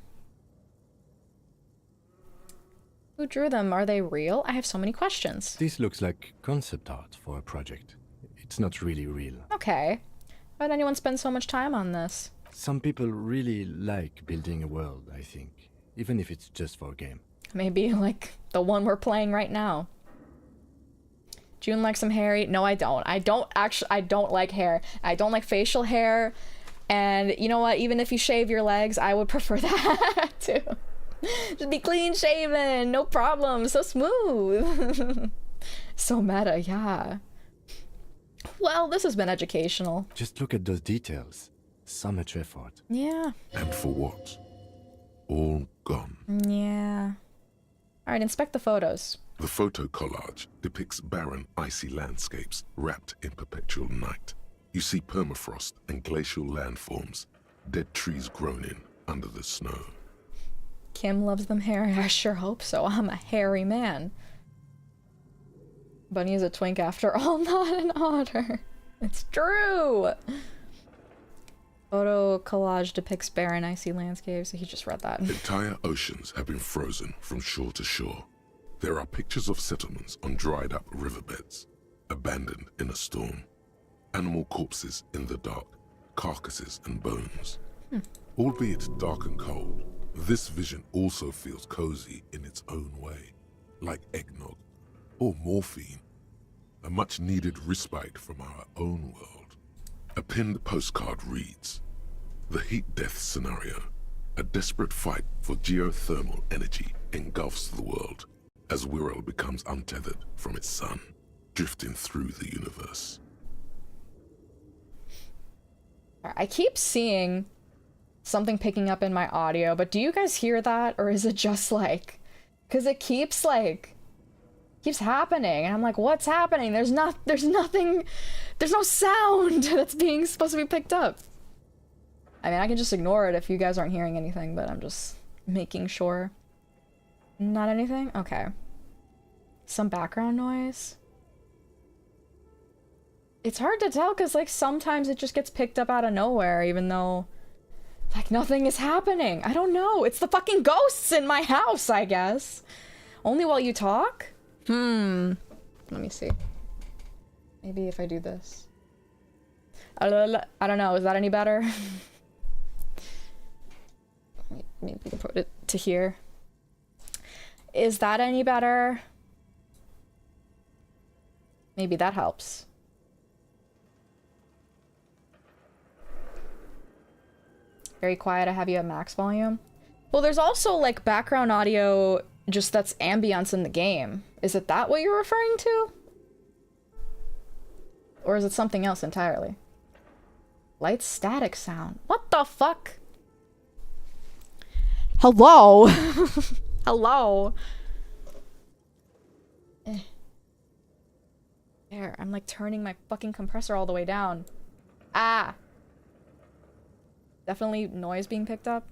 drew them? Are they real? I have so many questions. This looks like concept art for a project. It's not really real. Okay. Why'd anyone spend so much time on this? Some people really like building a world, I think. Even if it's just for a game. Maybe like the one we're playing right now. June likes some hairy. No, I don't. I don't like hair. I don't like facial hair. And you know what? Even if you shave your legs, I would prefer that too. Just be clean shaven, no problem, so smooth. So meta, yeah. Well, this has been educational. Just look at those details. So much effort. Yeah. And for what? All gone. Yeah. Alright, inspect the photos. The photo collage depicts barren, icy landscapes wrapped in perpetual night. You see permafrost and glacial landforms, dead trees grown in under the snow. Kim loves them hairy. I sure hope so. I'm a hairy man. Bunny is a twink after all, not an otter. It's true! Photo collage depicts barren, icy landscapes. He just read that. Entire oceans have been frozen from shore to shore. There are pictures of settlements on dried up riverbeds, abandoned in a storm. Animal corpses in the dark, carcasses and bones. Albeit dark and cold, this vision also feels cozy in its own way, like eggnog or morphine, a much needed respite from our own world. A pinned postcard reads, "The heat death scenario, a desperate fight for geothermal energy engulfs the world as Wirral becomes untethered from its sun, drifting through the universe." I keep seeing something picking up in my audio, but do you guys hear that? Or is it just like, because it keeps happening, and I'm like, what's happening? There's nothing, there's no sound that's being supposed to be picked up. I mean, I can just ignore it if you guys aren't hearing anything, but I'm just making sure. Not anything? Okay. Some background noise. It's hard to tell because, like, sometimes it just gets picked up out of nowhere, even though, like, nothing is happening. I don't know. It's the fucking ghosts in my house, I guess. Only while you talk? Let me see. Maybe if I do this. I don't know. Is that any better? Maybe put it to here. Is that any better? Maybe that helps. Very quiet. I have you at max volume. Well, there's also like background audio just that's ambience in the game. Is it that what you're referring to? Or is it something else entirely? Light static sound. What the fuck? Hello? Hello? There, I'm like turning my fucking compressor all the way down. Ah! Definitely noise being picked up.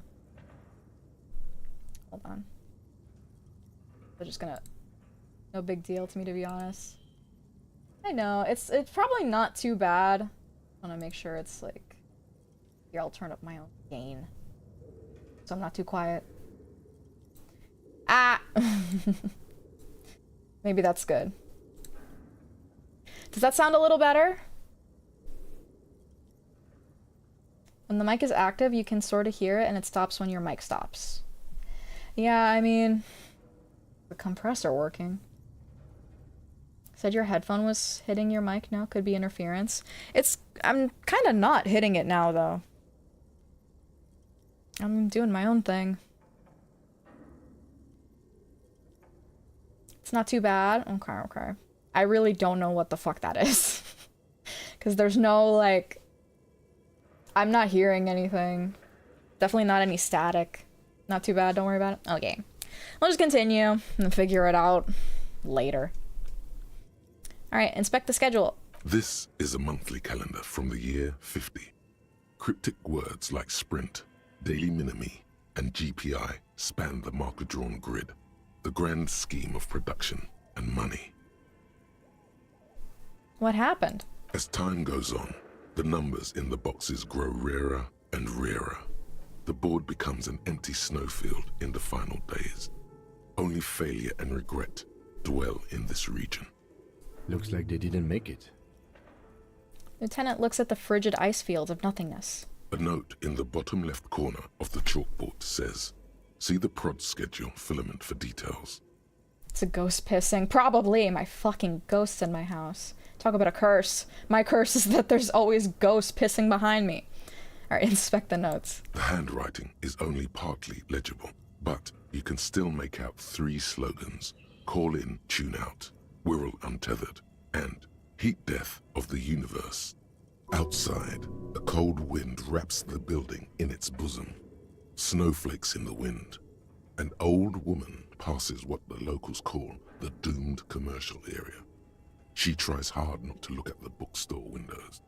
Hold on. They're just gonna... No big deal to me, to be honest. I know, it's probably not too bad. I wanna make sure it's like... Here, I'll turn up my own gain. So I'm not too quiet. Ah! Maybe that's good. Does that sound a little better? When the mic is active, you can sort of hear it, and it stops when your mic stops. Yeah, I mean... The compressor working. Said your headphone was hitting your mic now? Could be interference. I'm kind of not hitting it now, though. I'm doing my own thing. It's not too bad. Okay, okay. I really don't know what the fuck that is. Because there's no, like... I'm not hearing anything. Definitely not any static. Not too bad, don't worry about it. Okay. I'll just continue and figure it out later. Alright, inspect the schedule. This is a monthly calendar from the year 50. Cryptic words like sprint, daily minimi, and GPI span the marker-drawn grid, the grand scheme of production and money. What happened? As time goes on, the numbers in the boxes grow rarer and rarer. The board becomes an empty snowfield in the final days. Only failure and regret dwell in this region. Looks like they didn't make it. Lieutenant looks at the frigid ice fields of nothingness. A note in the bottom left corner of the chalkboard says, "See the prod schedule filament for details." It's a ghost pissing. Probably. My fucking ghosts in my house. Talk about a curse. My curse is that there's always ghosts pissing behind me. Alright, inspect the notes. The handwriting is only partly legible, but you can still make out 3 slogans: call in, tune out, Wirral untethered, and heat death of the universe. Outside, a cold wind wraps the building in its bosom. Snowflakes in the wind. An old woman passes what the locals call the doomed commercial area. She tries hard not to look at the bookstore windows.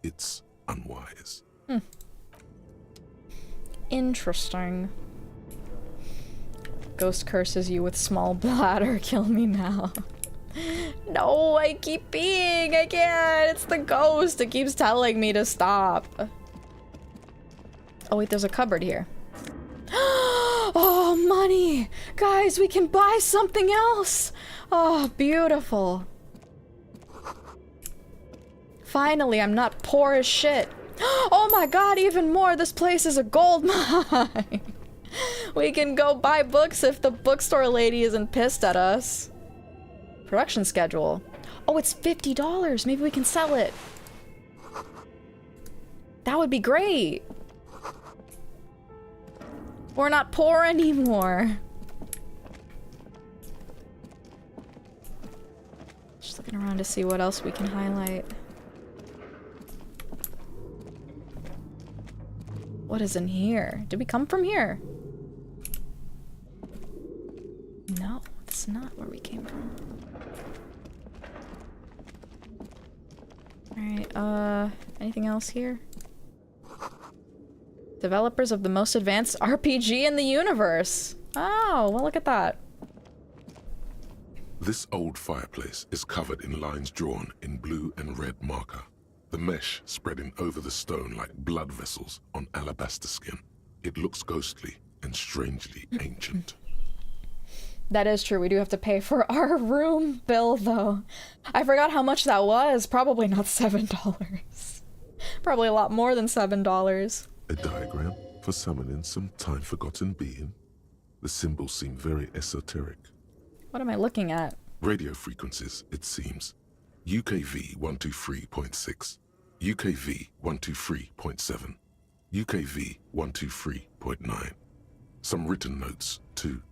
It's unwise. Interesting. Ghost curses you with small bladder. Kill me now. No, I keep peeing. I can't. It's the ghost. It keeps telling me to stop. Oh wait, there's a cupboard here. Oh, money! Guys, we can buy something else! Oh, beautiful. Finally, I'm not poor as shit. Oh my god, even more! This place is a gold mine! We can go buy books if the bookstore lady isn't pissed at us. Production schedule. Oh, it's $50! Maybe we can sell it. That would be great! We're not poor anymore. Just looking around to see what else we can highlight. What is in here? Did we come from here? No, that's not where we came from. Alright, anything else here? Developers of the most advanced RPG in the universe. Oh, well, look at that. This old fireplace is covered in lines drawn in blue and red marker, the mesh spreading over the stone like blood vessels on alabaster skin. It looks ghostly and strangely ancient. That is true. We do have to pay for our room bill, though. I forgot how much that was. Probably not $7. Probably a lot more than $7. A diagram for summoning some time-forgotten being. The symbols seem very esoteric. What am I looking at? Radio frequencies, it seems. UKV 123.6, UKV 123.7, UKV 123.9. Some written notes, too.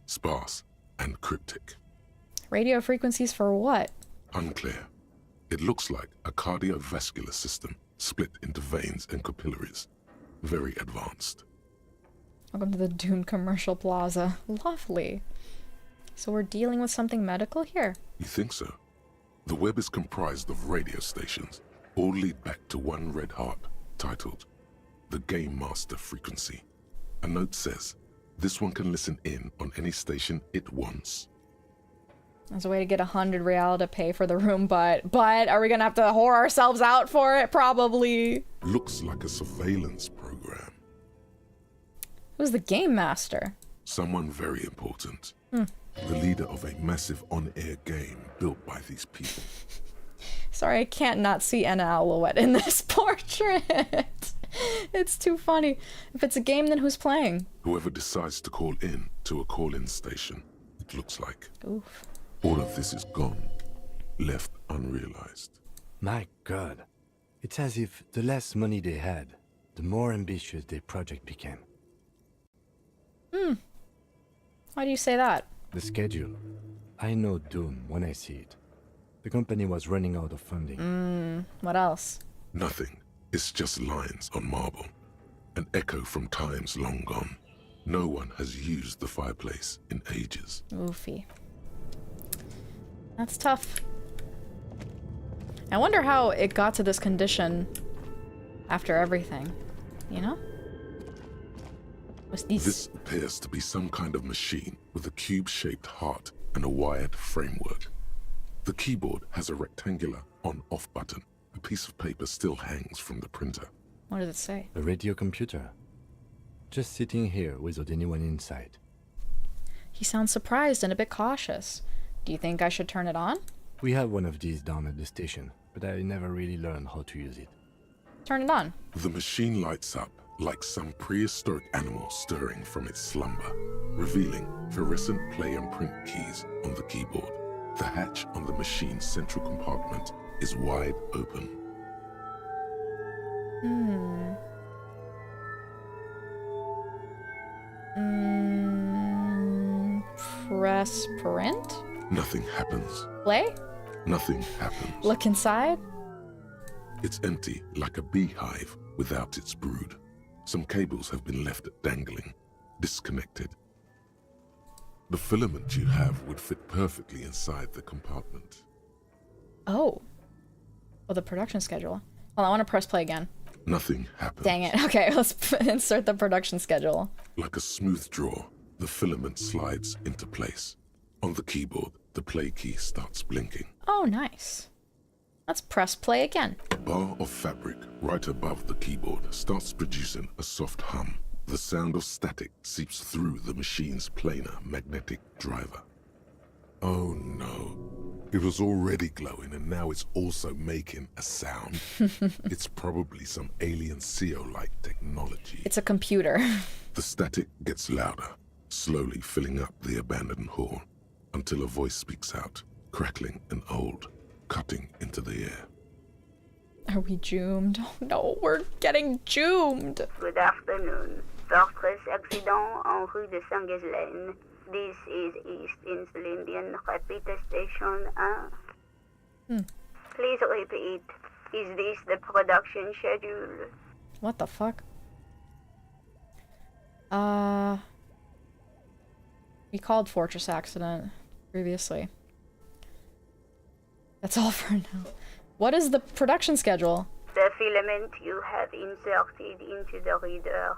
Sparse and cryptic. Radio frequencies for what? Unclear. It looks like a cardiovascular system split into veins and capillaries. Very advanced. Welcome to the Dune Commercial Plaza. Lovely. So we're dealing with something medical here? You think so? The web is comprised of radio stations, all lead back to one red heart, titled The Game Master Frequency. A note says, this one can listen in on any station it wants. There's a way to get 100 real to pay for the room, but are we gonna have to whore ourselves out for it? Probably. Looks like a surveillance program. Who's the game master? Someone very important. The leader of a massive on-air game built by these people. Sorry, I can't not see Anna Alouette in this portrait. It's too funny. If it's a game, then who's playing? Whoever decides to call in to a call-in station, it looks like. Oof. All of this is gone, left unrealized. My God. It's as if the less money they had, the more ambitious their project became. Why do you say that? The schedule. I know Dune when I see it. The company was running out of funding. What else? Nothing. It's just lines on marble. An echo from times long gone. No one has used the fireplace in ages. Oofy. That's tough. I wonder how it got to this condition after everything. You know? This appears to be some kind of machine with a cube-shaped heart and a wired framework. The keyboard has a rectangular on-off button. A piece of paper still hangs from the printer. What does it say? A radio computer. Just sitting here without anyone inside. He sounds surprised and a bit cautious. Do you think I should turn it on? We have one of these down at the station, but I never really learned how to use it. Turn it on. The machine lights up like some prehistoric animal stirring from its slumber, revealing fluorescent play and print keys on the keyboard. The hatch on the machine's central compartment is wide open. Press print? Nothing happens. Play? Nothing happens. Look inside? It's empty like a beehive without its brood. Some cables have been left dangling, disconnected. The filament you have would fit perfectly inside the compartment. Oh. Oh, the production schedule. Well, I want to press play again. Nothing happens. Dang it. Okay, let's insert the production schedule. Like a smooth draw, the filament slides into place. On the keyboard, the play key starts blinking. Oh, nice. Let's press play again. A bar of fabric right above the keyboard starts producing a soft hum. The sound of static seeps through the machine's planar magnetic driver. Oh no. It was already glowing and now it's also making a sound. It's probably some alien CO-like technology. It's a computer. The static gets louder, slowly filling up the abandoned hall, until a voice speaks out, crackling and old, cutting into the air. Are we doomed? Oh no, we're getting doomed. Good afternoon. Fortress accident en rue de Saint-Ghislaine. This is East Insulindian Repeater Station 1. Please repeat. Is this the production schedule? What the fuck? We called Fortress Accident previously. That's all for now. What is the production schedule? The filament you have inserted into the reader.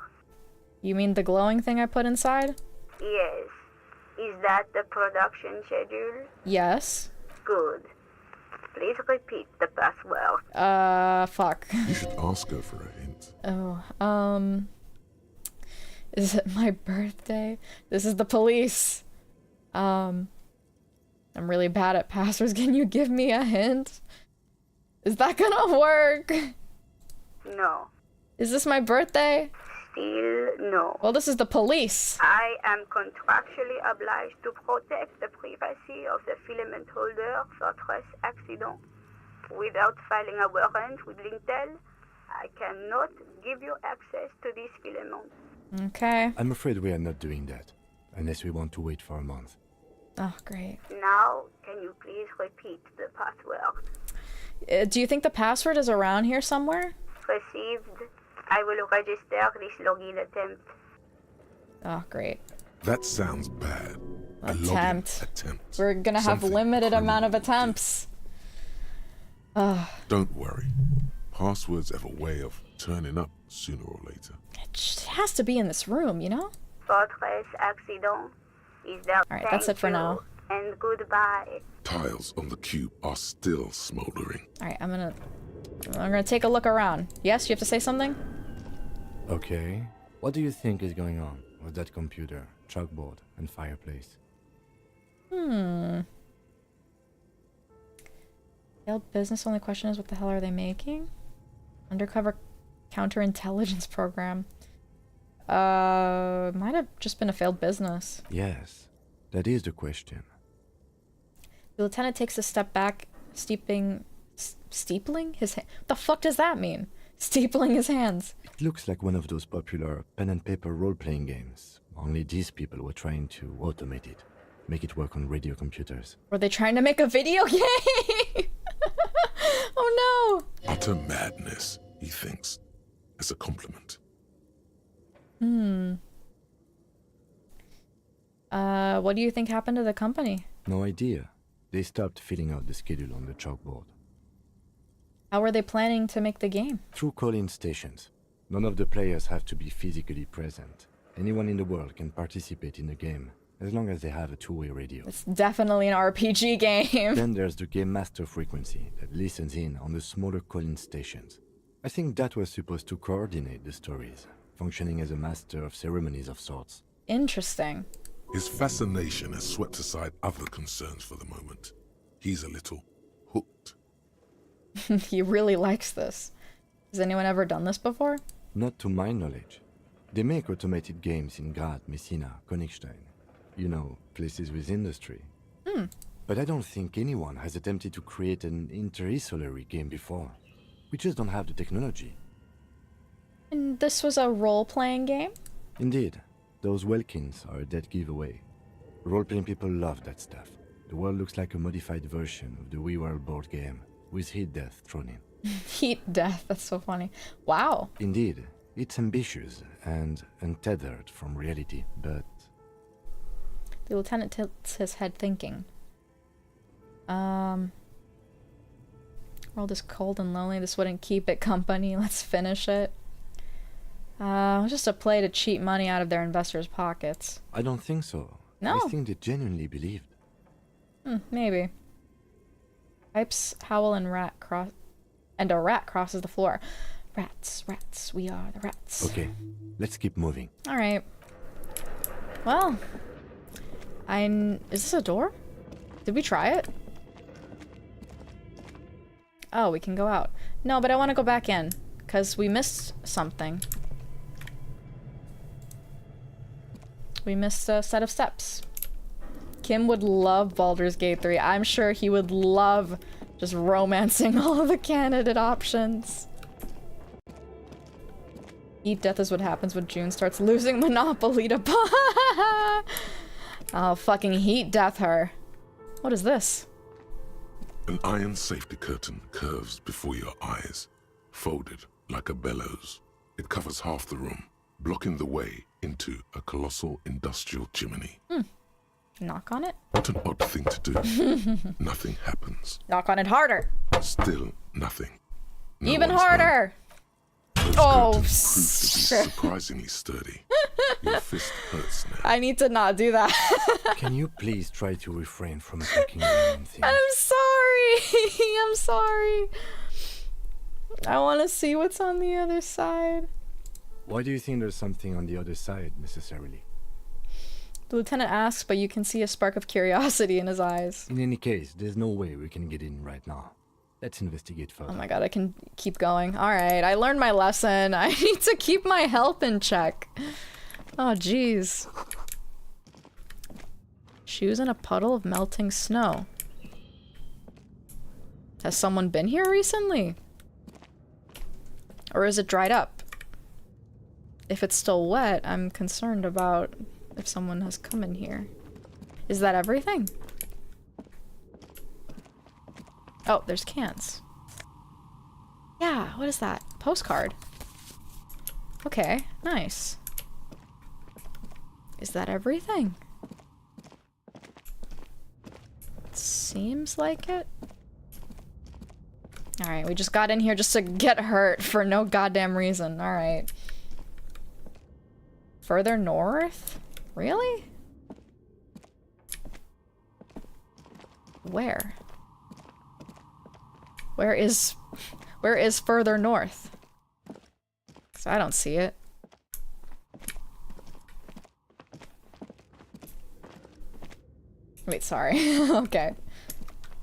You mean the glowing thing I put inside? Yes. Is that the production schedule? Yes. Good. Please repeat the password. Fuck. You should ask her for a hint. Oh, is it my birthday? This is the police. I'm really bad at passwords. Can you give me a hint? Is that gonna work? No. Is this my birthday? Still no. Well, this is the police. I am contractually obliged to protect the privacy of the filament holder for stress accident. Without filing a warrant with Lintel, I cannot give you access to this filament. Okay. I'm afraid we are not doing that, unless we want to wait for a month. Oh, great. Now, can you please repeat the password? Do you think the password is around here somewhere? Received. I will register this login attempt. Oh, great. That sounds bad. A login Attempt. attempt. We're gonna have Something limited amount of criminal. attempts. Don't worry. Passwords have a way of turning up sooner or later. It just has to be in this room, you know? Fortress accident is there. Alright, that's it for now. And goodbye. Tiles on the cube are still smoldering. Alright, I'm gonna take a look around. Yes, you have to say something? Okay. What do you think is going on with that computer, chalkboard, and fireplace? Failed business, only question is what the hell are they making? Undercover counterintelligence program. Might have just been a failed business. Yes, that is the question. The lieutenant takes a step back, steepling his hand. What the fuck does that mean? Steepling his hands. It looks like one of those popular pen and paper role-playing games. Only these people were trying to automate it, make it work on radio computers. Were they trying to make a video game? Oh no! Utter madness, he thinks, as a compliment. What do you think happened to the company? No idea. They stopped filling out the schedule on the chalkboard. How were they planning to make the game? Through call-in stations. None of the players have to be physically present. Anyone in the world can participate in the game, as long as they have a two-way radio. It's definitely an RPG game. Then there's the game master frequency that listens in on the smaller call-in stations. I think that was supposed to coordinate the stories, functioning as a master of ceremonies of sorts. Interesting. His fascination has swept aside other concerns for the moment. He's a little hooked. He really likes this. Has anyone ever done this before? Not to my knowledge. They make automated games in Graz, Messina, Königstein. You know, places with industry. But I don't think anyone has attempted to create an inter-isolary game before. We just don't have the technology. And this was a role-playing game? Indeed, those Welkins are a dead giveaway. Role-playing people love that stuff. The world looks like a modified version of the We World board game, with heat death thrown in. Heat death, that's so funny. Wow. Indeed, it's ambitious and untethered from reality, but... The lieutenant tilts his head thinking. World is cold and lonely. This wouldn't keep it company. Let's finish it. Just a play to cheat money out of their investors' pockets. I don't think so. No. I think they genuinely believed. Maybe. Pipes howl and a rat crosses the floor. Rats, rats, we are the rats. Okay, let's keep moving. Alright. Well, is this a door? Did we try it? Oh, we can go out. No, but I want to go back in, because we missed something. We missed a set of steps. Kim would love Baldur's Gate 3. I'm sure he would love just romancing all of the candidate options. Heat death is what happens when June starts losing Monopoly to Oh, fucking heat death her. What is this? An iron safety curtain curves before your eyes, folded like a bellows. It covers half the room, blocking the way into a colossal industrial chimney. Knock on it? What an odd thing to do. Nothing happens. Knock on it harder. Still nothing. No Even one's harder. home. Those Oh, curtains prove to be shit. surprisingly sturdy. Your fist hurts now. I need to not do that. Can you please try to refrain from attacking random things? I'm sorry. I'm sorry. I want to see what's on the other side. Why do you think there's something on the other side, necessarily? The lieutenant asks, but you can see a spark of curiosity in his eyes. In any case, there's no way we can get in right now. Let's investigate further. Oh my god, I can keep going. Alright, I learned my lesson. I need to keep my health in check. Oh, jeez. Shoes in a puddle of melting snow. Has someone been here recently? Or is it dried up? If it's still wet, I'm concerned about if someone has come in here. Is that everything? Oh, there's cans. Yeah, what is that? Postcard. Okay, nice. Is that everything? Seems like it. Alright, we just got in here just to get hurt for no goddamn reason. Alright. Further north? Really? Where? Where is further north? So I don't see it. Wait, sorry. Okay.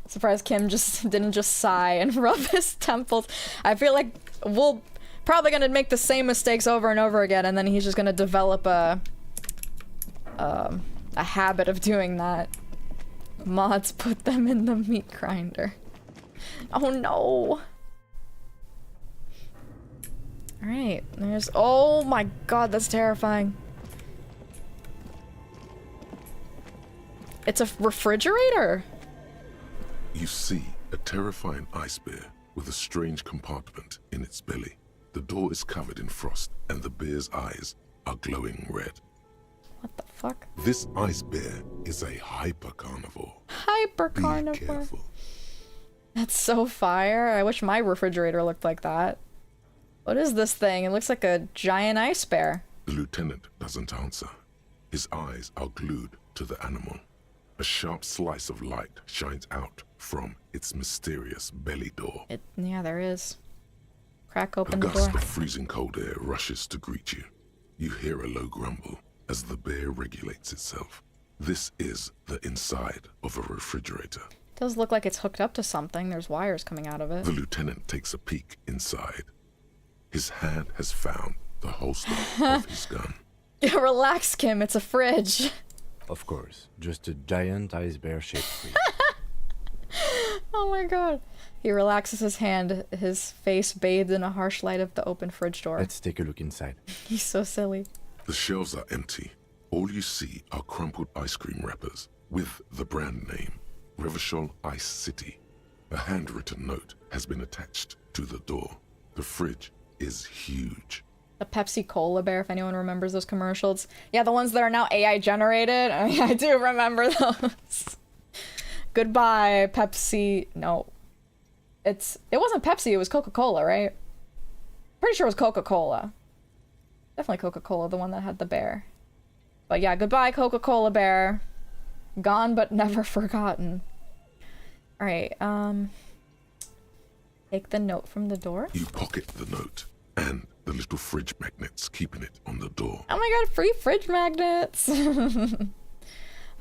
Surprised Kim just didn't just sigh and rub his temples. I feel like we'll probably gonna make the same mistakes over and over again, and then he's just gonna develop a habit of doing that. Mods put them in the meat grinder. Oh no! Alright, there's- oh my god, that's terrifying. It's a refrigerator! You see a terrifying ice bear with a strange compartment in its belly. The door is covered in frost, and the bear's eyes are glowing red. What the fuck? This ice bear is a hypercarnivore. Hypercarnivore. Be careful. That's so fire. I wish my refrigerator looked like that. What is this thing? It looks like a giant ice bear. The lieutenant doesn't answer. His eyes are glued to the animal. A sharp slice of light shines out from its mysterious belly door. Yeah, there is. Crack A open the gust door. of freezing cold air rushes to greet you. You hear a low grumble as the bear regulates itself. This is the inside of a refrigerator. It does look like it's hooked up to something. There's wires coming out of it. The lieutenant takes a peek inside. His hand has found the holster of his gun. Relax, Kim. It's a fridge. Of course, just a giant ice bear-shaped fridge. Oh my god. He relaxes his hand, his face bathed in a harsh light of the open fridge door. Let's take a look inside. He's so silly. The shelves are empty. All you see are crumpled ice cream wrappers with the brand name, Revachol Ice City. A handwritten note has been attached to the door. The fridge is huge. The Pepsi Cola bear, if anyone remembers those commercials. Yeah, the ones that are now AI generated. I do remember those. Goodbye, Pepsi. No. It wasn't Pepsi, it was Coca-Cola, right? Pretty sure it was Coca-Cola. Definitely Coca-Cola, the one that had the bear. But yeah, goodbye, Coca-Cola bear. Gone but never forgotten. Alright, take the note from the door. You pocket the note and the little fridge magnets keeping it on the door. Oh my god, free fridge magnets!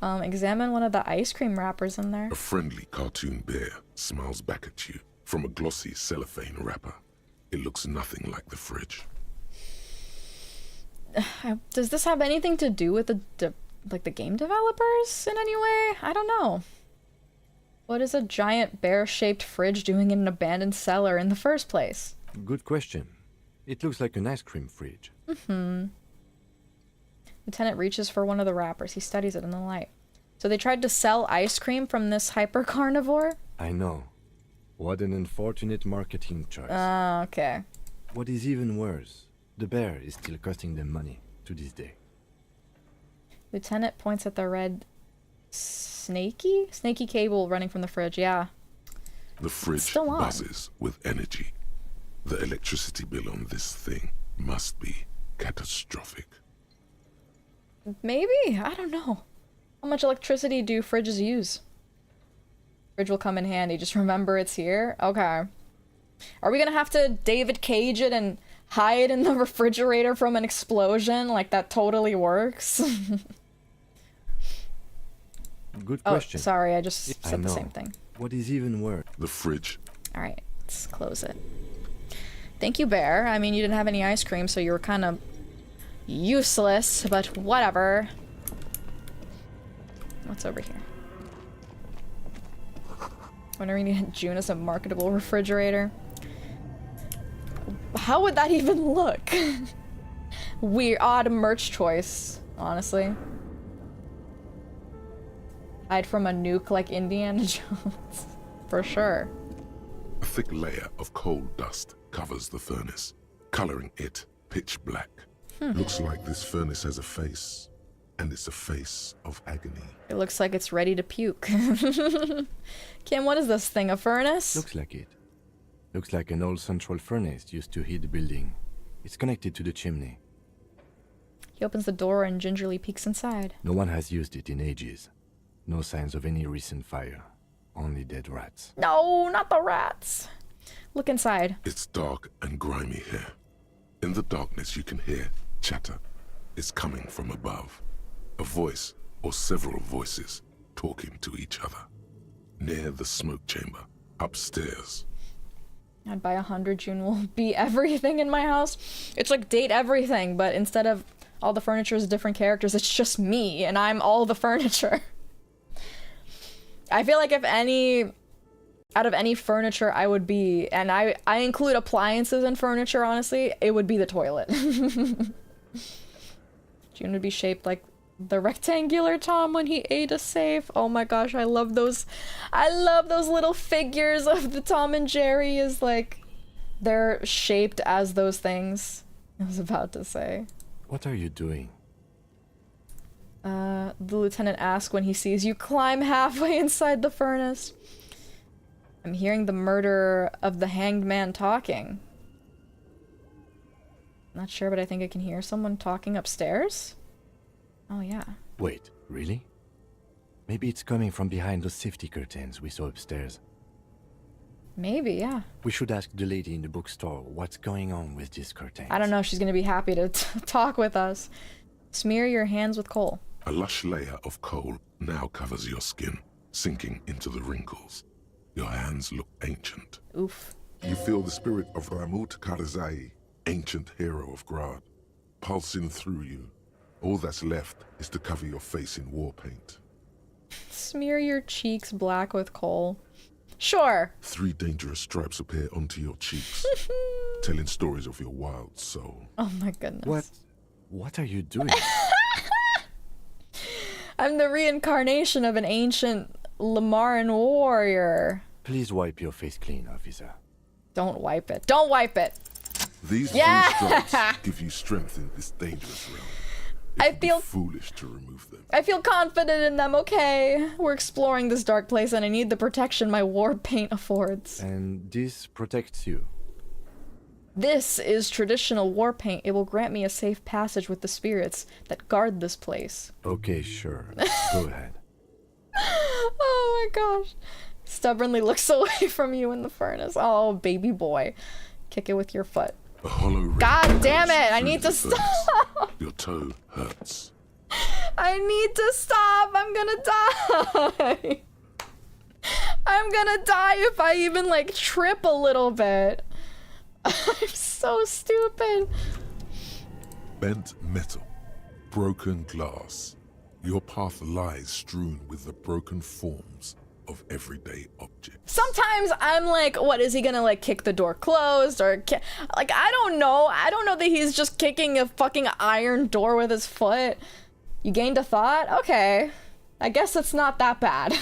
Examine one of the ice cream wrappers in there. A friendly cartoon bear smiles back at you from a glossy cellophane wrapper. It looks nothing like the fridge. Does this have anything to do with the game developers in any way? I don't know. What is a giant bear-shaped fridge doing in an abandoned cellar in the first place? Good question. It looks like an ice cream fridge. Lieutenant reaches for one of the wrappers. He studies it in the light. So they tried to sell ice cream from this hyper-carnivore? I know. What an unfortunate marketing choice. Okay. What is even worse, the bear is still costing them money to this day. Lieutenant points at the red snaky cable running from the fridge. Yeah. The fridge still on. buzzes with energy. The electricity bill on this thing must be catastrophic. Maybe? I don't know. How much electricity do fridges use? Fridge will come in handy. Just remember it's here. Okay. Are we gonna have to David Cage it and hide in the refrigerator from an explosion? Like, that totally works? Good question. Oh, sorry, I just I said the know. same thing. What is even worse? The fridge. Alright, let's close it. Thank you, Bear. I mean, you didn't have any ice cream, so you were kind of useless, but whatever. What's over here? Wondering to get June as a marketable refrigerator. How would that even look? Weird, odd merch choice, honestly. Hide from a nuke like Indiana Jones. For sure. A thick layer of coal dust covers the furnace, coloring it pitch black. Looks like this furnace has a face, and it's a face of agony. It looks like it's ready to puke. Kim, what is this thing, a furnace? Looks like it. Looks like an old central furnace used to heat the building. It's connected to the chimney. He opens the door and gingerly peeks inside. No one has used it in ages. No signs of any recent fire. Only dead rats. No, not the rats. Look inside. It's dark and grimy here. In the darkness you can hear chatter. It's coming from above. A voice or several voices talking to each other. Near the smoke chamber, upstairs. I'd buy 100 June will be everything in my house. It's like date everything, but instead of all the furniture is different characters, it's just me, and I'm all the furniture. I feel like if any, out of any furniture I would be, and I include appliances in furniture, honestly, it would be the toilet. June would be shaped like the rectangular Tom when he ate a safe. Oh my gosh, I love those little figures of the Tom and Jerry is like, they're shaped as those things. I was about to say. What are you doing? The lieutenant asks when he sees you climb halfway inside the furnace. I'm hearing the murderer of the hanged man talking. Not sure, but I think I can hear someone talking upstairs. Oh yeah. Wait, really? Maybe it's coming from behind those safety curtains we saw upstairs. Maybe, yeah. We should ask the lady in the bookstore what's going on with these curtains. I don't know if she's gonna be happy to talk with us. Smear your hands with coal. A lush layer of coal now covers your skin, sinking into the wrinkles. Your hands look ancient. Oof. You feel the spirit of Ramut Karzai, ancient hero of Grad, pulsing through you. All that's left is to cover your face in war paint. Smear your cheeks black with coal. Sure. 3 dangerous stripes appear onto your cheeks, telling stories of your wild soul. Oh my goodness. What are you doing? I'm the reincarnation of an ancient Lamaran warrior. Please wipe your face clean, officer. Don't wipe it. Don't wipe it. These 3 stripes give you strength in this dangerous realm. I feel foolish to remove them. I feel confident in them, okay? We're exploring this dark place and I need the protection my war paint affords. And this protects you. This is traditional war paint. It will grant me a safe passage with the spirits that guard this place. Okay, sure. Go ahead. Oh my gosh. Stubbornly looks away from you in the furnace. Oh, baby boy. Kick it with your foot. A hollow ring God damn it! I through need the to stop! furnace. Your toe hurts. I need to stop! I'm gonna die! I'm gonna die if I even, like, trip a little bit. I'm so stupid. Bent metal. Broken glass. Your path lies strewn with the broken forms of everyday objects. Sometimes I'm like, what, is he gonna, like, kick the door closed? Or, like, I don't know. I don't know that he's just kicking a fucking iron door with his foot. You gained a thought? Okay. I guess it's not that bad.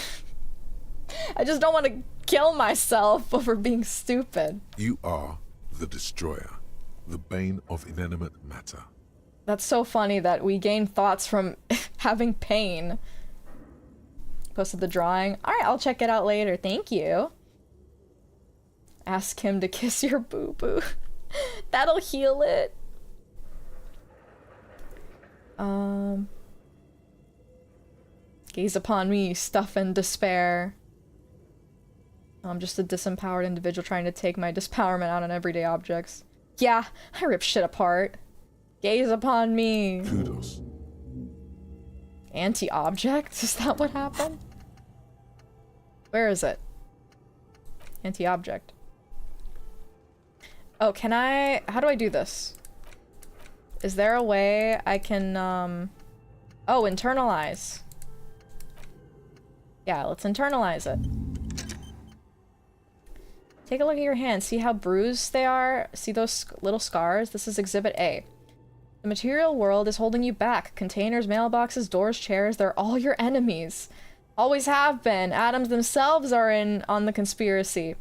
I just don't want to kill myself over being stupid. You are the destroyer, the bane of inanimate matter. That's so funny that we gain thoughts from having pain. Posted the drawing. Alright, I'll check it out later. Thank you. Ask him to kiss your boo-boo. That'll heal it. Gaze upon me, stuff and despair. I'm just a disempowered individual trying to take my dispowerment out on everyday objects. Yeah, I rip shit apart. Gaze upon me. Kudos. Anti-object? Is that what happened? Where is it? Anti-object. Oh, can I... How do I do this? Is there a way I can, Oh, internalize. Yeah, let's internalize it. Take a look at your hands. See how bruised they are? See those little scars? This is Exhibit A. The material world is holding you back. Containers, mailboxes, doors, chairs, they're all your enemies. Always have been. Atoms themselves are in on the conspiracy,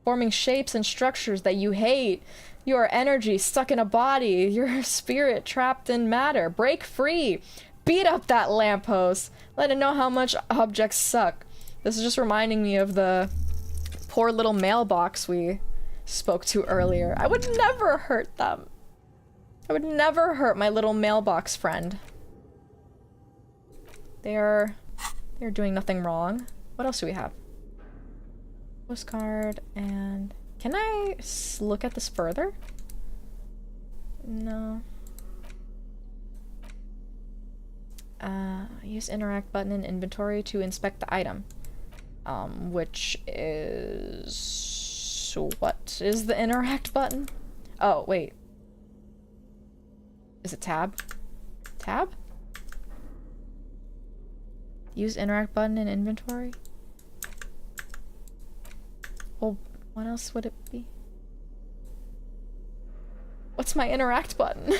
forming shapes and structures that you hate. You are energy stuck in a body. You're a spirit trapped in matter. Break free. Beat up that lamppost. Let it know how much objects suck. This is just reminding me of the poor little mailbox we spoke to earlier. I would never hurt them. I would never hurt my little mailbox friend. They're doing nothing wrong. What else do we have? Postcard and... Can I look at this further? No. Use interact button in inventory to inspect the item. Which is... What is the interact button? Oh, wait. Is it tab? Tab? Use interact button in inventory? Well, what else would it be? What's my interact button?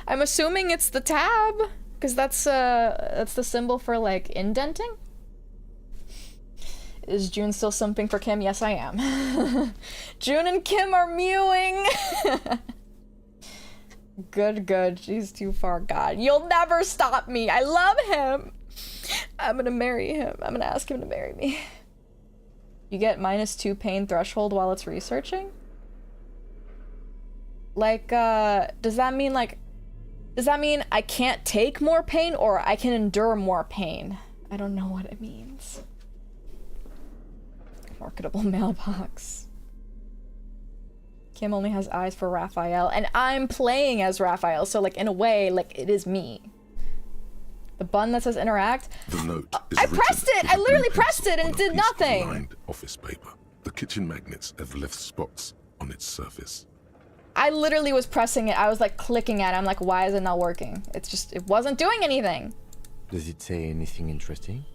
I'm assuming it's the tab, because that's the symbol for, like, indenting? Is June still simping for Kim? Yes, I am. June and Kim are mewing! Good. She's too far gone. You'll never stop me! I love him! I'm gonna marry him. I'm gonna ask him to marry me. You get -2 pain threshold while it's researching? Like, does that mean I can't take more pain or I can endure more pain? I don't know what it means. Marketable mailbox. Kim only has eyes for Raphael, and I'm playing as Raphael, so, like, in a way, like, it is me. The button that says interact. The note is I pressed it! I literally pressed it and it did nothing! Lined office paper. The kitchen magnets have left spots on its surface. I literally was pressing it. I was, like, clicking at it. I'm like, why is it not working? It's just, it wasn't doing anything. Does it say anything interesting?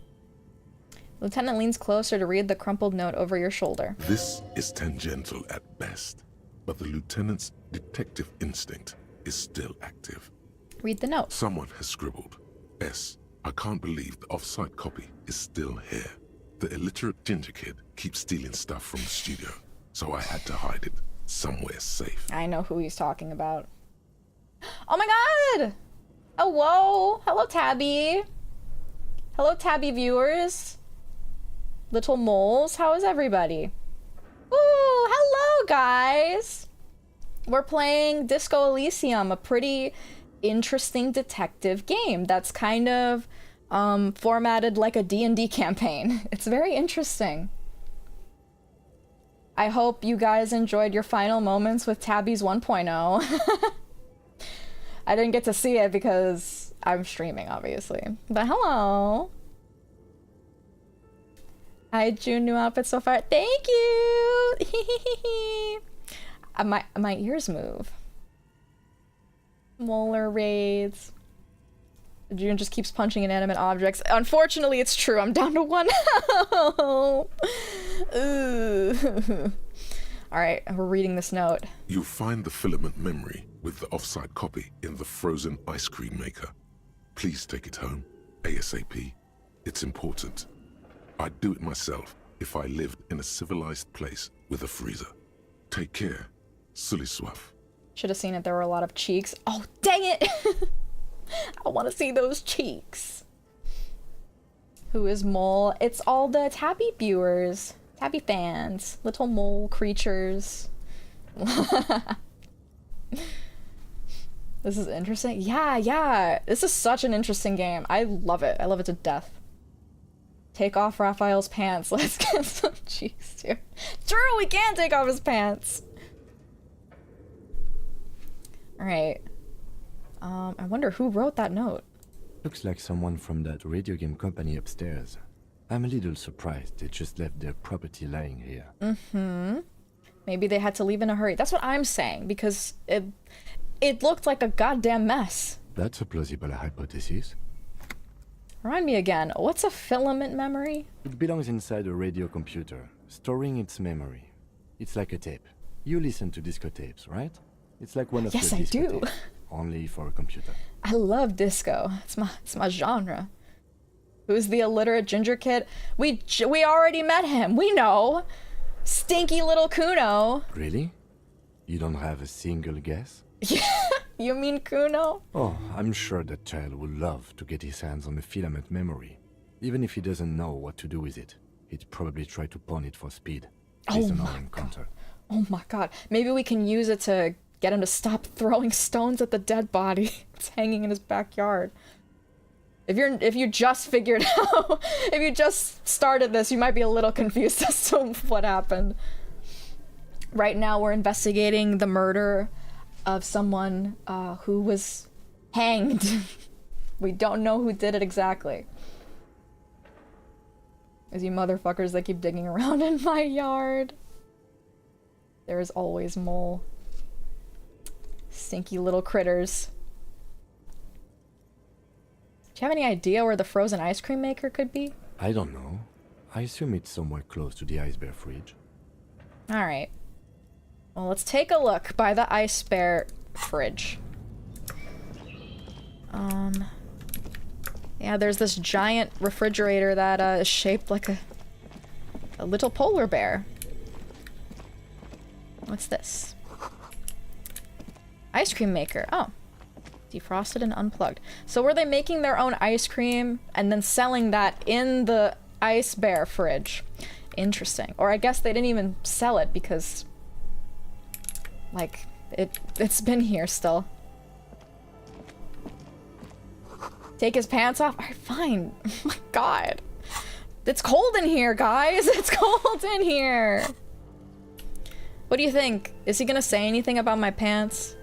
Lieutenant leans closer to read the crumpled note over your shoulder. This is tangential at best, but the lieutenant's detective instinct is still active. Read the note. Someone has scribbled, S. I can't believe the off-site copy is still here. The illiterate ginger kid keeps stealing stuff from the studio, so I had to hide it somewhere safe. I know who he's talking about. Oh my god! Oh, whoa! Hello, Tabby. Hello, Tabby viewers. Little moles, how is everybody? Ooh, hello, guys! We're playing Disco Elysium, a pretty interesting detective game that's kind of formatted like a D&D campaign. It's very interesting. I hope you guys enjoyed your final moments with Tabby's 1.0. I didn't get to see it because I'm streaming, obviously. But hello. Hi, June. New outfit so far. Thank you. My ears move. Molar raids. June just keeps punching inanimate objects. Unfortunately, it's true. I'm down to 1 health. Alright, we're reading this note. You'll find the filament memory with the offsite copy in the frozen ice cream maker. Please take it home, ASAP. It's important. I'd do it myself if I lived in a civilized place with a freezer. Take care. Sully Swaff. Should have seen it. There were a lot of cheeks. Oh, dang it! I want to see those cheeks. Who is Mole? It's all the Tabby viewers. Tabby fans. Little mole creatures. The This is interesting. Yeah. This is such an interesting game. I love it. I love it to death. Take off Raphael's pants. Let's get some cheeks here. True, we can take off his pants. Alright. I wonder who wrote that note. Looks like someone from that radio game company upstairs. I'm a little surprised they just left their property lying here. Mm-hmm. Maybe they had to leave in a hurry. That's what I'm saying, because it looked like a goddamn mess. That's a plausible hypothesis. Remind me again, what's a filament memory? It belongs inside a radio computer, storing its memory. It's like a tape. You listen to disco tapes, right? It's like one of Yes, the I disco do. tapes, only for a computer. I love disco. It's my genre. Who's the illiterate ginger kid? We already met him. We know. Stinky little Kuno. Really? You don't have a single guess? Yeah, you mean Kuno? Oh, I'm sure that child would love to get his hands on a filament memory. Even if he doesn't know what to do with it, he'd probably try to pawn it for speed. Based on our encounter. Oh my god. Maybe we can use it to get him to stop throwing stones at the dead body. It's hanging in his backyard. If you just figured out, if you just started this, you might be a little confused as to what happened. Right now we're investigating the murder of someone who was hanged. We don't know who did it exactly. As you motherfuckers that keep digging around in my yard. There is always mole. Stinky little critters. Do you have any idea where the frozen ice cream maker could be? I don't know. I assume it's somewhere close to the Ice Bear fridge. Alright. Well, let's take a look by the Ice Bear fridge. Yeah, there's this giant refrigerator that is shaped like a little polar bear. What's this? Ice cream maker. Oh. Defrosted and unplugged. So were they making their own ice cream and then selling that in the Ice Bear fridge? Interesting. Or I guess they didn't even sell it because, like, it's been here still. Take his pants off? Alright, fine. Oh my god. It's cold in here, guys! It's cold in here! What do you think? Is he gonna say anything about my pants?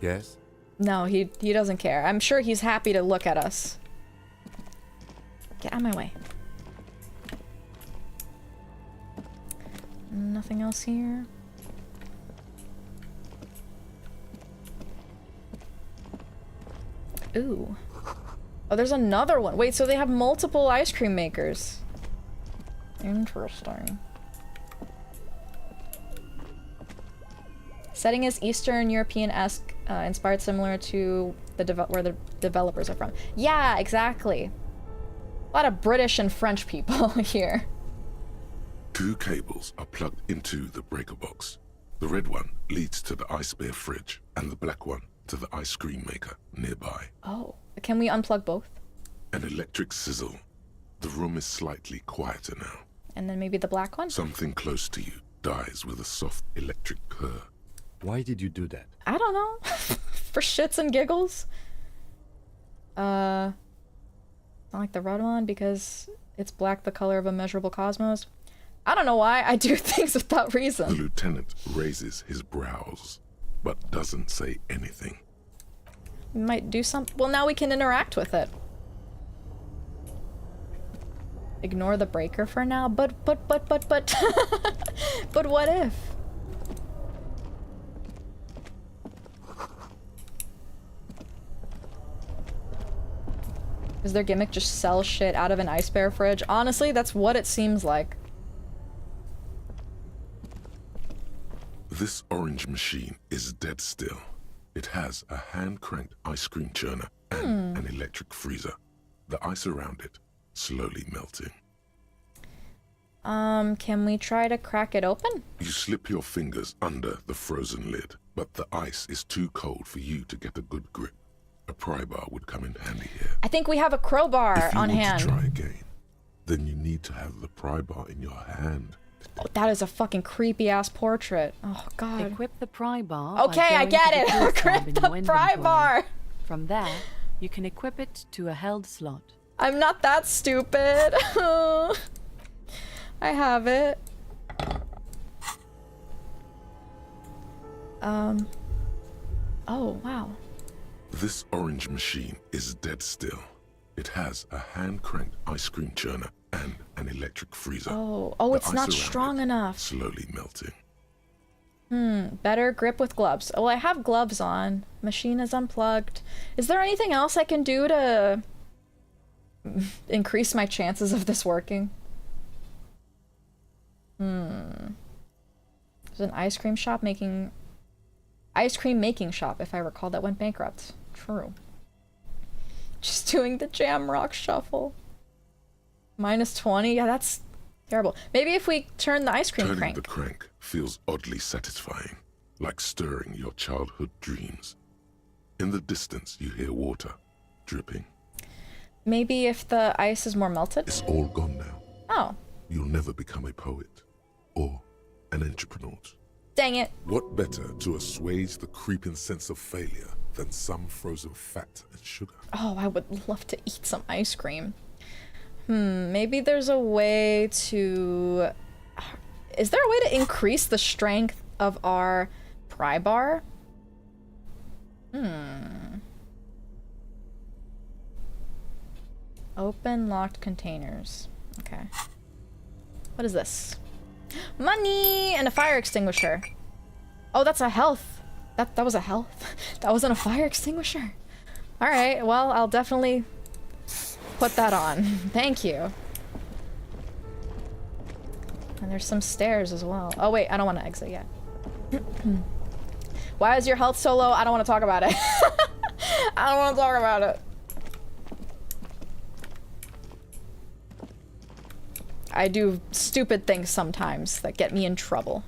Yes? No, he doesn't care. I'm sure he's happy to look at us. Get out of my way. Nothing else here. Ooh. Oh, there's another one. Wait, so they have multiple ice cream makers. Interesting. Setting is Eastern European-esque, inspired similar to where the developers are from. Yeah, exactly. A lot of British and French people here. 2 cables are plugged into the breaker box. The red one leads to the Ice Bear fridge, and the black one to the ice cream maker nearby. Oh, can we unplug both? An electric sizzle. The room is slightly quieter now. And then maybe the black one? Something close to you dies with a soft electric purr. Why did you do that? I don't know. For shits and giggles. Not like the red one because it's black, the color of a measurable cosmos. I don't know why. I do things without reason. The lieutenant raises his brows, but doesn't say anything. We might do something. Well, now we can interact with it. Ignore the breaker for now, but but what if? Is their gimmick just sell shit out of an Ice Bear fridge? Honestly, that's what it seems like. This orange machine is dead still. It has a hand-cranked ice cream churner and an electric freezer. The ice around it slowly melting. Can we try to crack it open? You slip your fingers under the frozen lid, but the ice is too cold for you to get a good grip. A pry bar would come in handy here. I think we have a crowbar If you on want hand. to try again, then you need to have the pry bar in your hand. Oh, that is a fucking creepy ass portrait. Oh god. Equip the pry bar. Okay, I get it. Equip the pry bar. From there, you can equip it to a held slot. I'm not that stupid. I have it. Oh, wow. This orange machine is dead still. It has a hand-cranked ice cream churner and an electric freezer. Oh, The it's ice not around strong it enough. Slowly melting. Better grip with gloves. Oh, I have gloves on. Machine is unplugged. Is there anything else I can do to increase my chances of this working? There's an ice cream making shop, if I recall, that went bankrupt. True. Just doing the Jamrock shuffle. Minus 20? Yeah, that's terrible. Maybe if we turn the ice cream Turning crank. the crank feels oddly satisfying, like stirring your childhood dreams. In the distance, you hear water dripping. Maybe if the ice is more melted? It's all gone now. Oh. You'll never become a poet or an entrepreneur. Dang it. What better to assuage the creeping sense of failure than some frozen fat and sugar? Oh, I would love to eat some ice cream. Maybe there's a way to... Is there a way to increase the strength of our pry bar? Open locked containers. Okay. What is this? Money and a fire extinguisher. Oh, that's a health. That was a health. That wasn't a fire extinguisher. All right. Well, I'll definitely put that on. Thank you. And there's some stairs as well. Oh wait, I don't want to exit yet. Why is your health so low? I don't want to talk about it. I don't want to talk about it. I do stupid things sometimes that get me in trouble.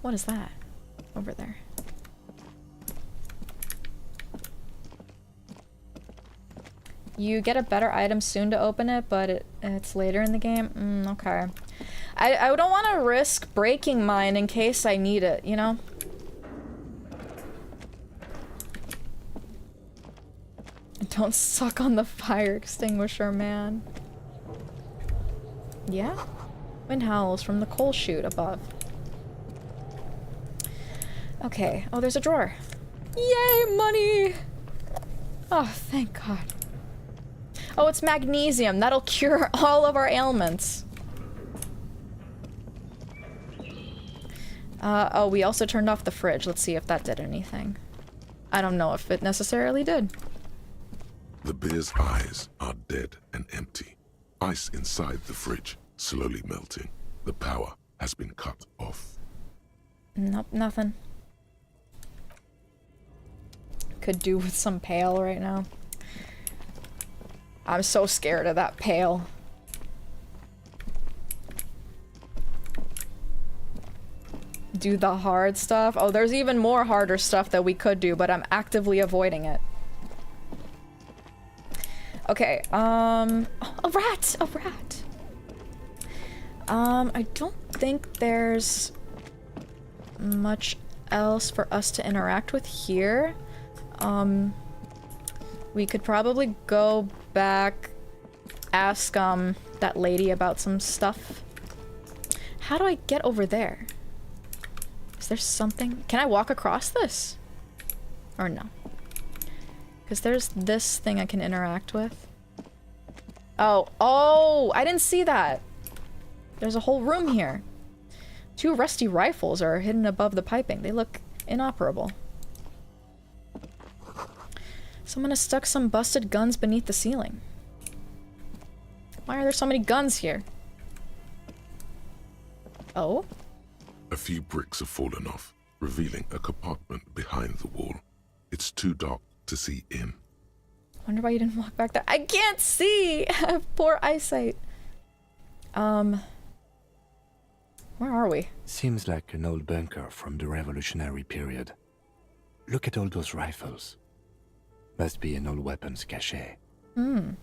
What is that? Over there. You get a better item soon to open it, but it's later in the game? Okay. I don't want to risk breaking mine in case I need it, you know? Don't suck on the fire extinguisher, man. Yeah? Wind howls from the coal chute above. Okay. Oh, there's a drawer. Yay, money! Oh, thank God. Oh, it's magnesium. That'll cure all of our ailments. Oh, we also turned off the fridge. Let's see if that did anything. I don't know if it necessarily did. The bear's eyes are dead and empty. Ice inside the fridge, slowly melting. The power has been cut off. Nope, nothing. Could do with some pail right now. I'm so scared of that pail. Do the hard stuff? Oh, there's even more harder stuff that we could do, but I'm actively avoiding it. Okay, a rat! A rat! I don't think there's much else for us to interact with here. We could probably go back, ask, that lady about some stuff. How do I get over there? Is there something? Can I walk across this? Or no? Because there's this thing I can interact with. Oh, I didn't see that. There's a whole room here. 2 rusty rifles are hidden above the piping. They look inoperable. Someone has stuck some busted guns beneath the ceiling. Why are there so many guns here? Oh? A few bricks have fallen off, revealing a compartment behind the wall. It's too dark to see in. Wonder why you didn't walk back there. I can't see! I have poor eyesight. Where are we? Seems like an old bunker from the revolutionary period. Look at all those rifles. Must be an old weapons cache. Look,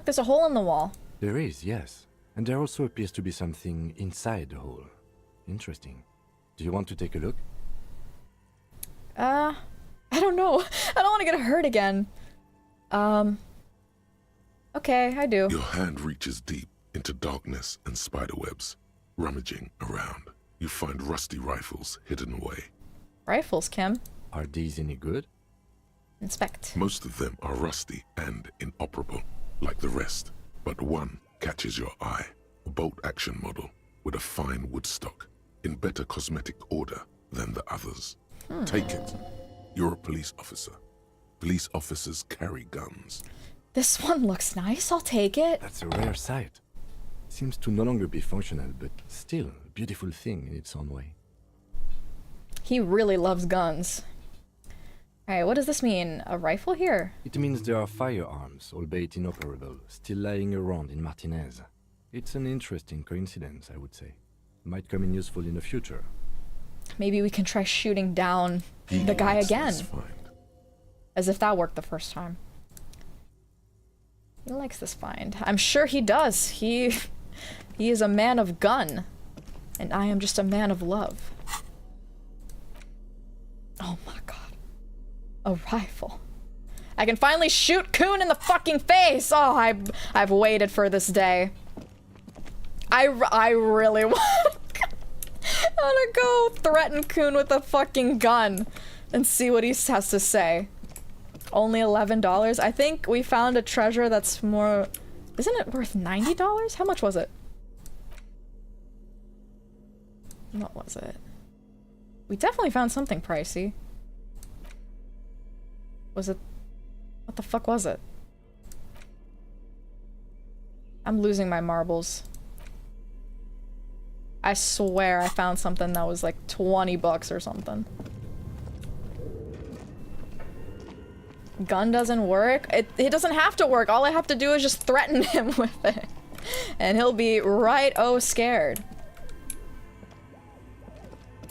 there's a hole in the wall. There is, yes. And there also appears to be something inside the hole. Interesting. Do you want to take a look? I don't know. I don't want to get hurt again. Okay, I do. Your hand reaches deep into darkness and spiderwebs. Rummaging around, you find rusty rifles hidden away. Rifles, Kim. Are these any good? Inspect. Most of them are rusty and inoperable, like the rest. But one catches your eye. A bolt-action model with a fine wood stock, in better cosmetic order than the others. Take it. You're a police officer. Police officers carry guns. This one looks nice. I'll take it. That's a rare sight. Seems to no longer be functional, but still a beautiful thing in its own way. He really loves guns. Alright, what does this mean? A rifle here? It means there are firearms, albeit inoperable, still lying around in Martinez. It's an interesting coincidence, I would say. Might come in useful in the future. Maybe we can try shooting down the guy again. As if that worked the first time. He likes this find. I'm sure he does. He is a man of gun. And I am just a man of love. Oh my god. A rifle. I can finally shoot Coon in the fucking face! Oh, I've waited for this day. I really want to go threaten Coon with a fucking gun and see what he has to say. Only $11? I think we found a treasure that's more... Isn't it worth $90? How much was it? What was it? We definitely found something pricey. Was it... What the fuck was it? I'm losing my marbles. I swear I found something that was like 20 bucks or something. Gun doesn't work? It doesn't have to work. All I have to do is just threaten him with it. And he'll be scared.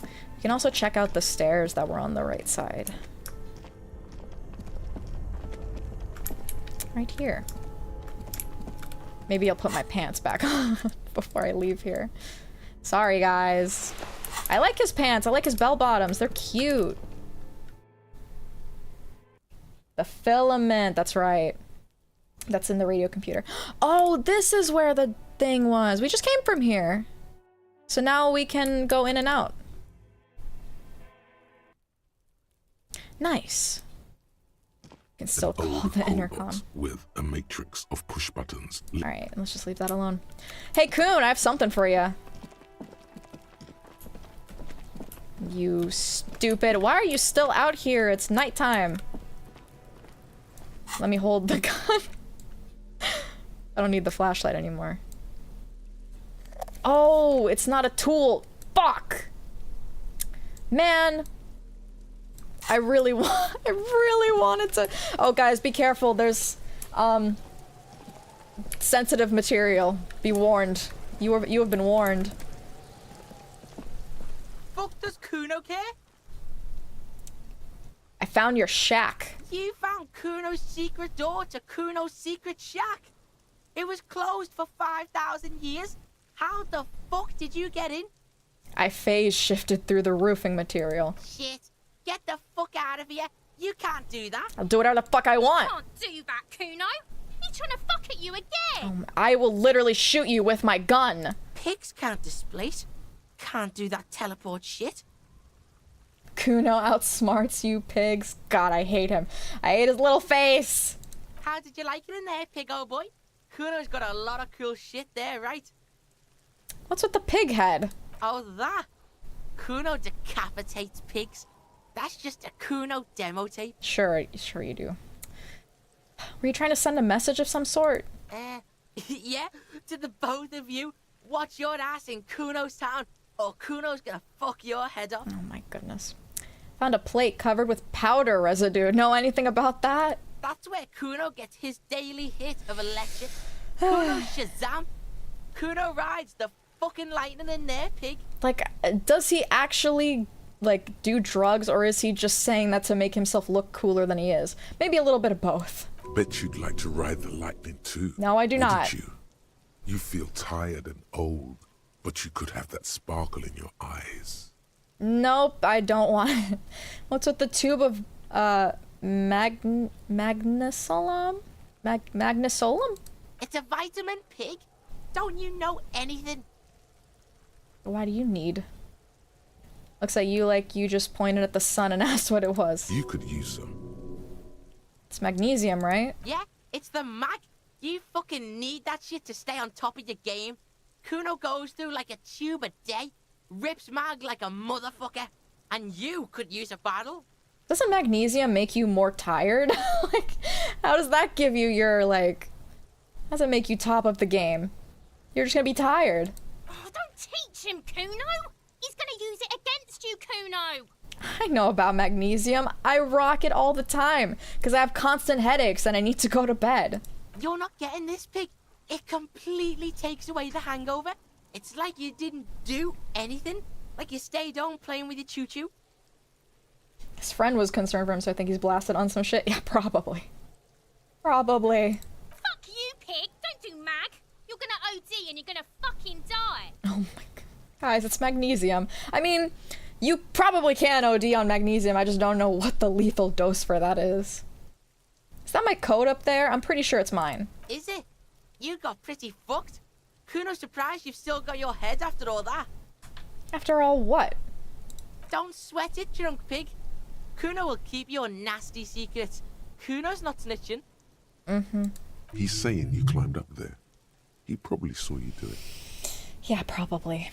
You can also check out the stairs that were on the right side. Right here. Maybe I'll put my pants back on before I leave here. Sorry, guys. I like his pants. I like his bell bottoms. They're cute. The filament. That's right. That's in the radio computer. Oh, this is where the thing was. We just came from here. So now we can go in and out. Nice. You can still call the intercom. With a matrix of push buttons. Alright, let's just leave that alone. Hey, Coon, I have something for you. You stupid. Why are you still out here? It's nighttime. Let me hold the gun. I don't need the flashlight anymore. Oh, it's not a tool. Fuck! Man. I really wanted to... Oh, guys, be careful. There's, sensitive material. Be warned. You have been warned. Fuck does Kuno care? I found your shack. You found Kuno's secret door to Kuno's secret shack. It was closed for 5,000 years. How the fuck did you get in? I phase shifted through the roofing material. Shit. Get the fuck out of here. You can't do that. I'll do whatever the fuck I want. You can't do that, Kuno. He's trying to fuck at you again. I will literally shoot you with my gun. Pigs can't displace. Can't do that teleport shit. Kuno outsmarts you pigs. God, I hate him. I hate his little face. How did you like it in there, pig old boy? Kuno's got a lot of cool shit there, right? What's with the pig head? Oh, that? Kuno decapitates pigs. That's just a Kuno demo tape. Sure you do. Were you trying to send a message of some sort? Yeah, to the both of you. Watch your ass in Kuno's town, or Kuno's gonna fuck your head off. Oh my goodness. Found a plate covered with powder residue. Know anything about that? That's where Kuno gets his daily hit of electric. Kuno Shazam. Kuno rides the fucking lightning in there, pig. Like, does he actually, like, do drugs, or is he just saying that to make himself look cooler than he is? Maybe a little bit of both. Bet you'd like to ride the lightning too. No, I do not. You? You feel tired and old, but you could have that sparkle in your eyes. Nope, I don't want it. What's with the tube of magnesolum? Magnesolum? It's a vitamin, pig. Don't you know anything? Why do you need? Looks like you just pointed at the sun and asked what it was. You could use some. It's magnesium, right? Yeah, it's the mag. You fucking need that shit to stay on top of your game. Kuno goes through like a tube a day, rips mag like a motherfucker, and you could use a bottle. Doesn't magnesium make you more tired? Like, how does that give you your, like... How does it make you top of the game? You're just gonna be tired. Oh, don't teach him, Kuno. He's gonna use it against you, Kuno. I know about magnesium. I rock it all the time because I have constant headaches and I need to go to bed. You're not getting this, pig. It completely takes away the hangover. It's like you didn't do anything. Like you stayed home playing with your choo-choo. His friend was concerned for him, so I think he's blasted on some shit. Yeah, probably. Probably. Fuck you, pig. Don't do mag. You're gonna OD and you're gonna fucking die. Oh my god. Guys, it's magnesium. I mean, you probably can OD on magnesium. I just don't know what the lethal dose for that is. Is that my code up there? I'm pretty sure it's mine. Is it? You got pretty fucked. Kuno's surprised you've still got your head after all that. After all what? Don't sweat it, drunk pig. Kuno will keep your nasty secrets. Kuno's not snitching. Mm-hmm. He's saying you climbed up there. He probably saw you do it. Yeah, probably.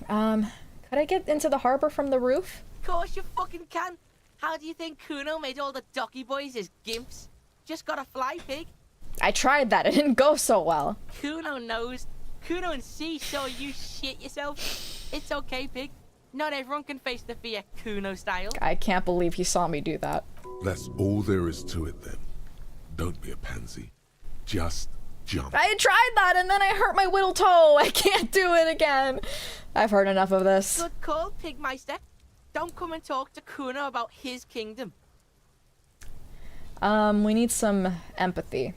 Could I get into the harbor from the roof? Of course you fucking can. How do you think Kuno made all the docky boys his gimps? Just gotta fly, pig. I tried that. It didn't go so well. Kuno knows. Kuno and C saw you shit yourself. It's okay, pig. Not everyone can face the fear Kuno style. I can't believe he saw me do that. That's all there is to it then. Don't be a pansy. Just jump. I tried that and then I hurt my little toe. I can't do it again. I've heard enough of this. Good call, Pigmeister. Don't come and talk to Kuno about his kingdom. We need some empathy.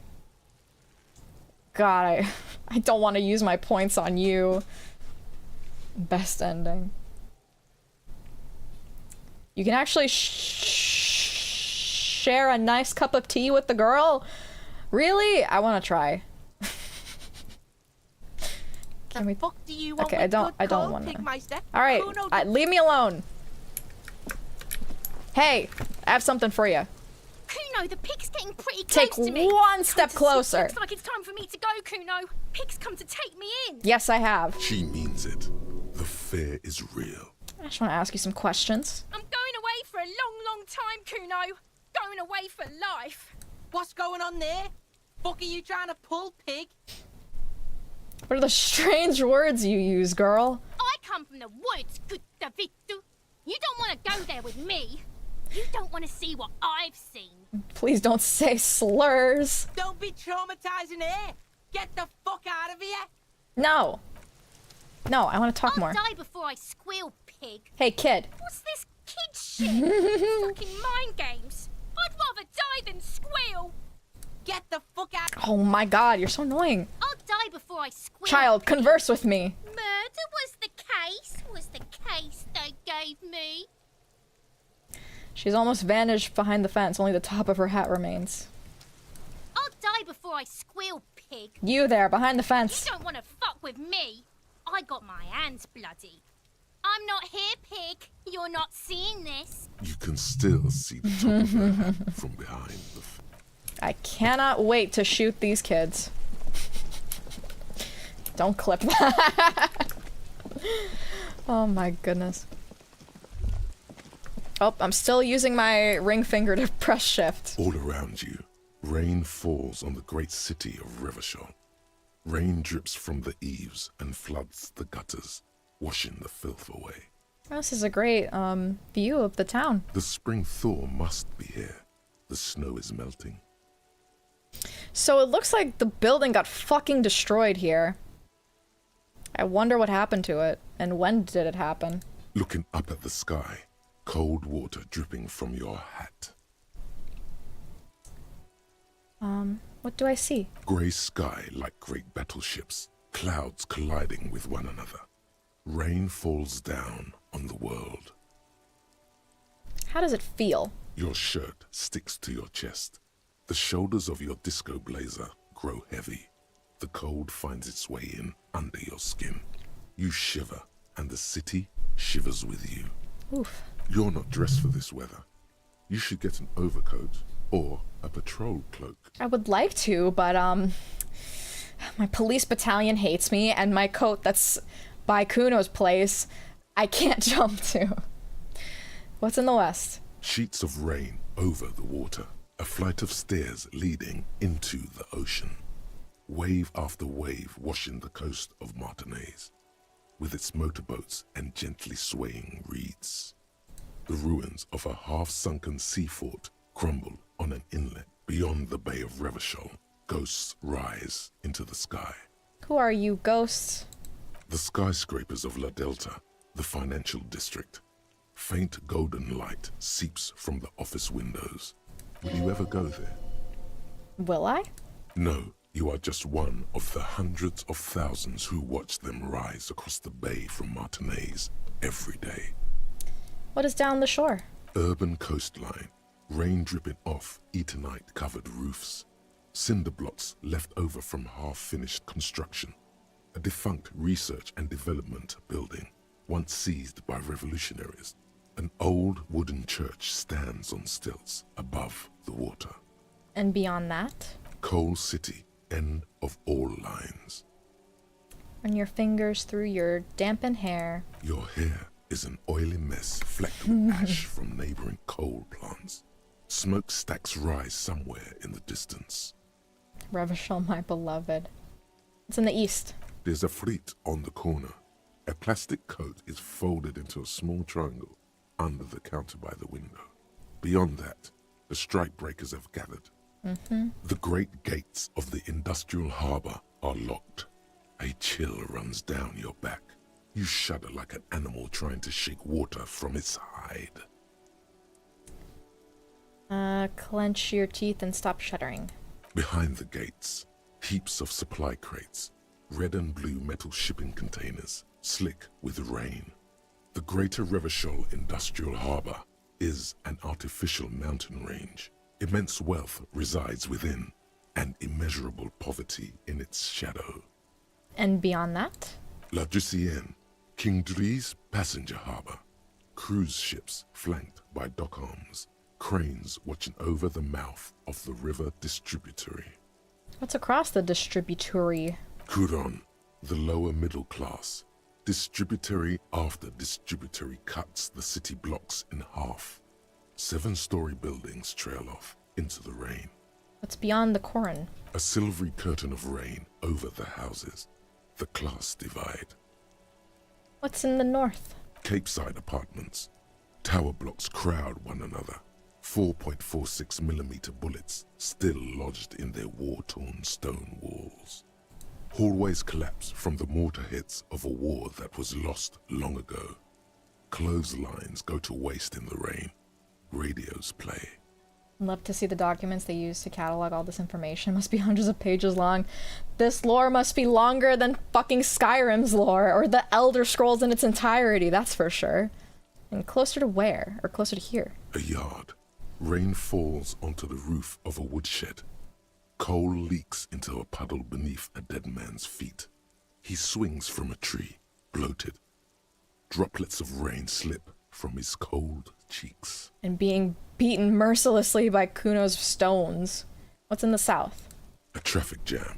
God, I don't want to use my points on you. Best ending. You can actually share a nice cup of tea with the girl? Really? I want to try. Can we... fuck do you want? Okay, I don't want to. Pigmeister? All right, Kuno leave me alone. Hey, I have something for you. Kuno, the pig's getting pretty close Take to me. one step closer. Looks like it's time for me to go, Kuno. Pig's come to take me in. Yes, I have. She means it. The fear is real. I just want to ask you some questions. I'm going away for a long, long time, Kuno. Going away for life. What's going on there? Fuck are you trying to pull, pig? What are the strange words you use, girl? I come from the woods, good Davidu. You don't want to go there with me. You don't want to see what I've seen. Please don't say slurs. Don't be traumatizing her. Get the fuck out of here. No. No, I want to talk I'll more. die before I squeal, pig. Hey, kid. What's this kid shit? Fucking mind games. I'd rather die than squeal. Get the fuck out. Oh my god, you're so annoying. I'll die before I squeal. Child, converse with me. Murder was the case they gave me. She's almost vanished behind the fence. Only the top of her hat remains. I'll die before I squeal, pig. You there, behind the fence. You don't want to fuck with me. I got my hands bloody. I'm not here, pig. You're not seeing this. You can still see the top of her hat from behind the I cannot wait to shoot these kids. Don't clip that. Oh my goodness. Oh, I'm still using my ring finger to press shift. All around you, rain falls on the great city of Rivershot. Rain drips from the eaves and floods the gutters, washing the filth away. This is a great view of the town. The spring thaw must be here. The snow is melting. So it looks like the building got fucking destroyed here. I wonder what happened to it, and when did it happen? Looking up at the sky, cold water dripping from your hat. What do I see? Grey sky like great battleships. clouds colliding with one another. Rain falls down on the world. How does it feel? Your shirt sticks to your chest. The shoulders of your disco blazer grow heavy. The cold finds its way in under your skin. You shiver, and the city shivers with you. Oof. You're not dressed for this weather. You should get an overcoat or a patrol cloak. I would like to, but my police battalion hates me, and my coat that's by Kuno's place, I can't jump to. What's in the west? Sheets of rain over the water. A flight of stairs leading into the ocean. Wave after wave washing the coast of Martinaise, with its motorboats and gently swaying reeds. The ruins of a half-sunken sea fort crumble on an inlet beyond the Bay of Revachol. Ghosts rise into the sky. Who are you, ghosts? The skyscrapers of La Delta, the financial district. Faint golden light seeps from the office windows. Will you ever go there? Will I? No, you are just one of the hundreds of thousands who watch them rise across the bay from Martinaise every day. What is down the shore? Urban coastline, rain dripping off Eternite-covered roofs. Cinder blocks left over from half-finished construction. A defunct research and development building, once seized by revolutionaries. An old wooden church stands on stilts above the water. And beyond that? Coal City, end of all lines. Run your fingers through your dampened hair. Your hair is an oily mess flecked with ash from neighboring coal plants. Smokestacks rise somewhere in the distance. Revachol, my beloved. It's in the east. There's a fleet on the corner. A plastic coat is folded into a small triangle under the counter by the window. Beyond that, the strike breakers have gathered. The great gates of the industrial harbor are locked. A chill runs down your back. You shudder like an animal trying to shake water from its hide. Clench your teeth and stop shuddering. Behind the gates, heaps of supply crates, red and blue metal shipping containers, slick with rain. The Greater Revachol Industrial Harbor is an artificial mountain range. Immense wealth resides within, and immeasurable poverty in its shadow. And beyond that? La Ducienne, King Dries passenger harbor. Cruise ships flanked by dock arms. Cranes watching over the mouth of the river distributary. What's across the distributary? Couronne, the lower middle class. Distributary after distributary cuts the city blocks in half. 7-story buildings trail off into the rain. What's beyond the Coron? A silvery curtain of rain over the houses. The class divide. What's in the north? Capeside apartments. Tower blocks crowd one another. 4.46mm bullets still lodged in their war-torn stone walls. Hallways collapse from the mortar hits of a war that was lost long ago. Clotheslines go to waste in the rain. Radios play. I'd love to see the documents they use to catalog all this information. It must be hundreds of pages long. This lore must be longer than fucking Skyrim's lore, or the Elder Scrolls in its entirety, that's for sure. And closer to where? Or closer to here? A yard. Rain falls onto the roof of a woodshed. Coal leaks into a puddle beneath a dead man's feet. He swings from a tree, bloated. Droplets of rain slip from his cold cheeks. And being beaten mercilessly by Kuno's stones. What's in the south? A traffic jam.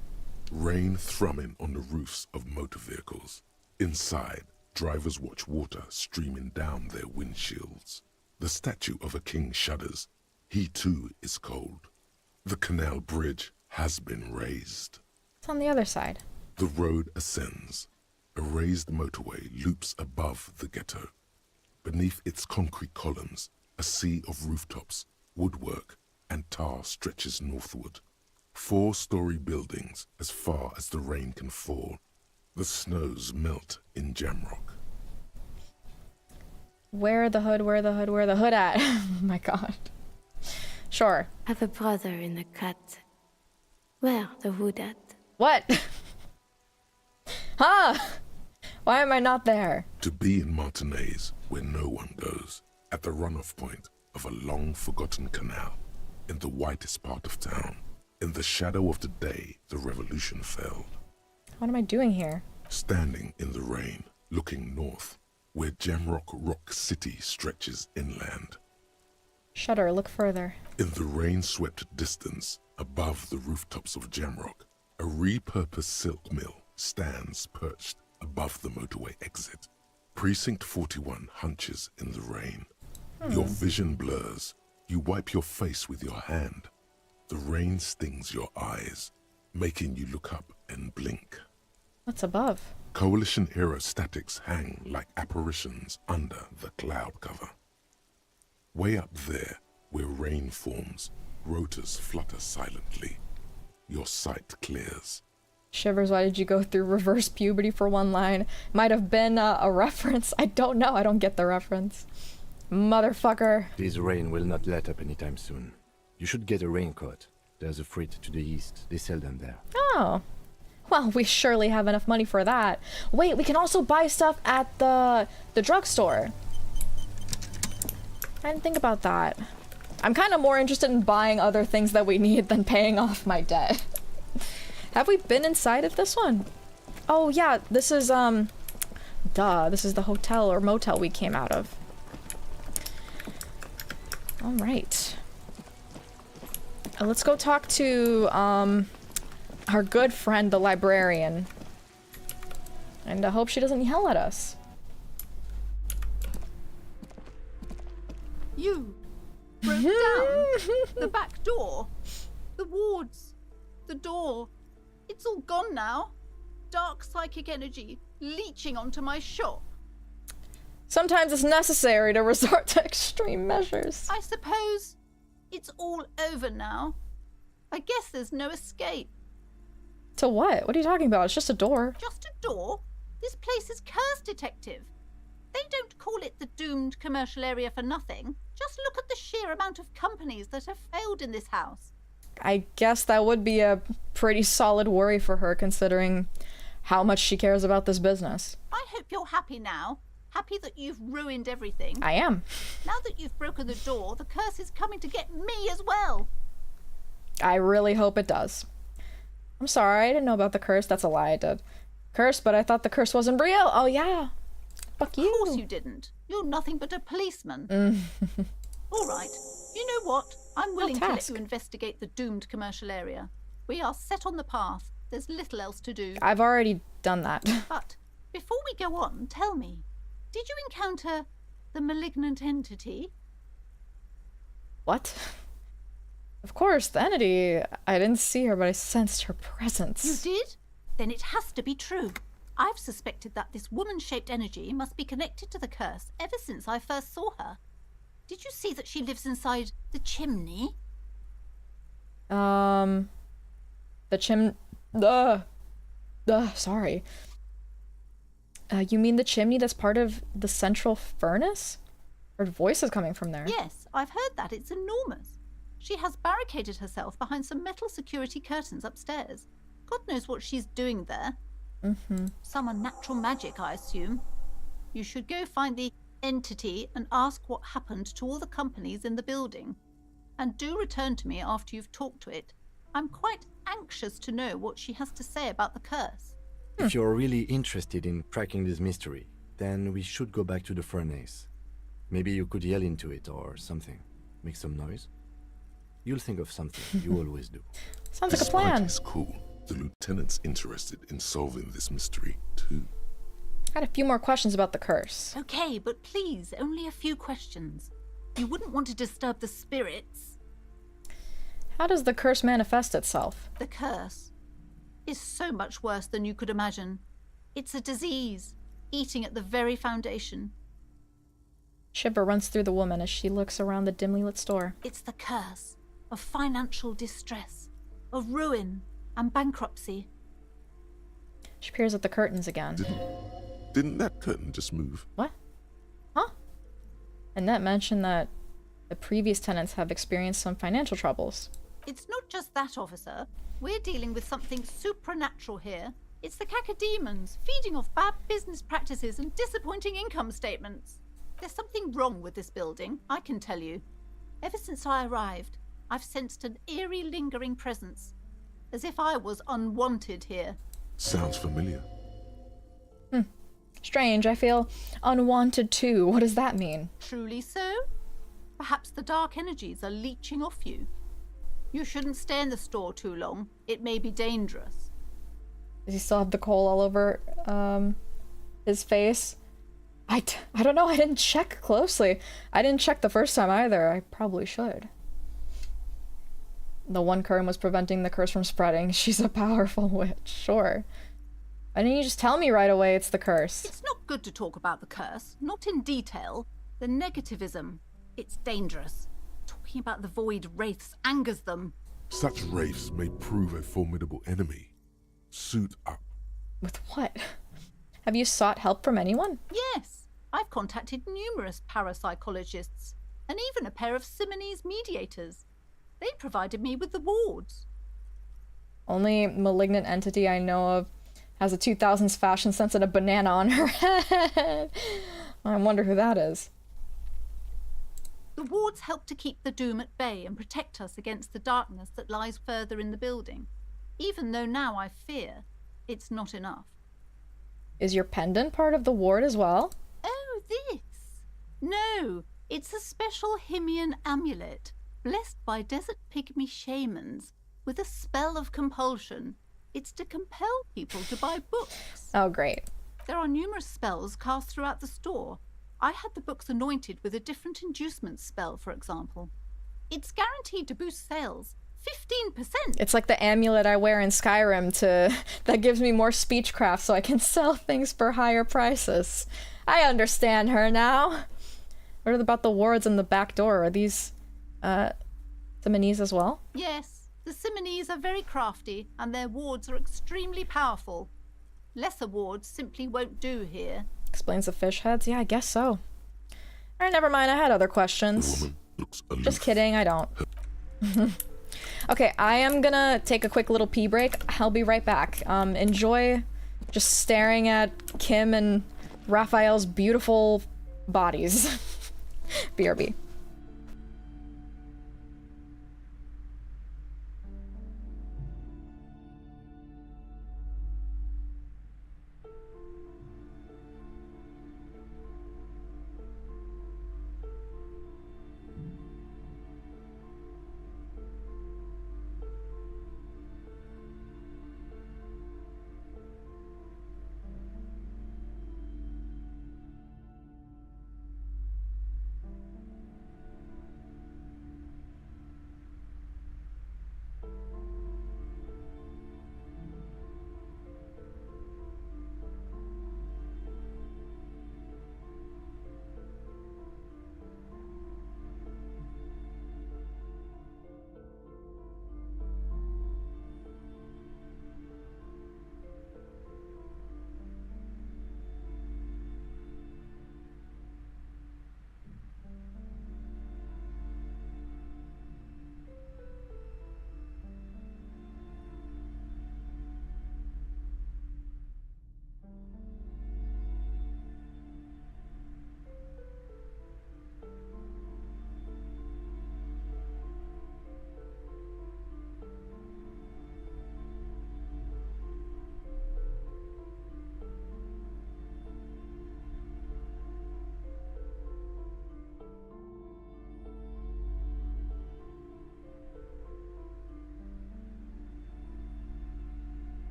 Rain thrumming on the roofs of motor vehicles. Inside, drivers watch water streaming down their windshields. The statue of a king shudders. He too is cold. The canal bridge has been raised. It's on the other side. The road ascends. A raised motorway loops above the ghetto. Beneath its concrete columns, a sea of rooftops, woodwork, and tar stretches northward. 4-story buildings as far as the rain can fall. The snows melt in Jamrock. Where the hood at? Oh my god. Sure. Have a brother in the cut. Where the hood at? What? Huh? Why am I not there? To be in Martinez, where no one goes, at the runoff point of a long-forgotten canal, in the whitest part of town, in the shadow of the day the revolution fell. What am I doing here? Standing in the rain, looking north, where Jamrock Rock City stretches inland. Shudder, look further. In the rain-swept distance, above the rooftops of Jamrock, a repurposed silk mill stands perched above the motorway exit. Precinct 41 hunches in the rain. Your vision blurs. You wipe your face with your hand. The rain stings your eyes, making you look up and blink. What's above? Coalition-era statics hang like apparitions under the cloud cover. Way up there, where rain forms, rotors flutter silently. Your sight clears. Shivers, why did you go through reverse puberty for one line? Might have been a reference. I don't know. I don't get the reference. Motherfucker. This rain will not let up anytime soon. You should get a raincoat. There's a freight to the east. They sell them there. Oh. Well, we surely have enough money for that. Wait, we can also buy stuff at the drugstore. I didn't think about that. I'm kind of more interested in buying other things that we need than paying off my debt. Have we been inside of this one? Oh yeah, this is this is the hotel or motel we came out of. All right. Let's go talk to our good friend, the librarian. And I hope she doesn't yell at us. You broke down the back door, the wards, the door. It's all gone now. Dark psychic energy leeching onto my shop. Sometimes it's necessary to resort to extreme measures. I suppose it's all over now. I guess there's no escape. To what? What are you talking about? It's just a door. Just a door? This place is cursed, detective. They don't call it the doomed commercial area for nothing. Just look at the sheer amount of companies that have failed in this house. I guess that would be a pretty solid worry for her, considering how much she cares about this business. I hope you're happy now. Happy that you've ruined everything. I am. Now that you've broken the door, the curse is coming to get me as well. I really hope it does. I'm sorry, I didn't know about the curse. That's a lie, I did. Curse, but I thought the curse wasn't real. Oh yeah. Fuck you. Of course you didn't. You're nothing but a policeman. All right. You know what? I'm willing to let you investigate the doomed commercial area. We are set on the path. There's little else to do. I've already done that. But before we go on, tell me, did you encounter the malignant entity? What? Of course, the entity. I didn't see her, but I sensed her presence. You did? Then it has to be true. I've suspected that this woman-shaped energy must be connected to the curse ever since I first saw her. Did you see that she lives inside the chimney? The sorry. You mean the chimney that's part of the central furnace? Her voice is coming from there. Yes, I've heard that. It's enormous. She has barricaded herself behind some metal security curtains upstairs. God knows what she's doing there. Some unnatural magic, I assume. You should go find the entity and ask what happened to all the companies in the building. And do return to me after you've talked to it. I'm quite anxious to know what she has to say about the curse. If you're really interested in cracking this mystery, then we should go back to the furnace. Maybe you could yell into it or something. Make some noise. You'll think of something. You always do. Sounds like a plan. It's cool. The lieutenant's interested in solving this mystery, too. I had a few more questions about the curse. Okay, but please, only a few questions. You wouldn't want to disturb the spirits. How does the curse manifest itself? The curse is so much worse than you could imagine. It's a disease, eating at the very foundation. Shiver runs through the woman as she looks around the dimly lit store. It's the curse of financial distress, of ruin and bankruptcy. She peers at the curtains again. Didn't that curtain just move? What? Huh? Annette mentioned that the previous tenants have experienced some financial troubles. It's not just that, officer. We're dealing with something supernatural here. It's the cacodemons, feeding off bad business practices and disappointing income statements. There's something wrong with this building, I can tell you. Ever since I arrived, I've sensed an eerie, lingering presence, as if I was unwanted here. Sounds familiar. Strange, I feel unwanted too. What does that mean? Truly so? Perhaps the dark energies are leeching off you. You shouldn't stay in the store too long. It may be dangerous. Does he still have the coal all over his face? I don't know. I didn't check closely. I didn't check the first time either. I probably should. The one current was preventing the curse from spreading. She's a powerful witch. Sure. Why didn't you just tell me right away it's the curse? It's not good to talk about the curse. Not in detail. The negativism. It's dangerous. Talking about the void wraiths angers them. Such wraiths may prove a formidable enemy. Suit up. With what? Have you sought help from anyone? Yes. I've contacted numerous parapsychologists and even a pair of Simonese mediators. They provided me with the wards. Only malignant entity I know of has a 2000s fashion sense and a banana on her head. I wonder who that is. The wards help to keep the doom at bay and protect us against the darkness that lies further in the building, even though now I fear it's not enough. Is your pendant part of the ward as well? Oh, this? No, it's a special Himian amulet, blessed by desert pygmy shamans, with a spell of compulsion. It's to compel people to buy books. Oh, great. There are numerous spells cast throughout the store. I had the books anointed with a different inducement spell, for example. It's guaranteed to boost sales 15%. It's like the amulet I wear in Skyrim that gives me more speechcraft so I can sell things for higher prices. I understand her now. What about the wards in the back door? Are these Simonese as well? Yes. The Simonese are very crafty, and their wards are extremely powerful. Lesser wards simply won't do here. Explains the fish heads? Yeah, I guess so. Alright, never mind, I had other questions. Just kidding, I don't. Okay, I am gonna take a quick little pee break. I'll be right back. Enjoy just staring at Kim and Raphael's beautiful bodies. BRB.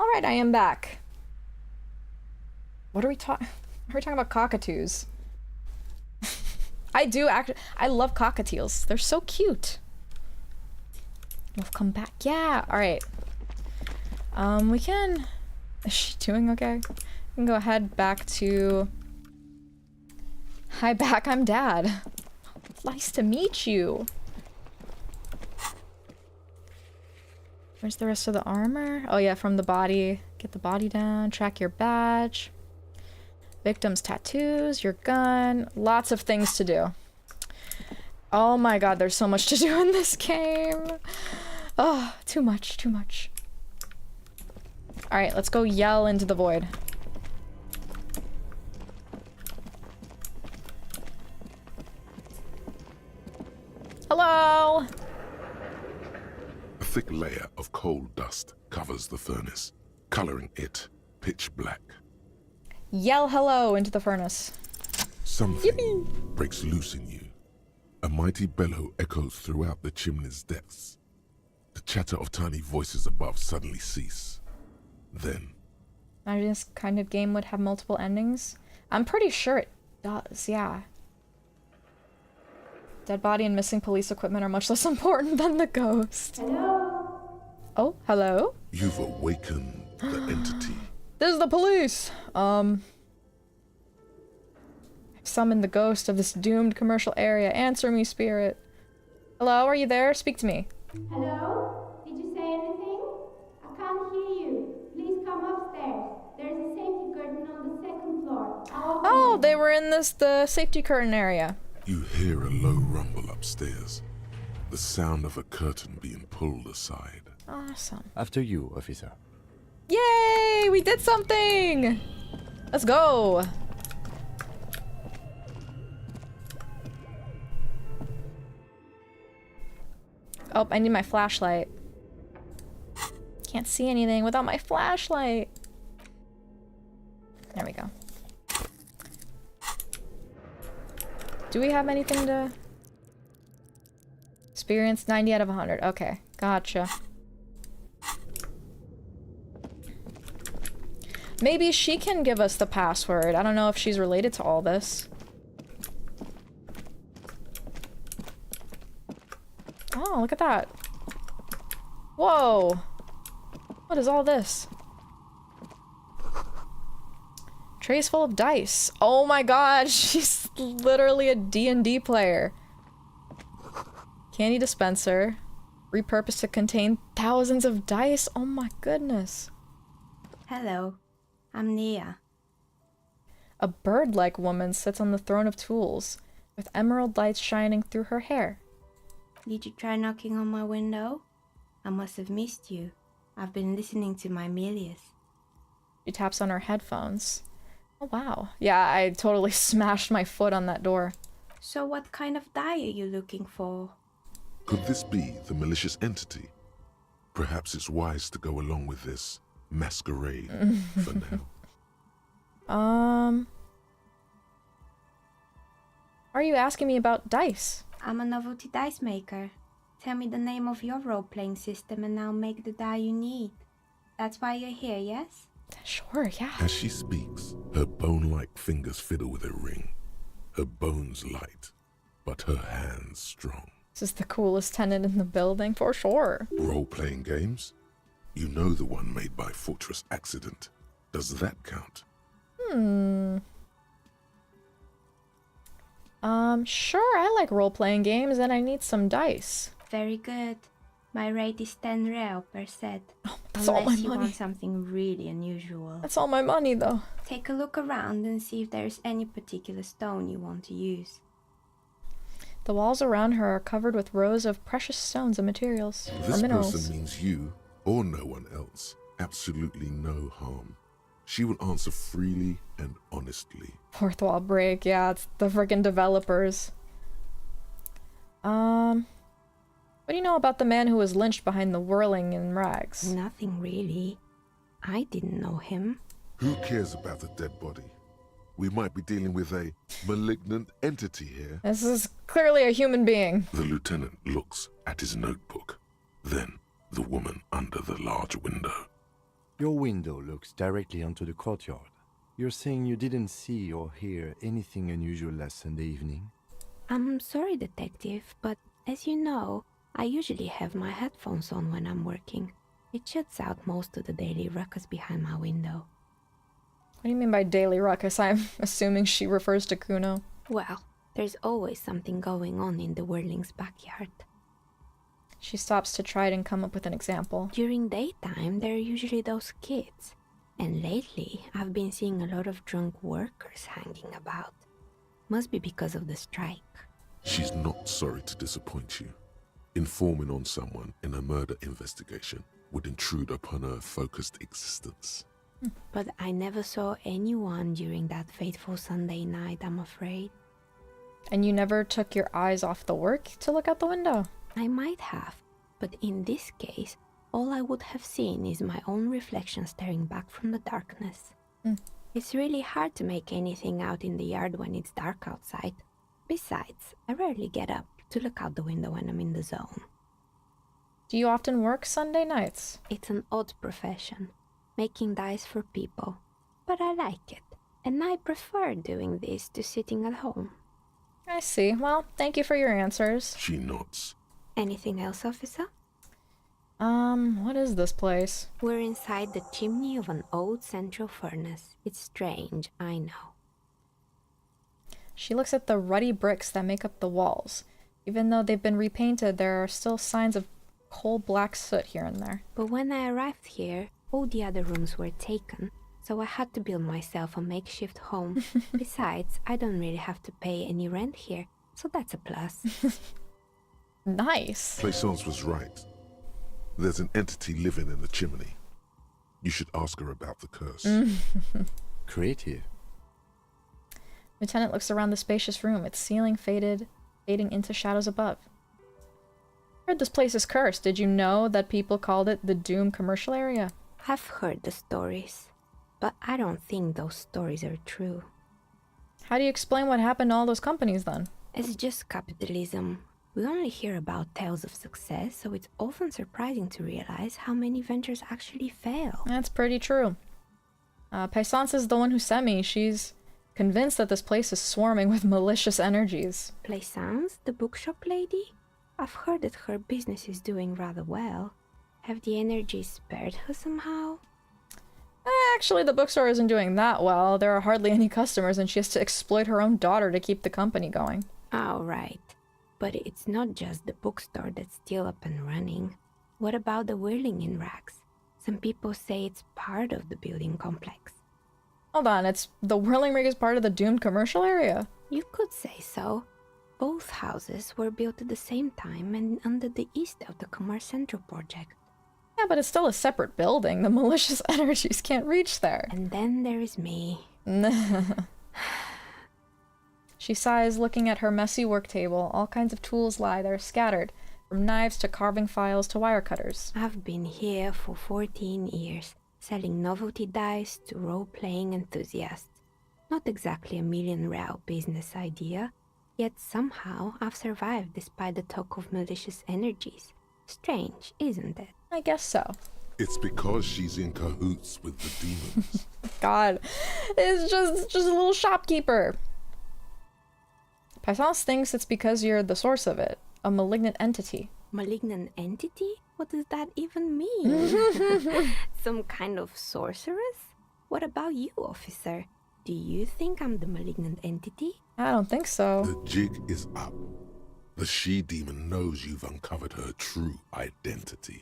Alright, I am back. What are we talking? Are we talking about cockatoos? I do actually. I love cockatiels. They're so cute. We'll come back. Yeah. All right. We can. Is she doing okay? We can go ahead back to. Hi, back. I'm Dad. Nice to meet you. Where's the rest of the armor? Oh yeah, from the body. Get the body down. Track your badge. Victim's tattoos, your gun, lots of things to do. Oh my god, there's so much to do in this game. Oh, too much, too much. Alright, let's go yell into the void. Hello! A thick layer of coal dust covers the furnace, coloring it pitch black. Yell hello into the furnace. Something breaks loose in you. A mighty bellow echoes throughout the chimney's depths. The chatter of tiny voices above suddenly cease. Then... Imagine this kind of game would have multiple endings. I'm pretty sure it does, yeah. Dead body and missing police equipment are much less important than the ghost. Hello? Oh, hello? You've awakened the entity. This is the police! I've summoned the ghost of this doomed commercial area. Answer me, spirit. Hello, are you there? Speak to me. Hello? Did you say anything? I can't hear you. Please come upstairs. There's a safety curtain on the second floor. Oh, they were in the safety curtain area. You hear a low rumble upstairs. The sound of a curtain being pulled aside. Awesome. After you, officer. Yay! We did something! Let's go! Oh, I need my flashlight. Can't see anything without my flashlight. There we go. Do we have anything to... Experience 90 out of 100. Okay, gotcha. Maybe she can give us the password. I don't know if she's related to all this. Oh, look at that. Whoa. What is all this? Trays full of dice. Oh my god, she's literally a D&D player. Candy dispenser. Repurposed to contain thousands of dice. Oh my goodness. Hello. I'm Nia. A bird-like woman sits on the throne of tools, with emerald lights shining through her hair. Did you try knocking on my window? I must have missed you. I've been listening to my Melius. She taps on her headphones. Oh wow. Yeah, I totally smashed my foot on that door. So what kind of die are you looking for? Could this be the malicious entity? Perhaps it's wise to go along with this masquerade for now. Are you asking me about dice? I'm a novelty dice maker. Tell me the name of your role-playing system and I'll make the die you need. That's why you're here, yes? Sure, yeah. As she speaks, her bone-like fingers fiddle with a ring. Her bones light, but her hands strong. This is the coolest tenant in the building, for sure. Role-playing games? You know the one made by Fortress Accident. Does that count? Sure, I like role-playing games and I need some dice. Very good. My rate is 10 real per set. Oh, that's all my Unless you money. want something really unusual. That's all my money, though. Take a look around and see if there's any particular stone you want to use. The walls around her are covered with rows of precious stones and materials. This or minerals. person means you, or no one else, absolutely no harm. She will answer freely and honestly. Fourth wall break, yeah, it's the freaking developers. What do you know about the man who was lynched behind the whirling in rags? Nothing really. I didn't know him. Who cares about the dead body? We might be dealing with a malignant entity here. This is clearly a human being. The lieutenant looks at his notebook, then the woman under the large window. Your window looks directly onto the courtyard. You're saying you didn't see or hear anything unusual last Sunday evening? I'm sorry, Detective, but as you know, I usually have my headphones on when I'm working. It shuts out most of the daily ruckus behind my window. What do you mean by daily ruckus? I'm assuming she refers to Kuno. Well, there's always something going on in the Whirling's backyard. She stops to try and come up with an example. During daytime, there are usually those kids. And lately, I've been seeing a lot of drunk workers hanging about. Must be because of the strike. She's not sorry to disappoint you. Informing on someone in a murder investigation would intrude upon her focused existence. But I never saw anyone during that fateful Sunday night, I'm afraid. And you never took your eyes off the work to look out the window? I might have, but in this case, all I would have seen is my own reflection staring back from the darkness. It's really hard to make anything out in the yard when it's dark outside. Besides, I rarely get up to look out the window when I'm in the zone. Do you often work Sunday nights? It's an odd profession, making dice for people. But I like it, and I prefer doing this to sitting at home. I see. Well, thank you for your answers. She nods. Anything else, officer? What is this place? We're inside the chimney of an old central furnace. It's strange, I know. She looks at the ruddy bricks that make up the walls. Even though they've been repainted, there are still signs of coal black soot here and there. But when I arrived here, all the other rooms were taken, so I had to build myself a makeshift home. Besides, I don't really have to pay any rent here, so that's a plus. Nice. Plaisance was right. There's an entity living in the chimney. You should ask her about the curse. Creative. Lieutenant looks around the spacious room, its ceiling fading into shadows above. I heard this place is cursed. Did you know that people called it the Doom commercial area? I've heard the stories, but I don't think those stories are true. How do you explain what happened to all those companies then? It's just capitalism. We only hear about tales of success, so it's often surprising to realize how many ventures actually fail. That's pretty true. Paisance is the one who sent me. She's convinced that this place is swarming with malicious energies. Plaisance, the bookshop lady? I've heard that her business is doing rather well. Have the energies spared her somehow? Actually, the bookstore isn't doing that well. There are hardly any customers, and she has to exploit her own daughter to keep the company going. Oh, right. But it's not just the bookstore that's still up and running. What about the Whirling in rags? Some people say it's part of the building complex. Hold on, the Whirling Rig is part of the doomed commercial area? You could say so. Both houses were built at the same time and under the east of the Commerce Central project. Yeah, but it's still a separate building. The malicious energies can't reach there. And then there is me. She sighs, looking at her messy work table. All kinds of tools lie there, scattered, from knives to carving files to wire cutters. I've been here for 14 years, selling novelty dice to role-playing enthusiasts. Not exactly a million-real business idea, yet somehow I've survived despite the talk of malicious energies. Strange, isn't it? I guess so. It's because she's in cahoots with the demons. God, it's just a little shopkeeper. Paisance thinks it's because you're the source of it, a malignant entity. Malignant entity? What does that even mean? Some kind of sorceress? What about you, officer? Do you think I'm the malignant entity? I don't think so. The jig is up. The she-demon knows you've uncovered her true identity.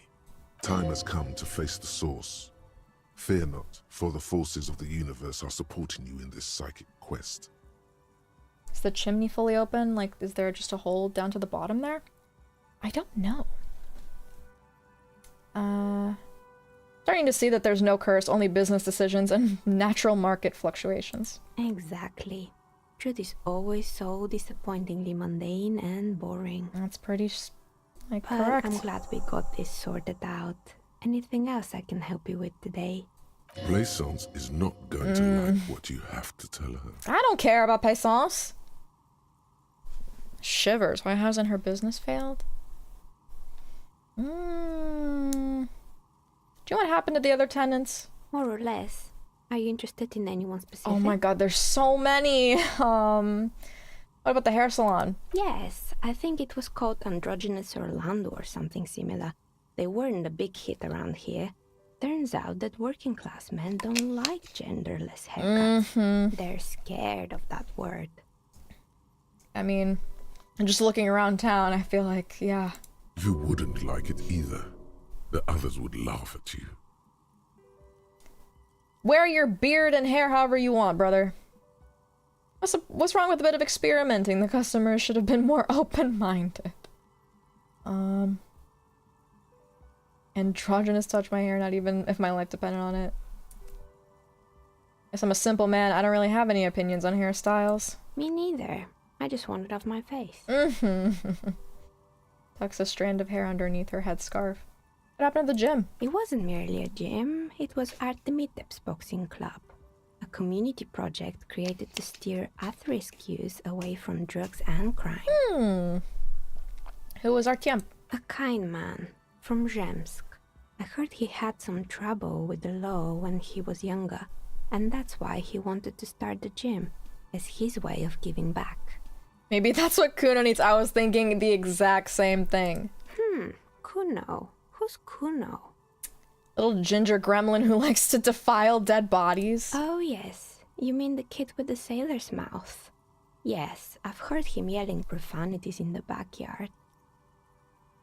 Time has come to face the source. Fear not, for the forces of the universe are supporting you in this psychic quest. Is the chimney fully open? Like, is there just a hole down to the bottom there? I don't know. Starting to see that there's no curse, only business decisions and natural market fluctuations. Exactly. Truth is always so disappointingly mundane and boring. That's pretty, but correct. I'm glad we got this sorted out. Anything else I can help you with today? Plaisance is not going to like what you have to tell her. I don't care about Paisance. Shivers. Why hasn't her business failed? Do you know what happened to the other tenants? More or less. Are you interested in anyone specific? Oh my god, there's so many. What about the hair salon? Yes, I think it was called Androgynous Orlando or something similar. They weren't a big hit around here. Turns out that working class men don't like genderless haircuts. They're scared of that word. I mean, just looking around town, I feel like, yeah. You wouldn't like it either. The others would laugh at you. Wear your beard and hair however you want, brother. What's wrong with a bit of experimenting? The customers should have been more open-minded. Androgynous touch my hair, not even if my life depended on it. Guess I'm a simple man. I don't really have any opinions on hairstyles. Me neither. I just want it off my face. Tucks a strand of hair underneath her headscarf. What happened at the gym? It wasn't merely a gym. It was Artemiteps Boxing Club. A community project created to steer at-risk youth away from drugs and crime. Who was Artyom? A kind man from Zemsk. I heard he had some trouble with the law when he was younger, and that's why he wanted to start the gym, as his way of giving back. Maybe that's what Kuno needs. I was thinking the exact same thing. Kuno. Who's Kuno? Little ginger gremlin who likes to defile dead bodies. Oh yes, you mean the kid with the sailor's mouth. Yes, I've heard him yelling profanities in the backyard.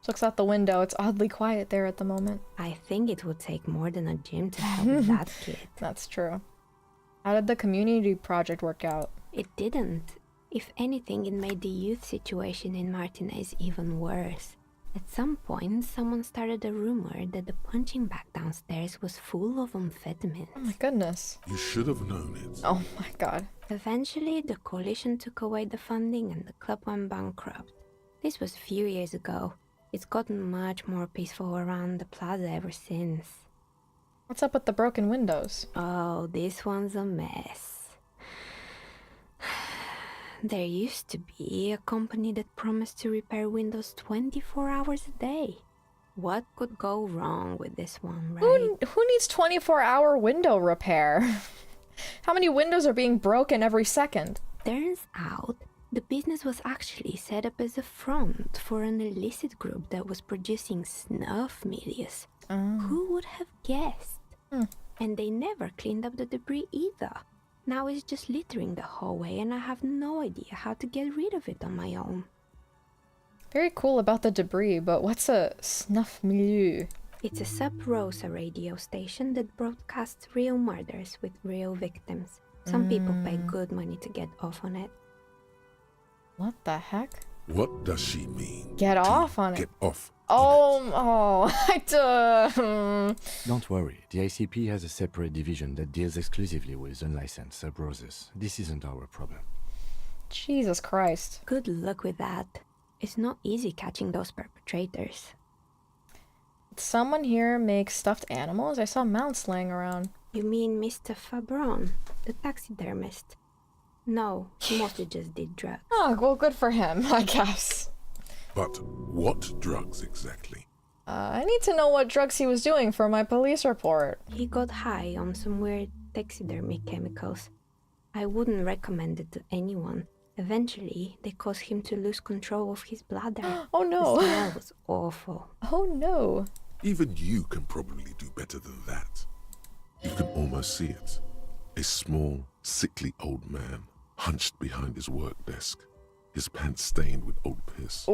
Looks out the window. It's oddly quiet there at the moment. I think it would take more than a gym to help that kid. That's true. How did the community project work out? It didn't. If anything, it made the youth situation in Martinez even worse. At some point, someone started a rumor that the punching bag downstairs was full of amphetamines. Oh my goodness. You should have known it. Oh my god. Eventually, the coalition took away the funding and the club went bankrupt. This was a few years ago. It's gotten much more peaceful around the plaza ever since. What's up with the broken windows? Oh, this one's a mess. There used to be a company that promised to repair windows 24 hours a day. What could go wrong with this one, right? Who needs 24-hour window repair? How many windows are being broken every second? Turns out, the business was actually set up as a front for an illicit group that was producing snuff milias. Who would have guessed? And they never cleaned up the debris either. Now it's just littering the hallway and I have no idea how to get rid of it on my own. Very cool about the debris, but what's a snuff milieu? It's a sub-Rosa radio station that broadcasts real murders with real victims. Some people pay good money to get off on it. What the heck? What does she mean? Get off on it. Get off. Don't worry, the ACP has a separate division that deals exclusively with unlicensed sub-roses. This isn't our problem. Jesus Christ. Good luck with that. It's not easy catching those perpetrators. Did someone here make stuffed animals? I saw mounts laying around. You mean Mr. Fabron, the taxidermist? No, he mostly just did drugs. Oh, well, good for him, I guess. But what drugs exactly? I need to know what drugs he was doing for my police report. He got high on some weird taxidermy chemicals. I wouldn't recommend it to anyone. Eventually, they caused him to lose control of his bladder. Oh no. The smell was awful. Oh no. Even you can probably do better than that. You can almost see it. A small, sickly old man, hunched behind his work desk, his pants stained with old piss,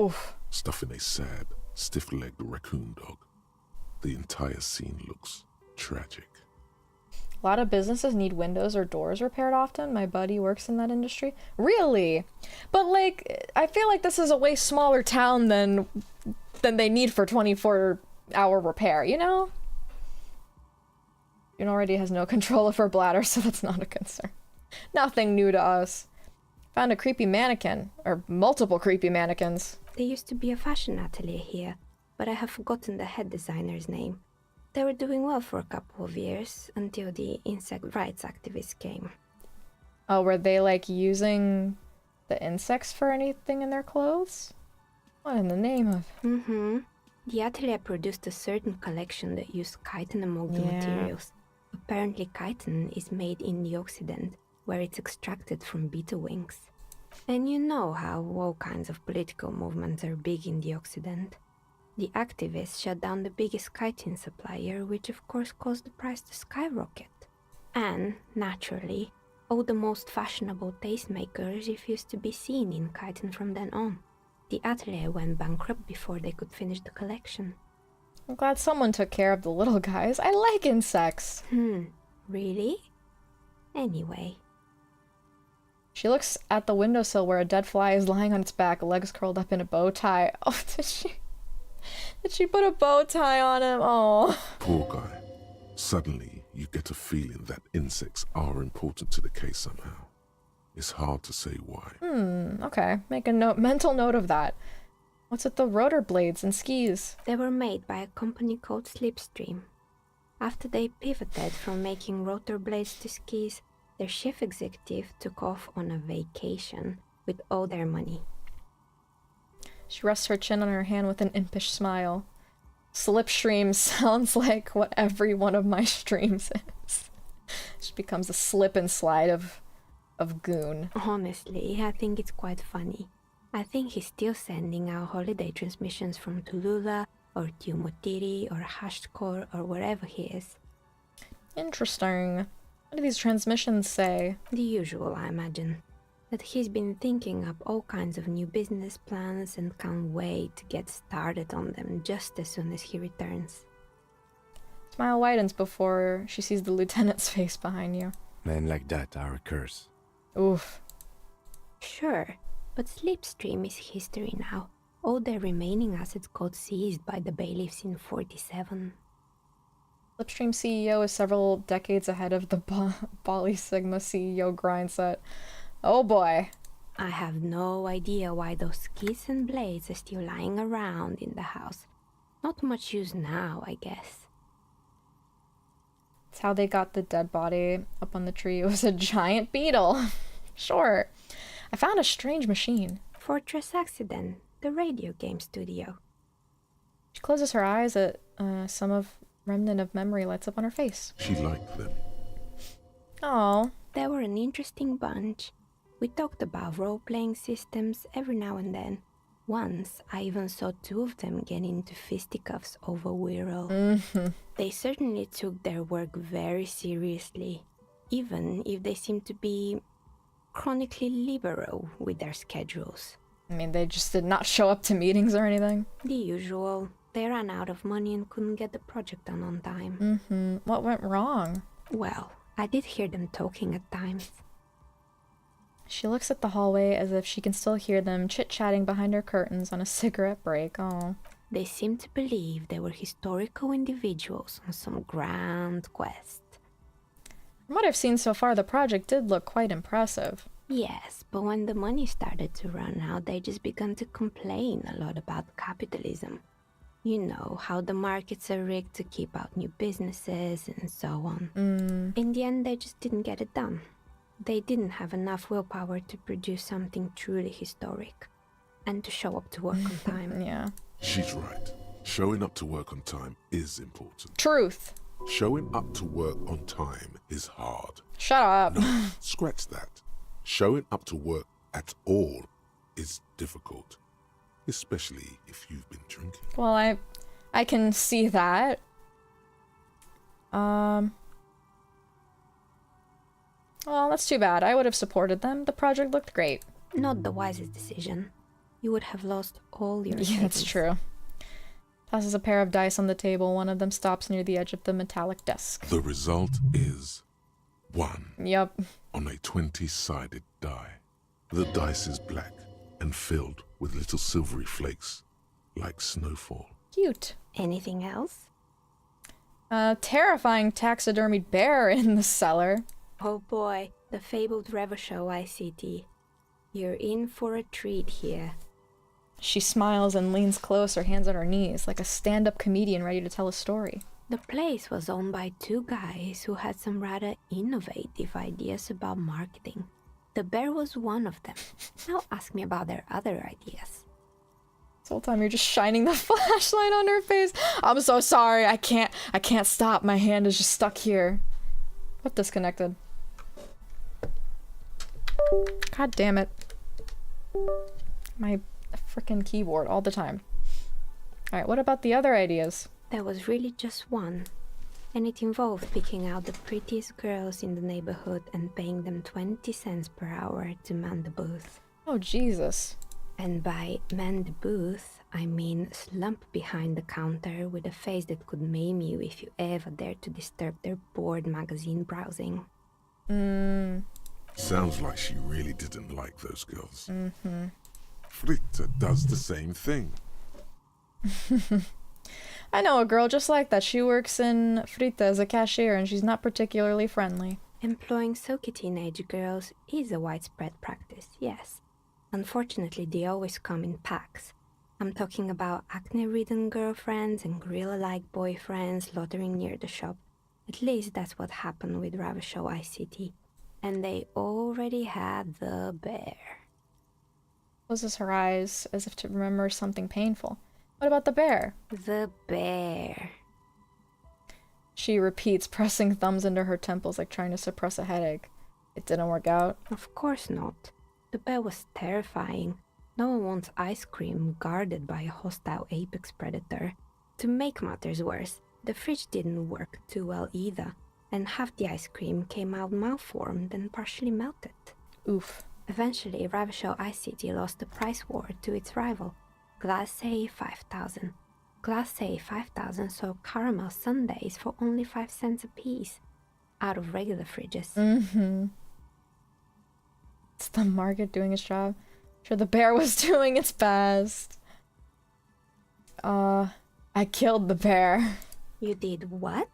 stuffing a sad, stiff-legged raccoon dog. The entire scene looks tragic. A lot of businesses need windows or doors repaired often. My buddy works in that industry. Really? But like, I feel like this is a way smaller town than they need for 24-hour repair, you know? June already has no control of her bladder, so that's not a concern. Nothing new to us. Found a creepy mannequin, or multiple creepy mannequins. There used to be a fashion atelier here, but I have forgotten the head designer's name. They were doing well for a couple of years, until the insect rights activists came. Oh, were they like using the insects for anything in their clothes? What in the name of... The atelier produced a certain collection that used chitin among the materials. Apparently chitin is made in the Occident, where it's extracted from beetle wings. And you know how all kinds of political movements are big in the Occident. The activists shut down the biggest chitin supplier, which of course caused the price to skyrocket. And, naturally, all the most fashionable tastemakers refused to be seen in chitin from then on. The atelier went bankrupt before they could finish the collection. I'm glad someone took care of the little guys. I like insects. Really? Anyway. She looks at the windowsill where a dead fly is lying on its back, legs curled up in a bow tie. Oh, did she put a bow tie on him? Oh. Poor guy. Suddenly, you get a feeling that insects are important to the case somehow. It's hard to say why. Okay. Make a mental note of that. What's with the rotor blades and skis? They were made by a company called Slipstream. After they pivoted from making rotor blades to skis, their chief executive took off on a vacation with all their money. She rests her chin on her hand with an impish smile. Slipstream sounds like what every one of my streams is. She becomes a slip and slide of goon. Honestly, I think it's quite funny. I think he's still sending out holiday transmissions from Tulula or Tiumotiri or Hashtkor or wherever he is. Interesting. What do these transmissions say? The usual, I imagine. That he's been thinking up all kinds of new business plans and can't wait to get started on them just as soon as he returns. Smile widens before she sees the lieutenant's face behind you. Men like that are a curse. Oof. Sure, but Slipstream is history now. All their remaining assets got seized by the bailiffs in 47. Slipstream CEO is several decades ahead of the Bali Sigma CEO grind set. Oh boy. I have no idea why those skis and blades are still lying around in the house. Not much use now, I guess. It's how they got the dead body up on the tree. It was a giant beetle. Sure. I found a strange machine. Fortress Accident, the radio game studio. She closes her eyes at some of remnant of memory lights up on her face. She liked them. Oh. They were an interesting bunch. We talked about role-playing systems every now and then. Once, I even saw two of them get into fisticuffs over Wirral. They certainly took their work very seriously, even if they seemed to be chronically liberal with their schedules. I mean, they just did not show up to meetings or anything? The usual. They ran out of money and couldn't get the project done on time. What went wrong? Well, I did hear them talking at times. She looks at the hallway as if she can still hear them chit-chatting behind her curtains on a cigarette break. Oh. They seemed to believe they were historical individuals on some grand quest. From what I've seen so far, the project did look quite impressive. Yes, but when the money started to run out, they just began to complain a lot about capitalism. You know, how the markets are rigged to keep out new businesses and so on. In the end, they just didn't get it done. They didn't have enough willpower to produce something truly historic. And to show up to work on time. Yeah. She's right. Showing up to work on time is important. Truth. Showing up to work on time is hard. Shut up. No, scratch that. Showing up to work at all is difficult. Especially if you've been drinking. Well, I can see that. Well, that's too bad. I would have supported them. The project looked great. Not the wisest decision. You would have lost all your savings. Yeah, that's true. Tosses a pair of dice on the table. One of them stops near the edge of the metallic desk. The result is 1. Yep. On a 20-sided die. The dice is black and filled with little silvery flakes, like snowfall. Cute. Anything else? A terrifying taxidermied bear in the cellar. Oh boy, the fabled Revachol ICT. You're in for a treat here. She smiles and leans close, her hands on her knees, like a stand-up comedian ready to tell a story. The place was owned by two guys who had some rather innovative ideas about marketing. The bear was one of them. Now ask me about their other ideas. This whole time you're just shining the flashlight on her face. I'm so sorry. I can't stop. My hand is just stuck here. What disconnected? God damn it. My frickin' keyboard all the time. Alright, what about the other ideas? There was really just one. And it involved picking out the prettiest girls in the neighborhood and paying them 20 cents per hour to man the booth. Oh, Jesus. And by man the booth, I mean slump behind the counter with a face that could maim you if you ever dared to disturb their bored magazine browsing. Sounds like she really didn't like those girls. Fritta does the same thing. I know a girl just like that. She works in Fritta as a cashier and she's not particularly friendly. Employing soaky teenage girls is a widespread practice, yes. Unfortunately, they always come in packs. I'm talking about acne-ridden girlfriends and gorilla-like boyfriends loitering near the shop. At least that's what happened with Ravenshaw ICT. And they already had the bear. Closes her eyes as if to remember something painful. What about the bear? The bear. She repeats, pressing thumbs into her temples like trying to suppress a headache. It didn't work out. Of course not. The bear was terrifying. No one wants ice cream guarded by a hostile apex predator. To make matters worse, the fridge didn't work too well either, and half the ice cream came out malformed and partially melted. Oof. Eventually, Ravenshaw ICT lost the price war to its rival, Glacé 5000. Glacé 5000 sold caramel sundaes for only 5 cents a piece, out of regular fridges. It's the market doing its job. Sure, the bear was doing its best. I killed the bear. You did what?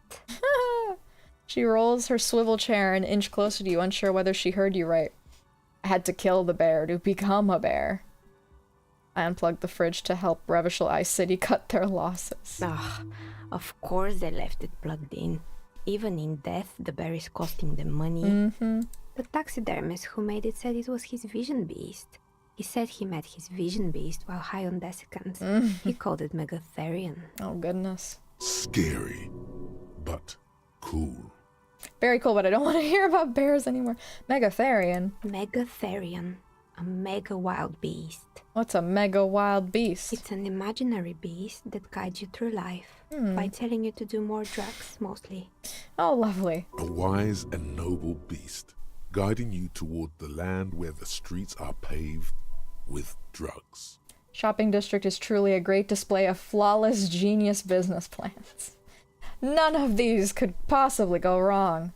She rolls her swivel chair an inch closer to you, unsure whether she heard you right. I had to kill the bear to become a bear. I unplugged the fridge to help Revachel ICT cut their losses. Of course they left it plugged in. Even in death, the bear is costing them money. The taxidermist who made it said it was his vision beast. He said he met his vision beast while high on desiccants. He called it Megatherian. Oh, goodness. Scary, but cool. Very cool, but I don't want to hear about bears anymore. Megatherian. Megatherian. A mega wild beast. What's a mega wild beast? It's an imaginary beast that guides you through life by telling you to do more drugs, mostly. Oh, lovely. A wise and noble beast, guiding you toward the land where the streets are paved with drugs. Shopping district is truly a great display of flawless genius business plans. None of these could possibly go wrong.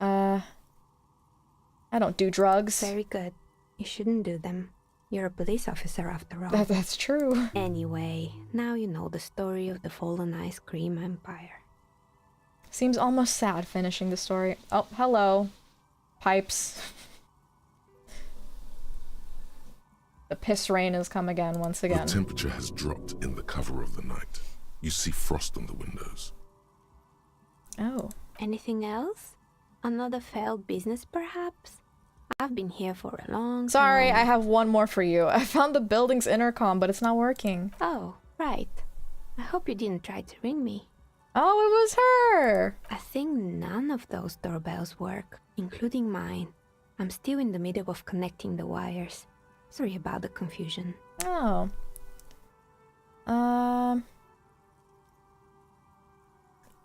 I don't do drugs. Very good. You shouldn't do them. You're a police officer after all. That's true. Anyway, now you know the story of the fallen ice cream empire. Seems almost sad finishing the story. Oh, hello. Pipes. The piss rain has come again, once again. The temperature has dropped in the cover of the night. You see frost on the windows. Oh. Anything else? Another failed business, perhaps? I've been here for a long time. Sorry, I have one more for you. I found the building's intercom, but it's not working. Oh, right. I hope you didn't try to ring me. Oh, it was her! I think none of those doorbells work, including mine. I'm still in the middle of connecting the wires. Sorry about the confusion. Oh.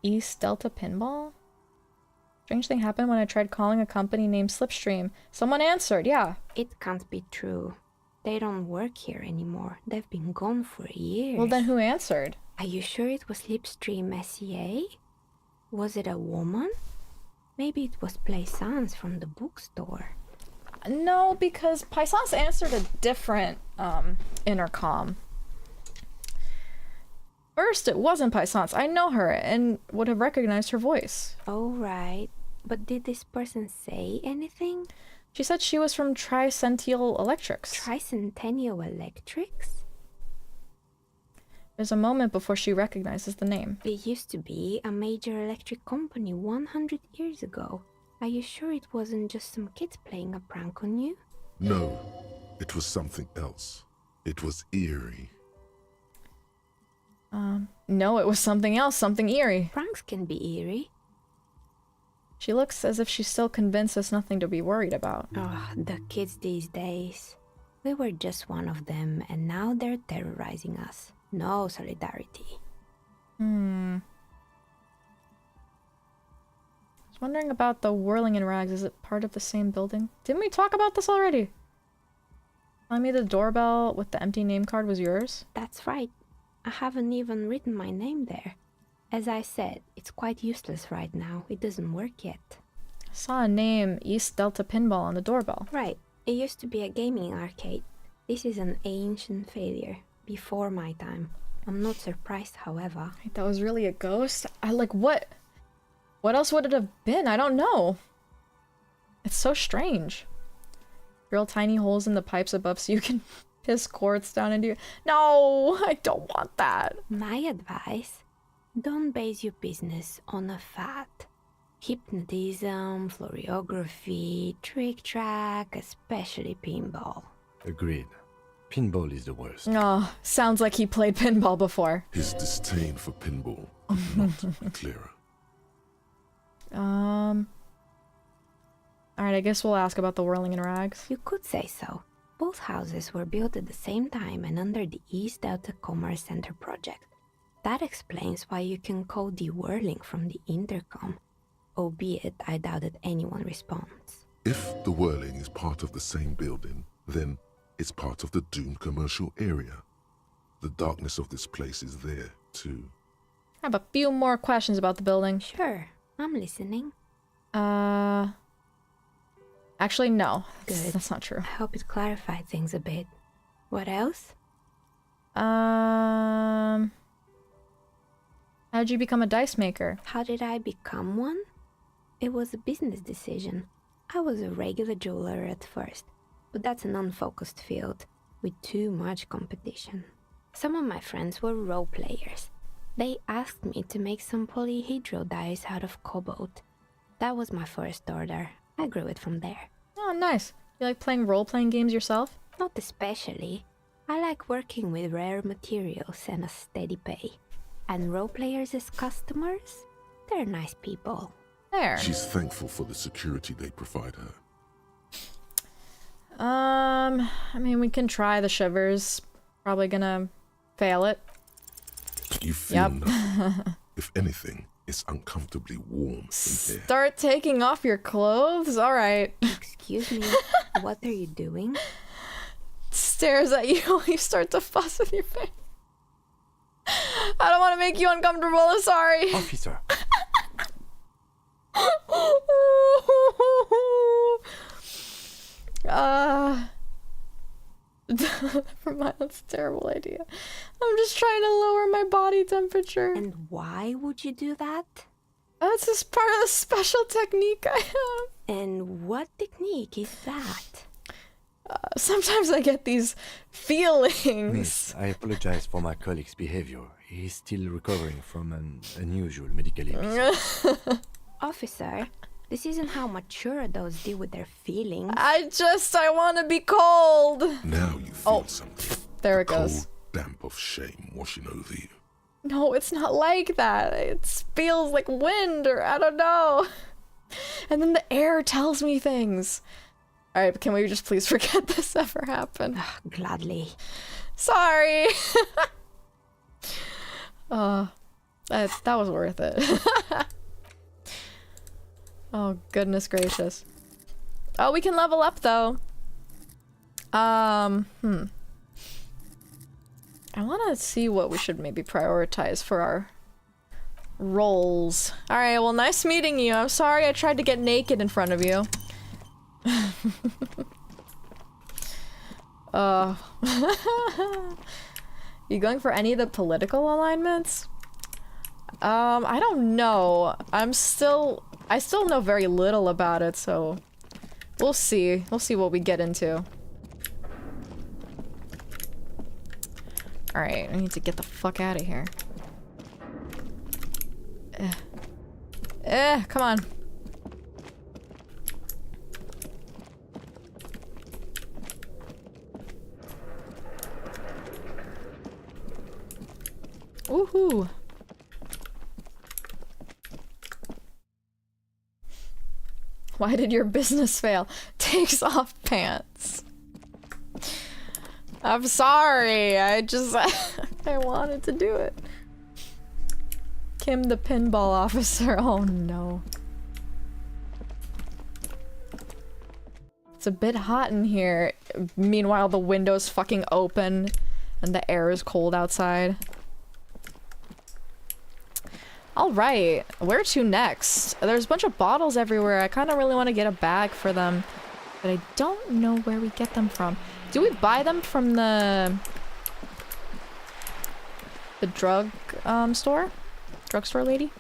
East Delta Pinball? Strange thing happened when I tried calling a company named Slipstream. Someone answered, yeah. It can't be true. They don't work here anymore. They've been gone for years. Well, then who answered? Are you sure it was Slipstream SEA? Was it a woman? Maybe it was Plaisance from the bookstore. No, because Plaisance answered a different intercom. First, it wasn't Plaisance. I know her and would have recognized her voice. Oh, right. But did this person say anything? She said she was from Tricentennial Electrics. Tricentennial Electrics? There's a moment before she recognizes the name. It used to be a major electric company 100 years ago. Are you sure it wasn't just some kids playing a prank on you? No, it was something else. It was eerie. No, it was something else, something eerie. Pranks can be eerie. She looks as if she's still convinced there's nothing to be worried about. Oh, the kids these days. We were just one of them, and now they're terrorizing us. No solidarity. I was wondering about the whirling in rags. Is it part of the same building? Didn't we talk about this already? Telling me the doorbell with the empty name card was yours? That's right. I haven't even written my name there. As I said, it's quite useless right now. It doesn't work yet. I saw a name, East Delta Pinball, on the doorbell. Right. It used to be a gaming arcade. This is an ancient failure. Before my time. I'm not surprised, however. Wait, that was really a ghost? What? What else would it have been? I don't know. It's so strange. Drill tiny holes in the pipes above so you can piss quartz down into your... No! I don't want that. My advice? Don't base your business on a fad. Hypnotism, fluorography, trick-track, especially pinball. Agreed. Pinball is the worst. Oh, sounds like he played pinball before. His disdain for pinball could not be clearer. Alright, I guess we'll ask about the whirling in rags. You could say so. Both houses were built at the same time and under the East Delta Commerce Center project. That explains why you can call the whirling from the intercom, albeit I doubt that anyone responds. If the whirling is part of the same building, then it's part of the doomed commercial area. The darkness of this place is there, too. I have a few more questions about the building. Sure, I'm listening. Actually, no. Good. That's not true. I hope it clarified things a bit. What else? How did you become a dice maker? How did I become one? It was a business decision. I was a regular jeweler at first, but that's an unfocused field with too much competition. Some of my friends were role players. They asked me to make some polyhedral dice out of cobalt. That was my first order. I grew it from there. Oh, nice. You like playing role-playing games yourself? Not especially. I like working with rare materials and a steady pay. And role players as customers? They're nice people. There. She's thankful for the security they provide her. I mean, we can try the shivers. Probably gonna fail it. You feel nothing. If anything, it's uncomfortably warm in here. Start taking off your clothes? Alright. Excuse me, what are you doing? Stares at you while you start to fuss with your face. I don't want to make you uncomfortable, I'm sorry. Officer. Never mind, that's a terrible idea. I'm just trying to lower my body temperature. And why would you do that? That's just part of the special technique I have. And what technique is that? Sometimes I get these feelings. Miss, I apologize for my colleague's behavior. He's still recovering from an unusual medical episode. Officer, this isn't how mature adults deal with their feelings. I want to be cold. Now you feel something. There it goes. Cold damp of shame washing over you. No, it's not like that. It feels like wind, or I don't know. And then the air tells me things. Alright, can we just please forget this ever happened? Gladly. Sorry! That was worth it. Oh, goodness gracious. Oh, we can level up, though. I want to see what we should maybe prioritize for our roles. Alright, well, nice meeting you. I'm sorry I tried to get naked in front of you. You going for any of the political alignments? I don't know. I still know very little about it, so we'll see. We'll see what we get into. Alright, I need to get the fuck out of here. Come on. Woohoo! Why did your business fail? Takes off pants. I'm sorry. I just I wanted to do it. Kim the pinball officer. Oh no. It's a bit hot in here. Meanwhile, the window's fucking open and the air is cold outside. Alright, where to next? There's a bunch of bottles everywhere. I kind of really want to get a bag for them, but I don't know where we get them from. Do we buy them from the drugstore lady?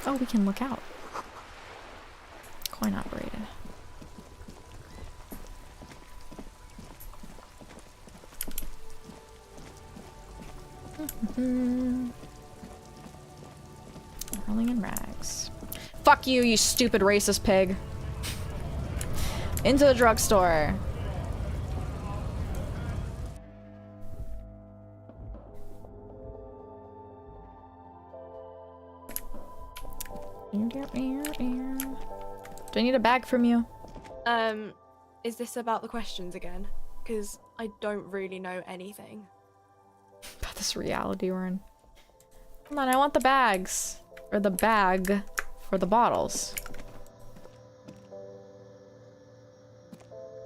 Oh, we can look out. Coin operated. Rolling in rags. Fuck you, you stupid racist pig. Into the drugstore. Do I need a bag from you? Is this about the questions again? Because I don't really know anything. About this reality we're in. Come on, I want the bags. Or the bag for the bottles.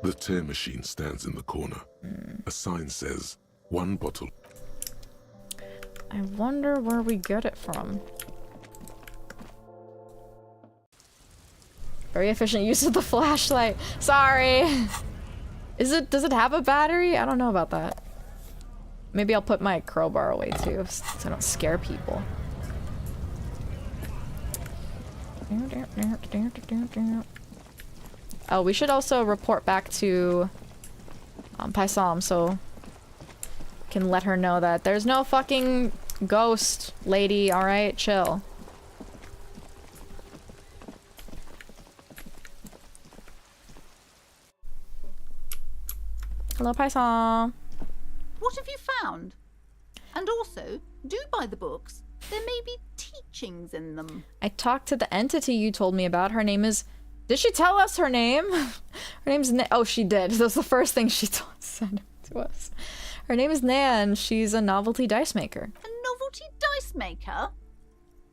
The tear machine stands in the corner. A sign says, 1 bottle. I wonder where we get it from. Very efficient use of the flashlight. Sorry. Does it have a battery? I don't know about that. Maybe I'll put my crowbar away too, so I don't scare people. Oh, we should also report back to Paisam so can let her know that there's no fucking ghost lady, alright? Chill. Hello, Paisam. What have you found? And also, do buy the books. There may be teachings in them. I talked to the entity you told me about. Her name is... Did she tell us her name? Her name's Oh, she did. That was the first thing she said to us. Her name is Nan. She's a novelty dice maker. A novelty dice maker?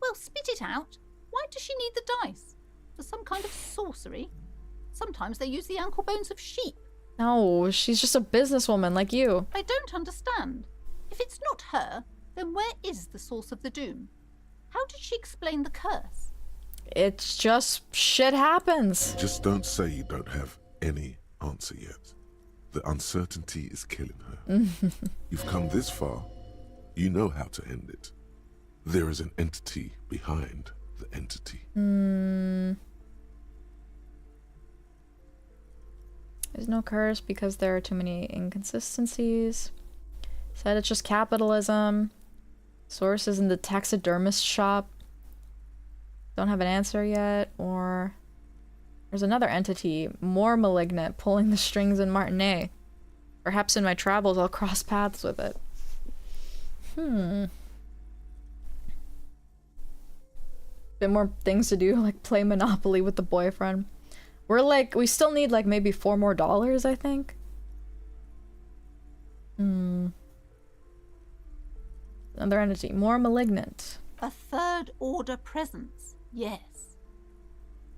Well, spit it out. Why does she need the dice? For some kind of sorcery? Sometimes they use the ankle bones of sheep. No, she's just a businesswoman like you. I don't understand. If it's not her, then where is the source of the doom? How did she explain the curse? It's just shit happens. Just don't say you don't have any answer yet. The uncertainty is killing her. You've come this far. You know how to end it. There is an entity behind the entity. There's no curse because there are too many inconsistencies. Said it's just capitalism. Source is in the taxidermist shop. Don't have an answer yet. Or there's another entity, more malignant, pulling the strings in Martinet. Perhaps in my travels I'll cross paths with it. Bit more things to do, like play Monopoly with the boyfriend. We still need like maybe $4 more, I think. Another entity, more malignant. A third order presence, yes.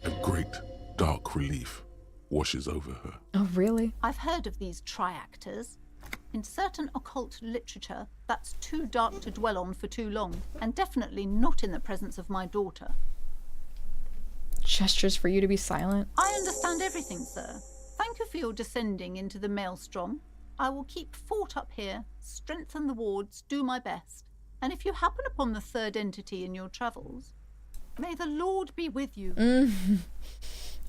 A great dark relief washes over her. Oh, really? I've heard of these triactors. In certain occult literature, that's too dark to dwell on for too long, and definitely not in the presence of my daughter. Gestures for you to be silent. I understand everything, sir. Thank you for your descending into the maelstrom. I will keep fort up here, strengthen the wards, do my best. And if you happen upon the third entity in your travels, may the Lord be with you.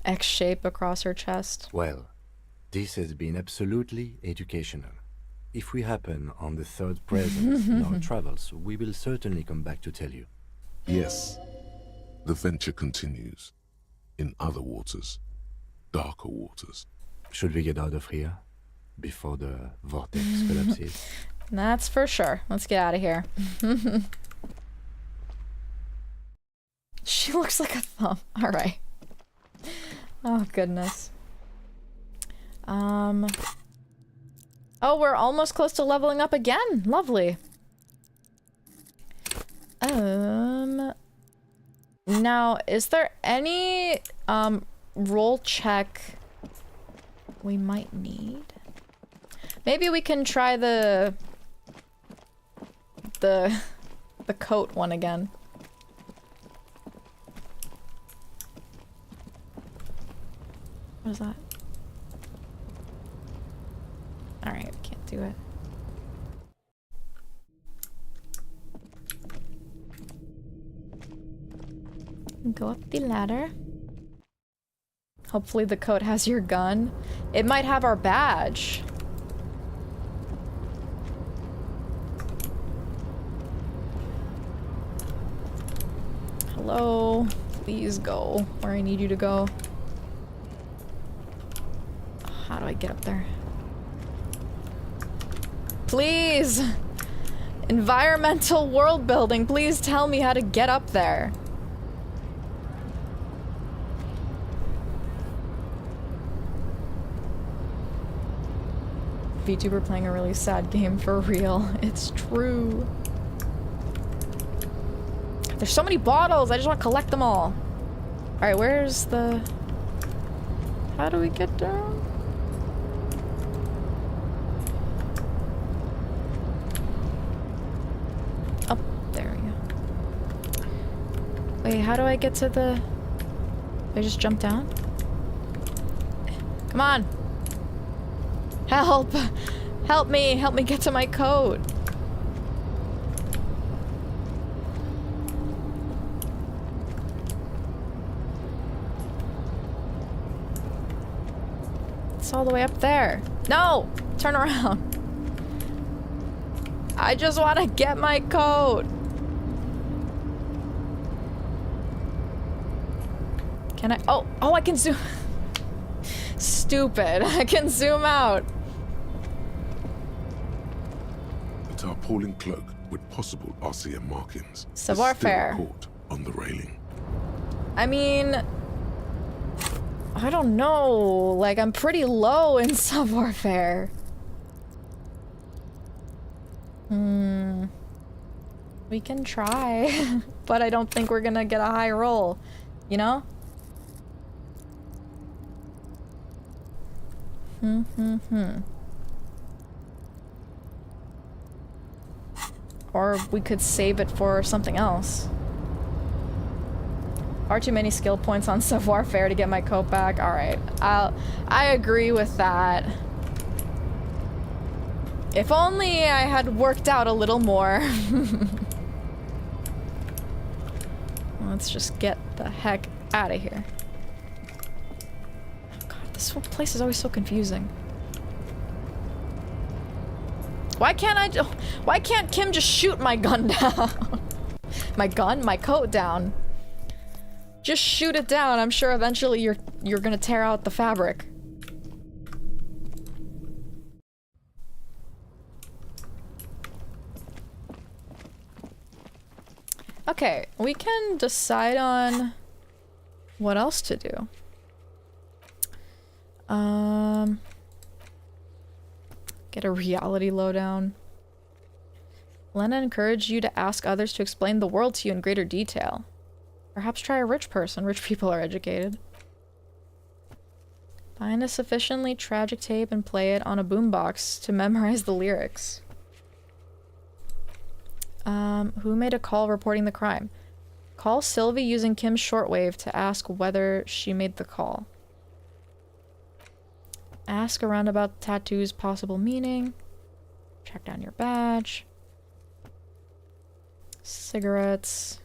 X shape across her chest. Well, this has been absolutely educational. If we happen on the third presence in our travels, we will certainly come back to tell you. Yes, the venture continues. In other waters, darker waters. Should we get out of here before the vortex collapses? That's for sure. Let's get out of here. She looks like a thumb. Alright. Oh, goodness. Oh, we're almost close to leveling up again. Lovely. Now, is there any, roll check we might need? Maybe we can try the coat one again. What is that? Alright, can't do it. Go up the ladder. Hopefully the coat has your gun. It might have our badge. Hello? Please go where I need you to go. How do I get up there? Please! Environmental world building, please tell me how to get up there. VTuber playing a really sad game for real. It's true. There's so many bottles, I just want to collect them all. Alright, where's the... How do we get down? Oh, there we go. Wait, how do I get to the... Do I just jump down? Come on! Help! Help me! Help me get to my coat! It's all the way up there. No! Turn around. I just want to get my coat. Can I? Oh, I can zoom. Stupid. I can zoom out. A tarpaulin cloak with possible RCM markings. Savoir-faire. Caught on the railing. I mean, I don't know. Like, I'm pretty low in savoir-faire. We can try, but I don't think we're gonna get a high roll, you know? Or we could save it for something else. Far too many skill points on savoir-faire to get my coat back. Alright, I agree with that. If only I had worked out a little more. Let's just get the heck out of here. Oh god, this whole place is always so confusing. Why can't Kim just shoot my gun down? My coat down. Just shoot it down. I'm sure eventually you're gonna tear out the fabric. Okay, we can decide on what else to do. Get a reality lowdown. Lena encouraged you to ask others to explain the world to you in greater detail. Perhaps try a rich person. Rich people are educated. Find a sufficiently tragic tape and play it on a boombox to memorize the lyrics. Who made a call reporting the crime? Call Sylvie using Kim's shortwave to ask whether she made the call. Ask around about the tattoo's possible meaning. Track down your badge. Cigarettes.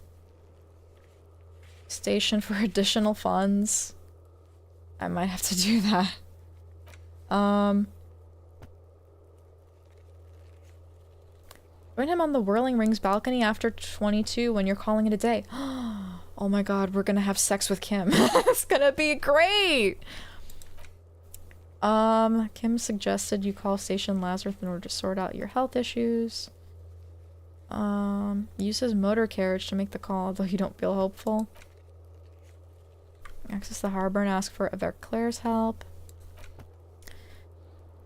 Station for additional funds. I might have to do that. Join him on the Whirling Rings balcony after 22 when you're calling it a day. Oh my god, we're gonna have sex with Kim. It's gonna be great! Kim suggested you call Station Lazarus in order to sort out your health issues. Use his motor carriage to make the call, though you don't feel hopeful. Access the harbor and ask for Everclaire's help.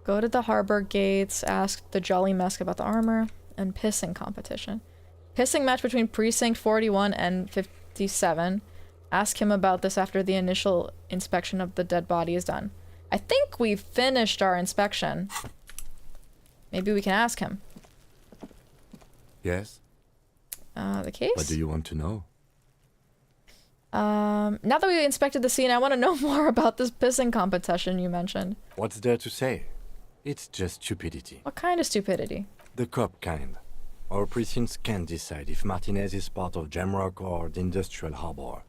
Go to the harbor gates, ask the Jolly Mesk about the armor, and pissing competition. Pissing match between Precinct 41 and 57. Ask him about this after the initial inspection of the dead body is done. I think we finished our inspection. Maybe we can ask him. Yes? The case? What do you want to know? Now that we inspected the scene, I want to know more about this pissing competition you mentioned. What's there to say? It's just stupidity. What kind of stupidity? The cop kind. Our precincts can't decide if Martinez is part of Jamrock or the Industrial Harbor.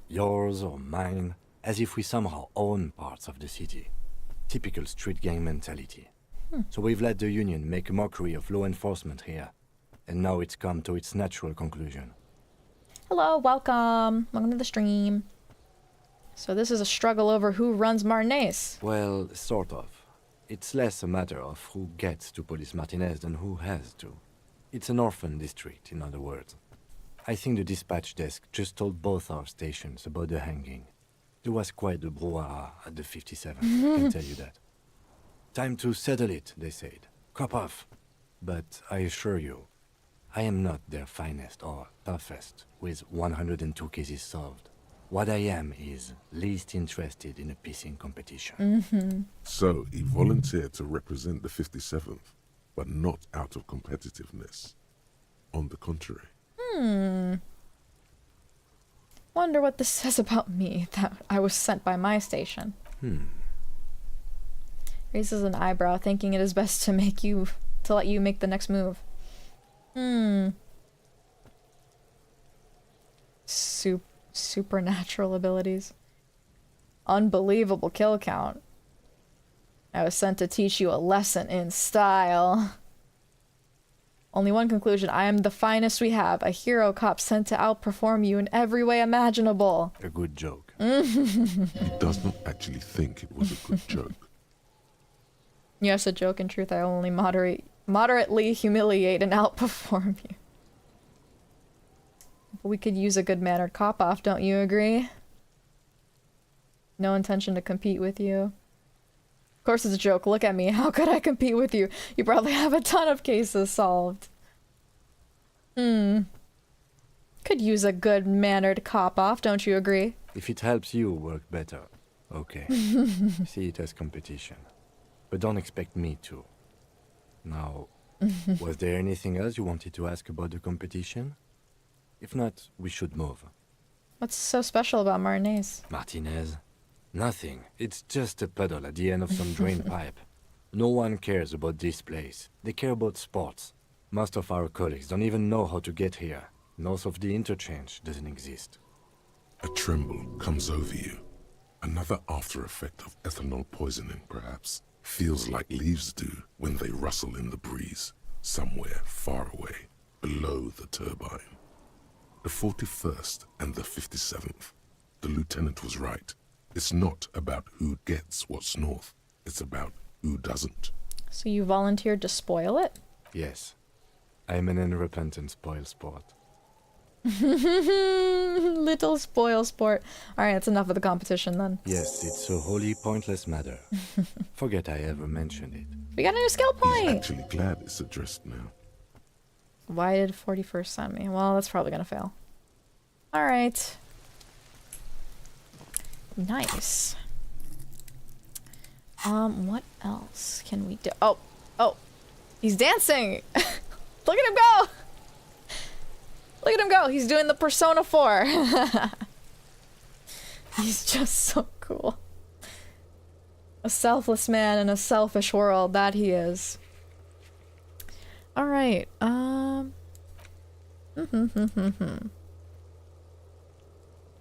Yours or mine, as if we somehow own parts of the city. Typical street gang mentality. So we've let the Union make a mockery of law enforcement here. And now it's come to its natural conclusion. Hello, welcome. Welcome to the stream. So this is a struggle over who runs Martinez. Well, sort of. It's less a matter of who gets to police Martinez than who has to. It's an orphan district, in other words. I think the dispatch desk just told both our stations about the hanging. There was quite the brouhaha at the 57, I can tell you that. Time to settle it, they said. Cop off. But I assure you, I am not their finest or toughest with 102 cases solved. What I am is least interested in a pissing competition. So, he volunteered to represent the 57th, but not out of competitiveness. On the contrary. Wonder what this says about me, that I was sent by my station. Raises an eyebrow, thinking it is best to let you make the next move. Supernatural abilities. Unbelievable kill count. I was sent to teach you a lesson in style. Only one conclusion: I am the finest we have, a hero cop sent to outperform you in every way imaginable. A good joke. He does not actually think it was a good joke. Yes, a joke. In truth, I only moderately humiliate and outperform you. We could use a good-mannered cop-off, don't you agree? No intention to compete with you. Of course it's a joke. Look at me. How could I compete with you? You probably have a ton of cases solved. Could use a good-mannered cop-off, don't you agree? If it helps you work better, okay. See it as competition. But don't expect me to. Now, was there anything else you wanted to ask about the competition? If not, we should move. What's so special about Martinez? Martinez? Nothing. It's just a puddle at the end of some drain pipe. No one cares about this place. They care about sports. Most of our colleagues don't even know how to get here. North of the interchange doesn't exist. A tremble comes over you. Another after effect of ethanol poisoning, perhaps. Feels like leaves do when they rustle in the breeze, somewhere far away, below the turbine. The 41st and the 57th. The lieutenant was right. It's not about who gets what's north. It's about who doesn't. So you volunteered to spoil it? Yes. I'm an unrepentant spoil sport. Little spoil sport. Alright, that's enough of the competition then. Yes, it's a wholly pointless matter. Forget I ever mentioned it. We got a new skill point! He's actually glad it's addressed now. Why did 41st send me? Well, that's probably gonna fail. Alright. Nice. What else can we do? Oh! He's dancing! Look at him go! Look at him go! He's doing the Persona 4! He's just so cool. A selfless man in a selfish world, that he is. Alright, Could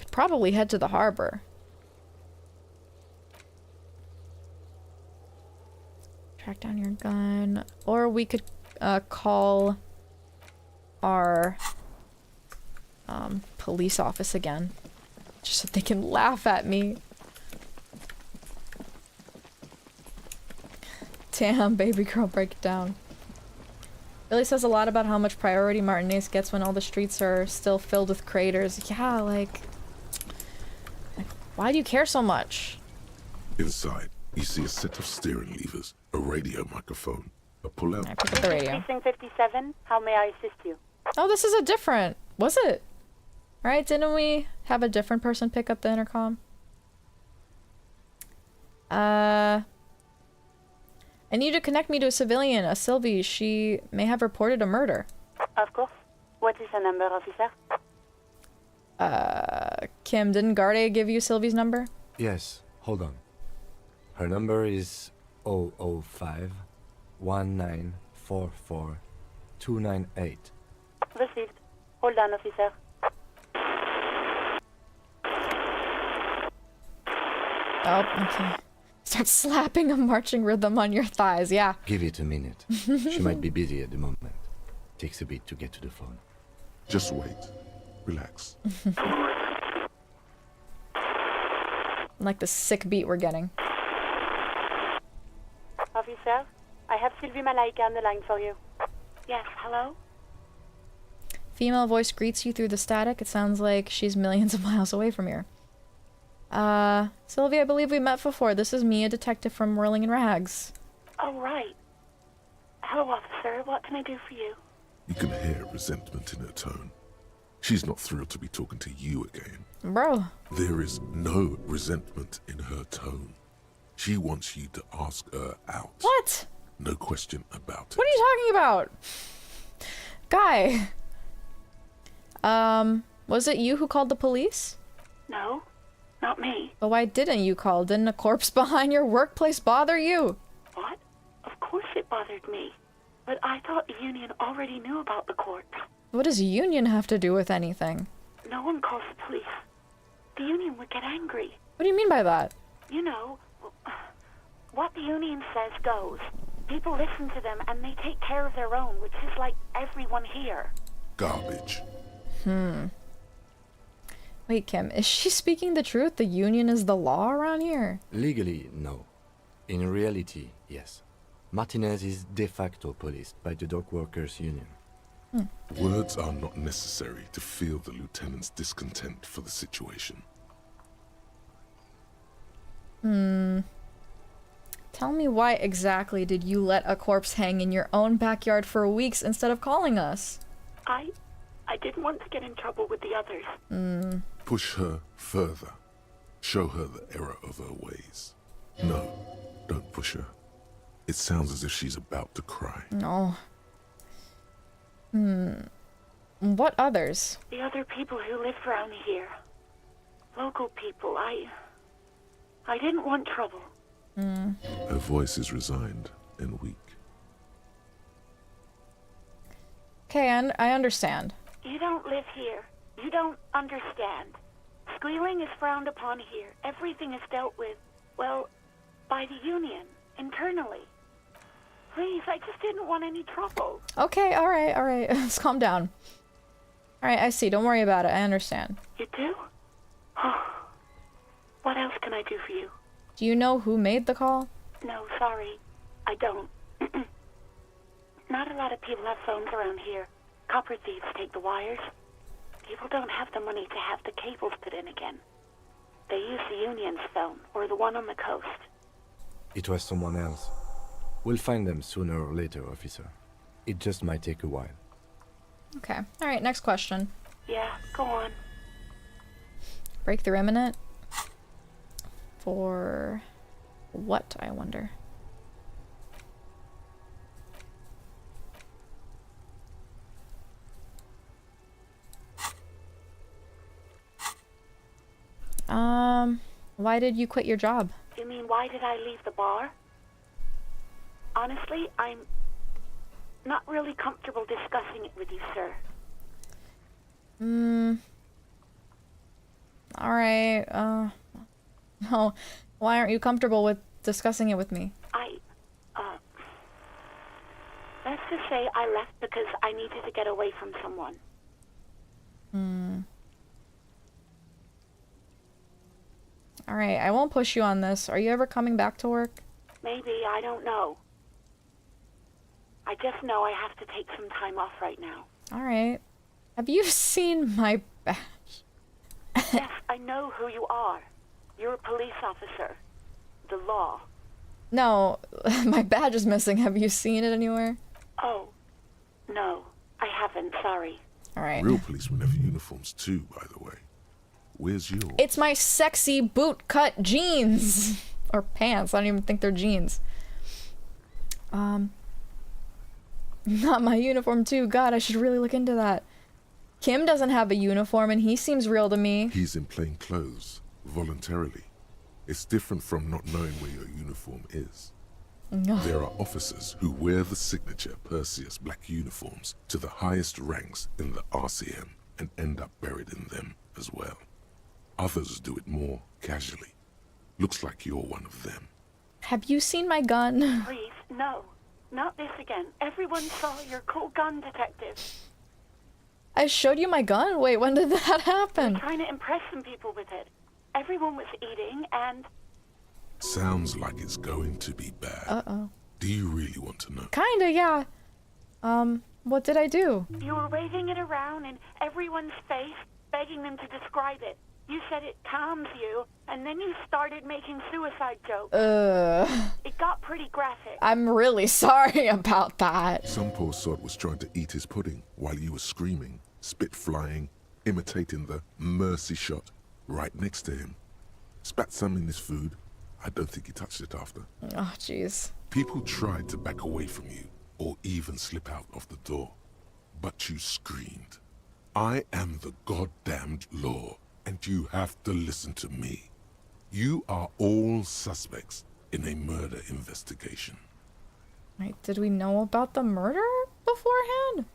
probably head to the harbor. Track down your gun. Or we could, call our, police office again. Just so they can laugh at me. Damn, baby girl, break it down. Really says a lot about how much priority Martinez gets when all the streets are still filled with craters. Yeah, like why do you care so much? Inside, you see a set of steering levers, a radio microphone, a pull-out. I pick up the radio. Precinct 57, how may I assist you? Oh, this is a different... Was it? Right, didn't we have a different person pick up the intercom? I need to connect me to a civilian, a Sylvie. She may have reported a murder. Of course. What is the number, officer? Kim, didn't Garde give you Sylvie's number? Yes, hold on. Her number is 005 1944 298. Received. Hold on, officer. Oh, okay. Start slapping a marching rhythm on your thighs, yeah. Give it a minute. She might be busy at the moment. Takes a bit to get to the phone. Just wait. Relax. Like the sick beat we're getting. Officer, I have Sylvie Malaika on the line for you. Yes, hello? Female voice greets you through the static. It sounds like she's millions of miles away from here. Sylvie, I believe we met before. This is me, a detective from Whirling in Rags. Oh, right. Hello, officer. What can I do for you? You can hear resentment in her tone. She's not thrilled to be talking to you again. Bro. There is no resentment in her tone. She wants you to ask her out. What? No question about it. What are you talking about? Guy. Was it you who called the police? No, not me. But why didn't you call? Didn't a corpse behind your workplace bother you? What? Of course it bothered me. But I thought the union already knew about the corpse. What does union have to do with anything? No one calls the police. The union would get angry. What do you mean by that? You know, what the union says goes. People listen to them and they take care of their own, which is like everyone here. Garbage. Wait, Kim, is she speaking the truth? The union is the law around here? Legally, no. In reality, yes. Martinez is de facto policed by the dock workers union. Words are not necessary to feel the lieutenant's discontent for the situation. Tell me, why exactly did you let a corpse hang in your own backyard for weeks instead of calling us? I didn't want to get in trouble with the others. Push her further. Show her the error of her ways. No, don't push her. It sounds as if she's about to cry. No. What others? The other people who live around here. Local people. I didn't want trouble. Her voice is resigned and weak. Okay, I understand. You don't live here. You don't understand. Squealing is frowned upon here. Everything is dealt with, well, by the union, internally. Please, I just didn't want any trouble. Okay, alright. Let's calm down. Alright, I see. Don't worry about it. I understand. You do? What else can I do for you? Do you know who made the call? No, sorry. I don't. Not a lot of people have phones around here. Copper thieves take the wires. People don't have the money to have the cables put in again. They use the union's phone, or the one on the coast. It was someone else. We'll find them sooner or later, officer. It just might take a while. Okay. Alright, next question. Yeah, go on. Breakthrough imminent? For what, I wonder? Why did you quit your job? You mean, why did I leave the bar? Honestly, I'm not really comfortable discussing it with you, sir. Alright, no. Why aren't you comfortable with discussing it with me? Let's just say I left because I needed to get away from someone. Alright, I won't push you on this. Are you ever coming back to work? Maybe, I don't know. Just know I have to take some time off right now. Alright. Have you seen my badge? Yes, I know who you are. You're a police officer. The law. No, my badge is missing. Have you seen it anywhere? Oh, no. I haven't, sorry. Alright. Real policemen have uniforms too, by the way. Where's yours? It's my sexy boot-cut jeans! Or pants. I don't even think they're jeans. Not my uniform too. God, I should really look into that. Kim doesn't have a uniform and he seems real to me. He's in plain clothes, voluntarily. It's different from not knowing where your uniform is. There are officers who wear the signature Perseus black uniforms to the highest ranks in the RCM and end up buried in them as well. Others do it more casually. Looks like you're one of them. Have you seen my gun? Please, no. Not this again. Everyone saw your cool gun, detective. I showed you my gun? Wait, when did that happen? You're trying to impress some people with it. Everyone was eating and... Sounds like it's going to be bad. Uh-oh. Do you really want to know? Kinda, yeah. What did I do? You were waving it around in everyone's face, begging them to describe it. You said it calms you, and then you started making suicide jokes. It got pretty graphic. I'm really sorry about that. Some poor sod was trying to eat his pudding while you were screaming, spit flying, imitating the mercy shot right next to him. Spat some in his food. I don't think he touched it after. Oh, jeez. People tried to back away from you, or even slip out of the door. But you screamed, "I am the goddamned law, and you have to listen to me. You are all suspects in a murder investigation." Wait, did we know about the murder beforehand?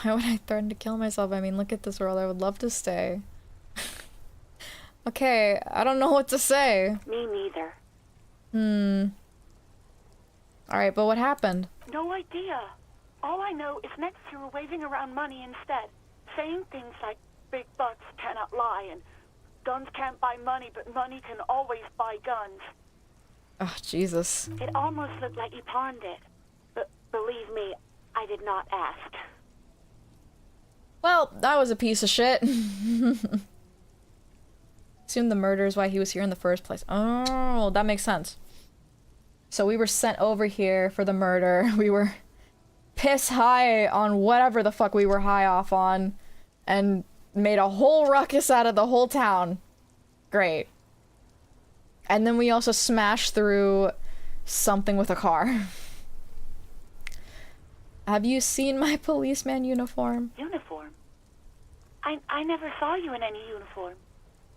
Why would I threaten to kill myself? I mean, look at this world. I would love to stay. Okay, I don't know what to say. Me neither. Alright, but what happened? No idea. All I know is next you were waving around money instead, saying things like big bucks cannot lie and guns can't buy money, but money can always buy guns. Oh, Jesus. It almost looked like you pawned it. But believe me, I did not ask. Well, that was a piece of shit. Assume the murder is why he was here in the first place. Oh, that makes sense. So we were sent over here for the murder. We were piss high on whatever the fuck we were high off on and made a whole ruckus out of the whole town. Great. And then we also smashed through something with a car. Have you seen my policeman uniform? Uniform? I never saw you in any uniform.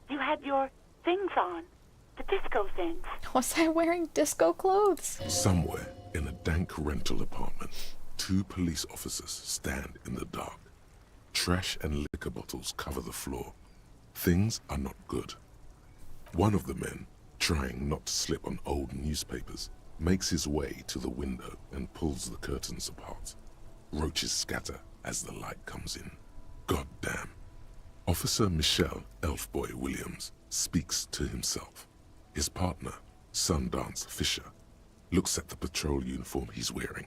You had your things on. The disco things. Was I wearing disco clothes? Somewhere in a dank rental apartment, 2 police officers stand in the dark. Trash and liquor bottles cover the floor. Things are not good. One of the men, trying not to slip on old newspapers, makes his way to the window and pulls the curtains apart. Roaches scatter as the light comes in. God damn. Officer Michelle Elfboy Williams speaks to himself. His partner, Sundance Fisher, looks at the patrol uniform he's wearing,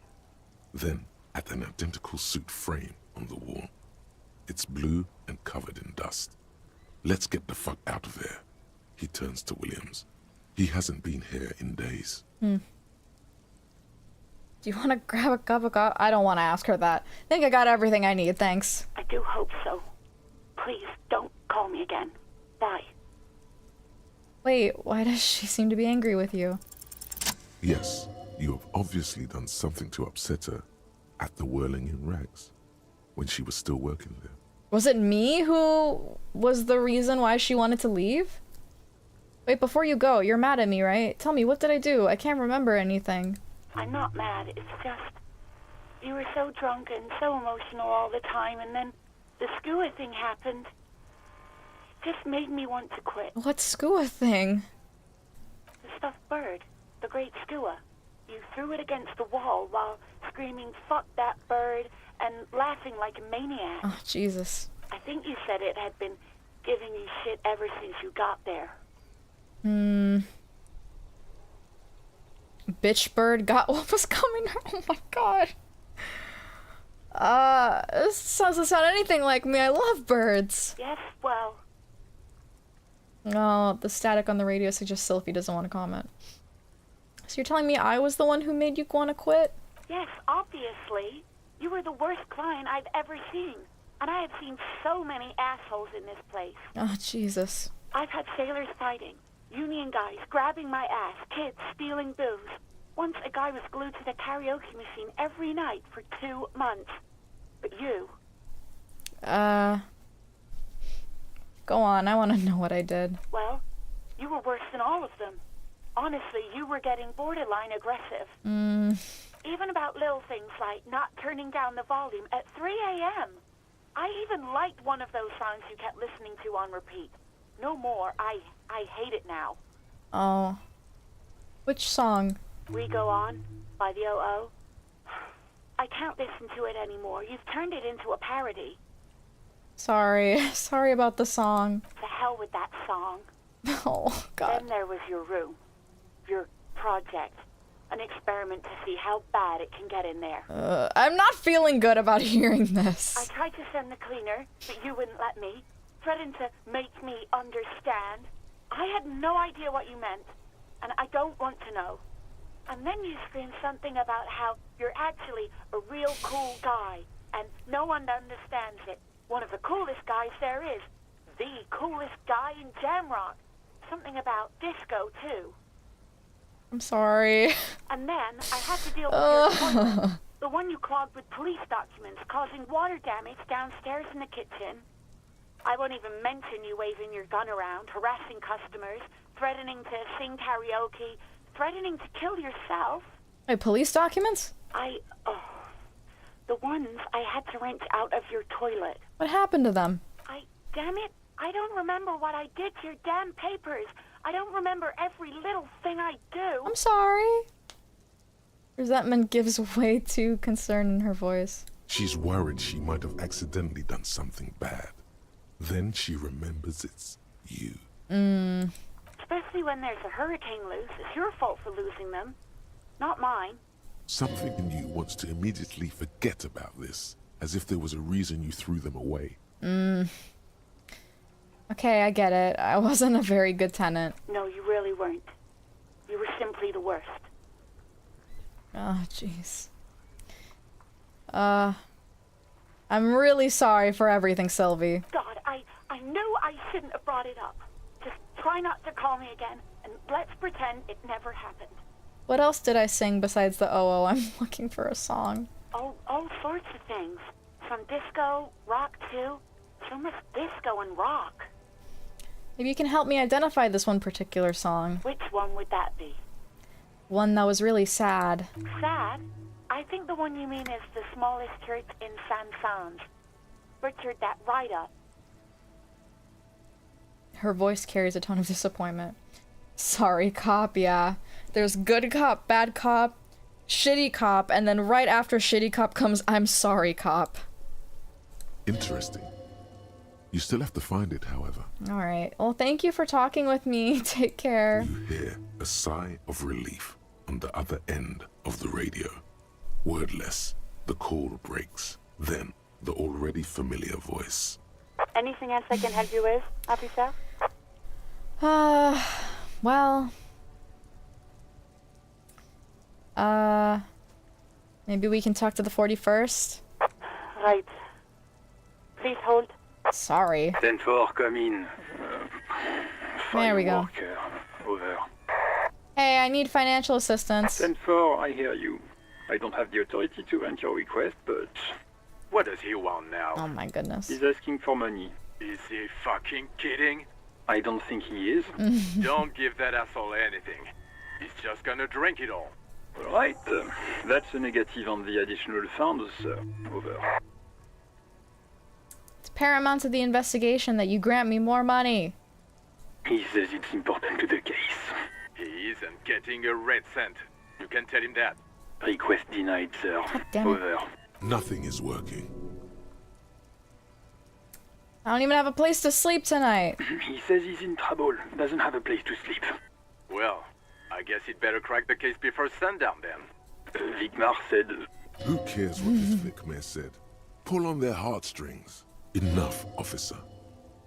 then at an identical suit frame on the wall. It's blue and covered in dust. "Let's get the fuck out of here." He turns to Williams. He hasn't been here in days. Do you want to grab a cup of coffee? I don't want to ask her that. I think I got everything I need, thanks. I do hope so. Please, don't call me again. Bye. Wait, why does she seem to be angry with you? Yes, you have obviously done something to upset her at the Whirling in Rags, when she was still working there. Was it me who was the reason why she wanted to leave? Wait, before you go, you're mad at me, right? Tell me, what did I do? I can't remember anything. I'm not mad, it's just... You were so drunk and so emotional all the time, and then the skua thing happened. It just made me want to quit. What skua thing? The stuffed bird. The great skua. You threw it against the wall while screaming, "Fuck that bird," and laughing like a maniac. Oh, Jesus. I think you said it had been giving you shit ever since you got there. Bitch bird got what was coming. Oh my god. This doesn't sound anything like me. I love birds. Yes, well... Oh, the static on the radio suggests Sylvie doesn't want to comment. So you're telling me I was the one who made you want to quit? Yes, obviously. You were the worst client I've ever seen. And I have seen so many assholes in this place. Oh, Jesus. I've had sailors fighting, union guys grabbing my ass, kids stealing booze. Once a guy was glued to the karaoke machine every night for 2 months. But you... Go on, I want to know what I did. Well, you were worse than all of them. Honestly, you were getting borderline aggressive. Even about little things like not turning down the volume at 3 a.m. I even liked one of those songs you kept listening to on repeat. No more. I hate it now. Oh. Which song? We Go On by the O.O. I can't listen to it anymore. You've turned it into a parody. Sorry. Sorry about the song. To hell with that song. Oh, God. Then there was your room. Your project. An experiment to see how bad it can get in there. I'm not feeling good about hearing this. I tried to send the cleaner, but you wouldn't let me. Threatened to make me understand. I had no idea what you meant, and I don't want to know. And then you screamed something about how you're actually a real cool guy, and no one understands it. One of the coolest guys there is. The coolest guy in Jamrock. Something about disco, too. I'm sorry. And then I had to deal with your toilet. The one you clogged with police documents, causing water damage downstairs in the kitchen. I won't even mention you waving your gun around, harassing customers, threatening to sing karaoke, threatening to kill yourself. Wait, police documents? The ones I had to wrench out of your toilet. What happened to them? Damn it, I don't remember what I did to your damn papers. I don't remember every little thing I do. I'm sorry. Resentment gives way to concern in her voice. She's worried she might have accidentally done something bad. Then she remembers it's you. Especially when there's a hurricane loose. It's your fault for losing them, not mine. Something in you wants to immediately forget about this, as if there was a reason you threw them away. Okay, I get it. I wasn't a very good tenant. No, you really weren't. You were simply the worst. Oh, jeez. I'm really sorry for everything, Sylvie. God, I knew I shouldn't have brought it up. Just try not to call me again, and let's pretend it never happened. What else did I sing besides the OO? I'm looking for a song. All sorts of things. From disco, rock too. So much disco and rock. Maybe you can help me identify this one particular song. Which one would that be? One that was really sad. Sad? I think the one you mean is the smallest church in Saint-Saëns. Butchered that right up. Her voice carries a tone of disappointment. Sorry, cop, yeah. There's good cop, bad cop, shitty cop, and then right after shitty cop comes I'm sorry, cop. Interesting. You still have to find it, however. Alright. Well, thank you for talking with me. Take care. You hear a sigh of relief on the other end of the radio. Wordless, the call breaks. Then, the already familiar voice. Anything else I can help you with, officer? Well... maybe we can talk to the 41st? Right. Please hold. Sorry. 10-4, come in. There we go. Worker. Over. Hey, I need financial assistance. 10-4, I hear you. I don't have the authority to grant your request, but... What does he want now? Oh my goodness. He's asking for money. Is he fucking kidding? I don't think he is. Don't give that asshole anything. He's just gonna drink it all. Right. That's a negative on the additional funds, sir. Over. It's paramount to the investigation that you grant me more money. He says it's important to the case. He isn't getting a red cent. You can tell him that. Request denied, sir. Damn it. Over. Nothing is working. I don't even have a place to sleep tonight. He says he's in trouble. Doesn't have a place to sleep. Well, I guess he'd better crack the case before sundown then. Vigmar said... Who cares what the Vic said? Pull on their heartstrings. Enough, officer.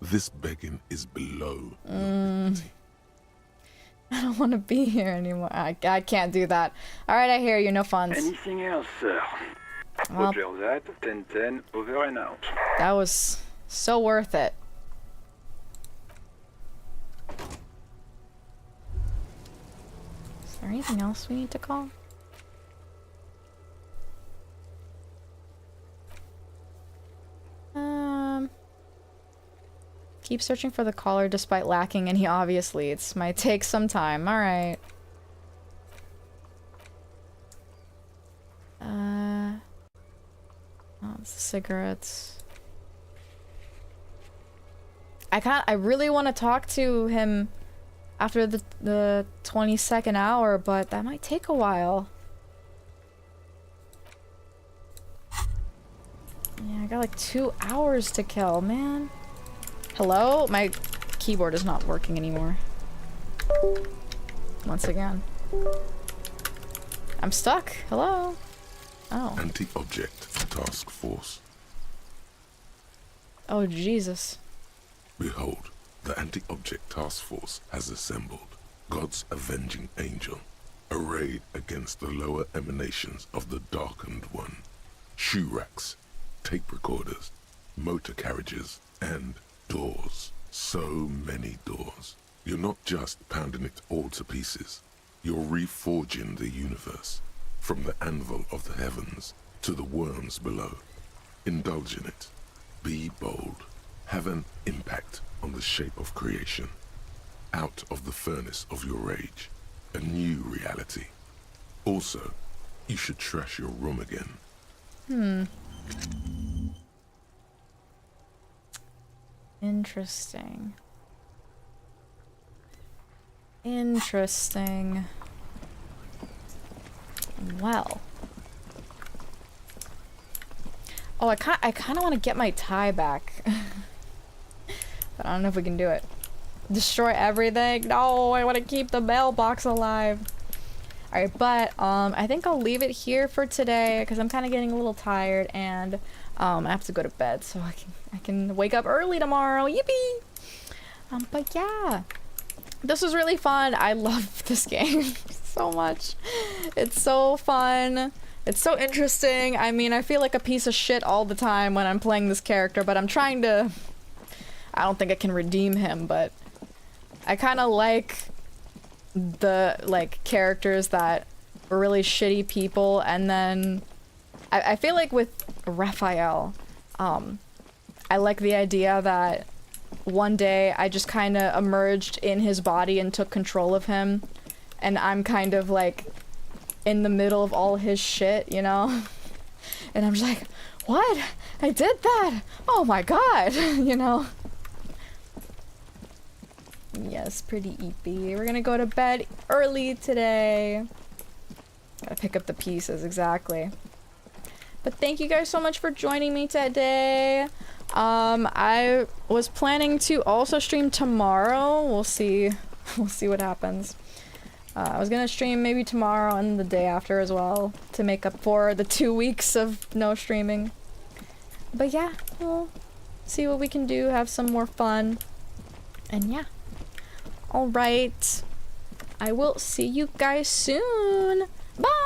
This begging is below your dignity. I don't want to be here anymore. I can't do that. Alright, I hear you. No funds. Anything else, sir? Well, Roger that. 10-10, over and out. that was so worth it. Is there anything else we need to call? Keep searching for the caller despite lacking any obvious leads. Might take some time. Alright. Oh, it's the cigarettes. I really want to talk to him after the 22nd hour, but that might take a while. Yeah, I got like 2 hours to kill, man. Hello? My keyboard is not working anymore. Once again. I'm stuck. Hello? Oh. Anti-object task force. Oh, Jesus. Behold, the anti-object task force has assembled. God's avenging angel, arrayed against the lower emanations of the darkened one. Shoe racks, tape recorders, motor carriages, and doors. So many doors. You're not just pounding it all to pieces. You're reforging the universe, from the anvil of the heavens to the worms below. Indulge in it. Be bold. Have an impact on the shape of creation. Out of the furnace of your rage. A new reality. Also, you should trash your room again. Interesting. Interesting. Well. Oh, I kind of want to get my tie back. But I don't know if we can do it. Destroy everything? No, I want to keep the mailbox alive. Alright, but I think I'll leave it here for today because I'm kind of getting a little tired and I have to go to bed so I can wake up early tomorrow. Yippee! But yeah. This was really fun. I love this game so much. It's so fun. It's so interesting. I mean, I feel like a piece of shit all the time when I'm playing this character, but I'm trying to... I don't think I can redeem him, but I kind of like the, like, characters that are really shitty people, and then I feel like with Raphael, I like the idea that one day I just kind of emerged in his body and took control of him, and I'm kind of like in the middle of all his shit, you know? And I'm just like, what? I did that? Oh my god, you know? Yes, pretty eepy. We're gonna go to bed early today. Gotta pick up the pieces, exactly. But thank you guys so much for joining me today. I was planning to also stream tomorrow. We'll see. We'll see what happens. I was gonna stream maybe tomorrow and the day after as well to make up for the 2 weeks of no streaming. But yeah, we'll see what we can do, have some more fun. And yeah. Alright. I will see you guys soon. Bye!